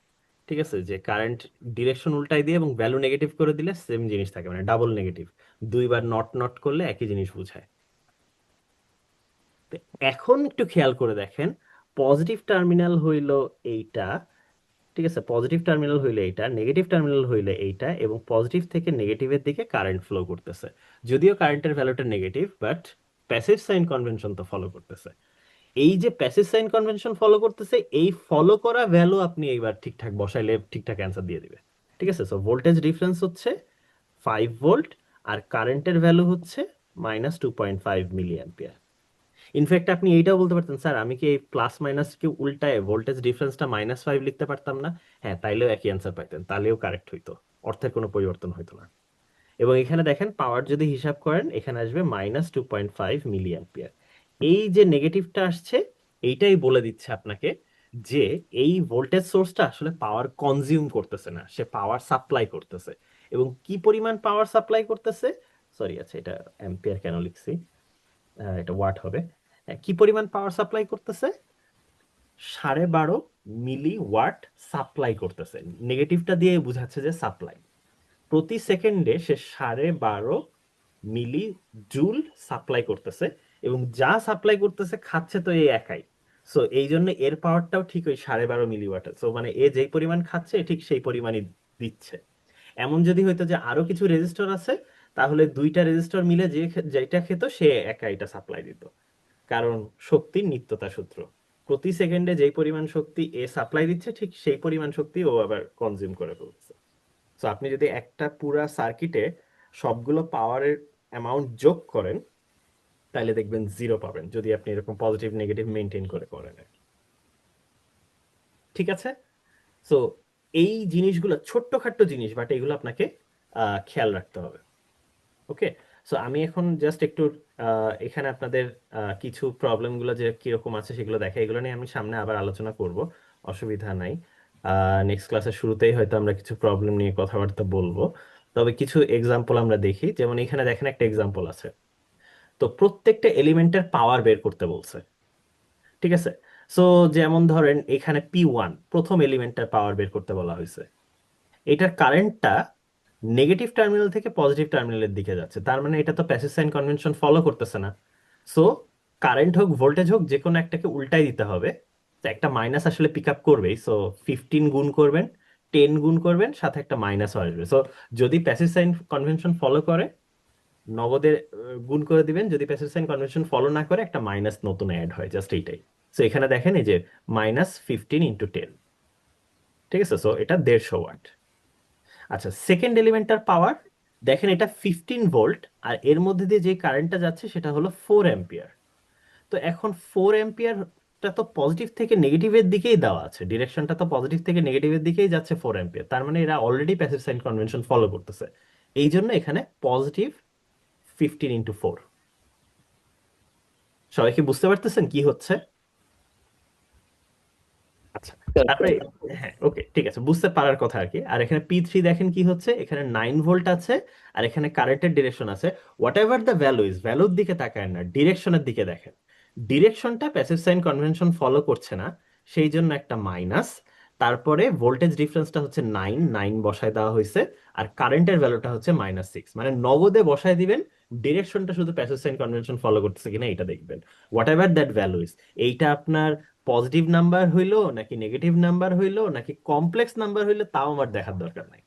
S1: ঠিক আছে, যে কারেন্ট ডিরেকশন উল্টাই দিয়ে এবং ভ্যালু নেগেটিভ করে দিলে সেম জিনিস থাকে, মানে ডাবল নেগেটিভ, দুইবার নট নট করলে একই জিনিস বোঝায়। তো এখন একটু খেয়াল করে দেখেন, পজিটিভ টার্মিনাল হইল এইটা। ঠিক আছে, পজিটিভ টার্মিনাল হইলে এইটা, নেগেটিভ টার্মিনাল হইলে এইটা, এবং পজিটিভ থেকে নেগেটিভের দিকে কারেন্ট ফ্লো করতেছে। যদিও কারেন্টের ভ্যালুটা negative, but passive sign convention তো ফলো করতেছে। এই যে প্যাসিভ সাইন কনভেনশন ফলো করতেছে, এই ফলো করা ভ্যালু আপনি এইবার ঠিকঠাক বসাইলে ঠিকঠাক অ্যান্সার দিয়ে দিবে। ঠিক আছে। সো ভোল্টেজ ডিফারেন্স হচ্ছে 5 ভোল্ট, আর কারেন্টের ভ্যালু হচ্ছে -2.5 মিলি অ্যাম্পিয়ার। ইনফ্যাক্ট আপনি এইটাও বলতে পারতেন, স্যার আমি কি এই প্লাস মাইনাস কে উল্টায় ভোল্টেজ ডিফারেন্সটা -5 লিখতে পারতাম না? হ্যাঁ, তাইলেও একই অ্যান্সার পাইতেন, তাহলেও কারেক্ট হইতো, অর্থের কোনো পরিবর্তন হইতো না। এবং এখানে দেখেন পাওয়ার যদি হিসাব করেন, এখানে আসবে -2.5 মিলি অ্যাম্পিয়ার। এই যে নেগেটিভটা আসছে, এইটাই বলে দিচ্ছে আপনাকে যে এই ভোল্টেজ সোর্সটা আসলে পাওয়ার কনজিউম করতেছে না, সে পাওয়ার সাপ্লাই করতেছে। এবং কি পরিমাণ পাওয়ার সাপ্লাই করতেছে, সরি আচ্ছা এটা অ্যাম্পিয়ার কেন লিখছি, এটা ওয়াট হবে। কি পরিমাণ পাওয়ার সাপ্লাই করতেছে? 12.5 মিলি ওয়াট সাপ্লাই করতেছে। নেগেটিভটা দিয়ে বোঝাচ্ছে যে সাপ্লাই। প্রতি সেকেন্ডে সে 12.5 মিলি জুল সাপ্লাই করতেছে, এবং যা সাপ্লাই করতেছে খাচ্ছে তো এই একাই। এই জন্য এর পাওয়ারটাও ঠিক ওই 12.5 মিলিওয়াট। মানে এ যেই পরিমাণ খাচ্ছে ঠিক সেই পরিমাণই দিচ্ছে। এমন যদি হইতো যে আরো কিছু রেজিস্টর আছে, তাহলে দুইটা রেজিস্টর মিলে যেটা খেত সে একা এটা সাপ্লাই দিত। কারণ শক্তির নিত্যতা সূত্র, প্রতি সেকেন্ডে যেই পরিমাণ শক্তি এ সাপ্লাই দিচ্ছে ঠিক সেই পরিমাণ শক্তি ও আবার কনজিউম করে ফেলছে। তো আপনি যদি একটা পুরা সার্কিটে সবগুলো পাওয়ারের অ্যামাউন্ট যোগ করেন, তাহলে দেখবেন জিরো পাবেন, যদি আপনি এরকম পজিটিভ নেগেটিভ মেনটেন করে করেন আর কি। ঠিক আছে। সো এই জিনিসগুলো ছোট্টখাট্ট জিনিস, বাট এগুলো আপনাকে খেয়াল রাখতে হবে। ওকে। সো আমি এখন জাস্ট একটু এখানে আপনাদের কিছু প্রবলেমগুলো যে কিরকম আছে সেগুলো দেখা, এগুলো নিয়ে আমি সামনে আবার আলোচনা করব, অসুবিধা নাই। নেক্সট ক্লাসের শুরুতেই হয়তো আমরা কিছু প্রবলেম নিয়ে কথাবার্তা বলবো। তবে কিছু এক্সাম্পল আমরা দেখি, যেমন এখানে দেখেন একটা এক্সাম্পল আছে। তো প্রত্যেকটা এলিমেন্টের পাওয়ার বের করতে বলছে। ঠিক আছে। সো যেমন ধরেন এখানে P1 প্রথম এলিমেন্টটার পাওয়ার বের করতে বলা হয়েছে। এটার কারেন্টটা নেগেটিভ টার্মিনাল থেকে পজিটিভ টার্মিনালের দিকে যাচ্ছে, তার মানে এটা তো প্যাসিভ সাইন কনভেনশন ফলো করতেছে না। সো কারেন্ট হোক ভোল্টেজ হোক যে কোনো একটাকে উল্টাই দিতে হবে। তো একটা মাইনাস আসলে পিক আপ করবেই। সো 15 গুণ করবেন, 10 গুণ করবেন, সাথে একটা মাইনাসও আসবে। সো যদি প্যাসিভ সাইন কনভেনশন ফলো করে নগদের গুণ করে দিবেন, যদি প্যাসিভ সাইন কনভেনশন ফলো না করে একটা মাইনাস নতুন অ্যাড হয়, জাস্ট এইটাই। সো এখানে দেখেন এই যে -15 × 10। ঠিক আছে। সো এটা 150 ওয়াট। আচ্ছা, সেকেন্ড এলিমেন্টটার পাওয়ার দেখেন, এটা 15 ভোল্ট, আর এর মধ্যে দিয়ে যে কারেন্টটা যাচ্ছে সেটা হলো 4 অ্যাম্পিয়ার। তো এখন 4 অ্যাম্পিয়ারটা তো পজিটিভ থেকে নেগেটিভের দিকেই দেওয়া আছে, ডিরেকশনটা তো পজিটিভ থেকে নেগেটিভের দিকেই যাচ্ছে 4 অ্যাম্পিয়ার, তার মানে এরা already passive sign convention follow করতেছে। এই জন্য এখানে +15 × 4। সবাই কি বুঝতে পারতেছেন কি হচ্ছে? আচ্ছা, তারপরে হ্যাঁ ওকে ঠিক আছে, বুঝতে পারার কথা আর কি। আর এখানে P3 দেখেন কি হচ্ছে, এখানে 9 ভোল্ট আছে, আর এখানে কারেন্টের ডিরেকশন আছে। What ever the value is, ভ্যালুর দিকে তাকায় না, ডিরেকশনের দিকে দেখেন। ডিরেকশনটা প্যাসিভ সাইন কনভেনশন ফলো করছে না, সেই জন্য একটা মাইনাস। তারপরে ভোল্টেজ ডিফারেন্সটা হচ্ছে 9, 9 বসায় দেওয়া হয়েছে। আর কারেন্টের ভ্যালুটা হচ্ছে -6, মানে নগদে বসায় দিবেন। ডিরেকশনটা শুধু প্যাসিভ সাইন কনভেনশন ফলো করতেছে কিনা এটা দেখবেন। What ever that value is, এইটা আপনার পজিটিভ নাম্বার হইলো নাকি নেগেটিভ নাম্বার হইলো নাকি কমপ্লেক্স নাম্বার হইলো তাও আমার দেখার দরকার নাই।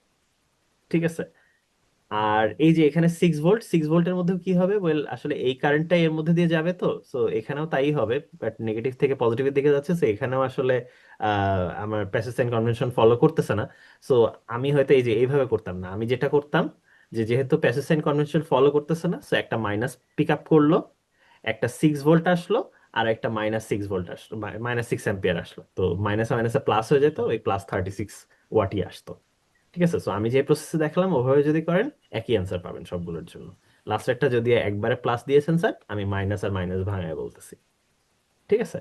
S1: ঠিক আছে। আর এই যে এখানে 6 ভোল্ট, 6 ভোল্টের মধ্যে কি হবে, ওয়েল আসলে এই কারেন্টটাই এর মধ্যে দিয়ে যাবে, তো সো এখানেও তাই হবে, বাট নেগেটিভ থেকে পজিটিভের দিকে যাচ্ছে, সো এখানেও আসলে আমার প্যাসিভ সাইন কনভেনশন ফলো করতেছে না। সো আমি হয়তো এই যে এইভাবে করতাম না, আমি যেটা করতাম যে যেহেতু প্যাসিভ সাইন কনভেনশন ফলো করতেছে না, সো একটা মাইনাস পিক আপ করলো, একটা 6 ভোল্ট আসলো, আর একটা -6 ভোল্ট আসলো, -6 অ্যাম্পিয়ার আসলো, তো মাইনাসে মাইনাসে প্লাস হয়ে যেত, ওই +36 ওয়াটই আসতো। ঠিক আছে। সো আমি যে প্রসেসে দেখালাম ওভাবে যদি করেন একই অ্যান্সার পাবেন সবগুলোর জন্য। লাস্টেরটা যদি একবারে প্লাস দিয়েছেন স্যার, আমি মাইনাস আর মাইনাস ভাঙায় বলতেছি। ঠিক আছে।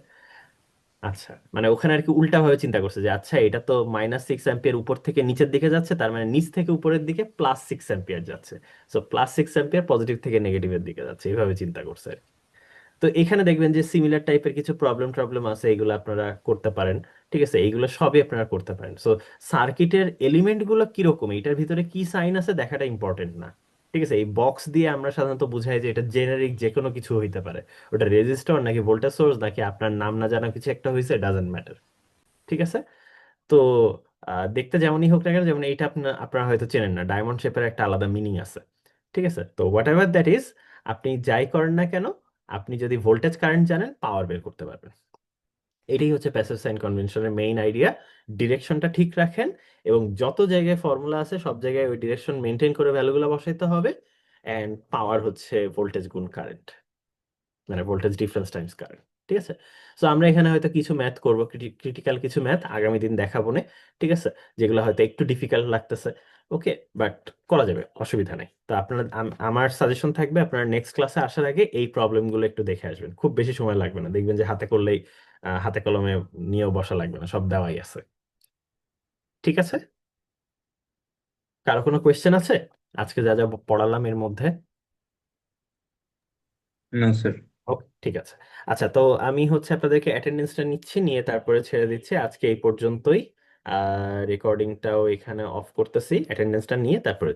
S1: আচ্ছা, মানে ওখানে আর কি উল্টা ভাবে চিন্তা করছে যে আচ্ছা এটা তো -6 অ্যাম্পিয়ার উপর থেকে নিচের দিকে যাচ্ছে, তার মানে নিচ থেকে উপরের দিকে +6 অ্যাম্পিয়ার যাচ্ছে। সো +6 অ্যাম্পিয়ার পজিটিভ থেকে নেগেটিভের দিকে যাচ্ছে, এইভাবে চিন্তা করছে। তো এখানে দেখবেন যে সিমিলার টাইপের কিছু প্রবলেম টবলেম আছে, এগুলো আপনারা করতে পারেন। ঠিক আছে, এইগুলো সবই আপনারা করতে পারেন। সো সার্কিটের এলিমেন্ট গুলো কিরকম, এটার ভিতরে কি সাইন আছে দেখাটা ইম্পর্টেন্ট না। ঠিক আছে, এই বক্স দিয়ে আমরা সাধারণত বুঝাই যে এটা জেনারিক যে কোনো কিছু হইতে পারে, ওটা রেজিস্টর নাকি ভোল্টেজ সোর্স নাকি আপনার নাম না জানা কিছু একটা হয়েছে, ডাজেন্ট ম্যাটার। ঠিক আছে। তো দেখতে যেমনই হোক না কেন, যেমন এইটা আপনারা হয়তো চেনেন না, ডায়মন্ড শেপের একটা আলাদা মিনিং আছে। ঠিক আছে। তো হোয়াট এভার দ্যাট ইজ, আপনি যাই করেন না কেন, আপনি যদি ভোল্টেজ কারেন্ট জানেন পাওয়ার বের করতে পারবেন। এটাই হচ্ছে প্যাসিভ সাইন কনভেনশনের মেইন আইডিয়া। ডিরেকশনটা ঠিক রাখেন, এবং যত জায়গায় ফর্মুলা আছে সব জায়গায় ওই ডিরেকশন মেনটেন করে ভ্যালুগুলো বসাইতে হবে। অ্যান্ড পাওয়ার হচ্ছে ভোল্টেজ গুণ কারেন্ট, মানে ভোল্টেজ ডিফারেন্স টাইমস কারেন্ট। ঠিক আছে। সো আমরা এখানে হয়তো কিছু ম্যাথ করব, ক্রিটিক্যাল কিছু ম্যাথ আগামী দিন দেখাবো না। ঠিক আছে, যেগুলো হয়তো একটু ডিফিকাল্ট লাগতেছে। ওকে, বাট করা যাবে, অসুবিধা নেই। তো আপনারা আমার সাজেশন থাকবে আপনারা নেক্সট ক্লাসে আসার আগে এই প্রবলেমগুলো একটু দেখে আসবেন, খুব বেশি সময় লাগবে না, দেখবেন যে হাতে করলেই হাতে কলমে নিয়েও বসা লাগবে না, সব দেওয়াই আছে। ঠিক আছে। কারো কোনো কোয়েশ্চেন আছে আজকে যা যা পড়ালাম এর মধ্যে?
S2: না স্যার।
S1: ওকে ঠিক আছে। আচ্ছা, তো আমি হচ্ছে আপনাদেরকে অ্যাটেন্ডেন্সটা নিচ্ছি, নিয়ে তারপরে ছেড়ে দিচ্ছি, আজকে এই পর্যন্তই। রেকর্ডিংটাও এখানে অফ করতেছি, অ্যাটেন্ডেন্সটা নিয়ে তারপরে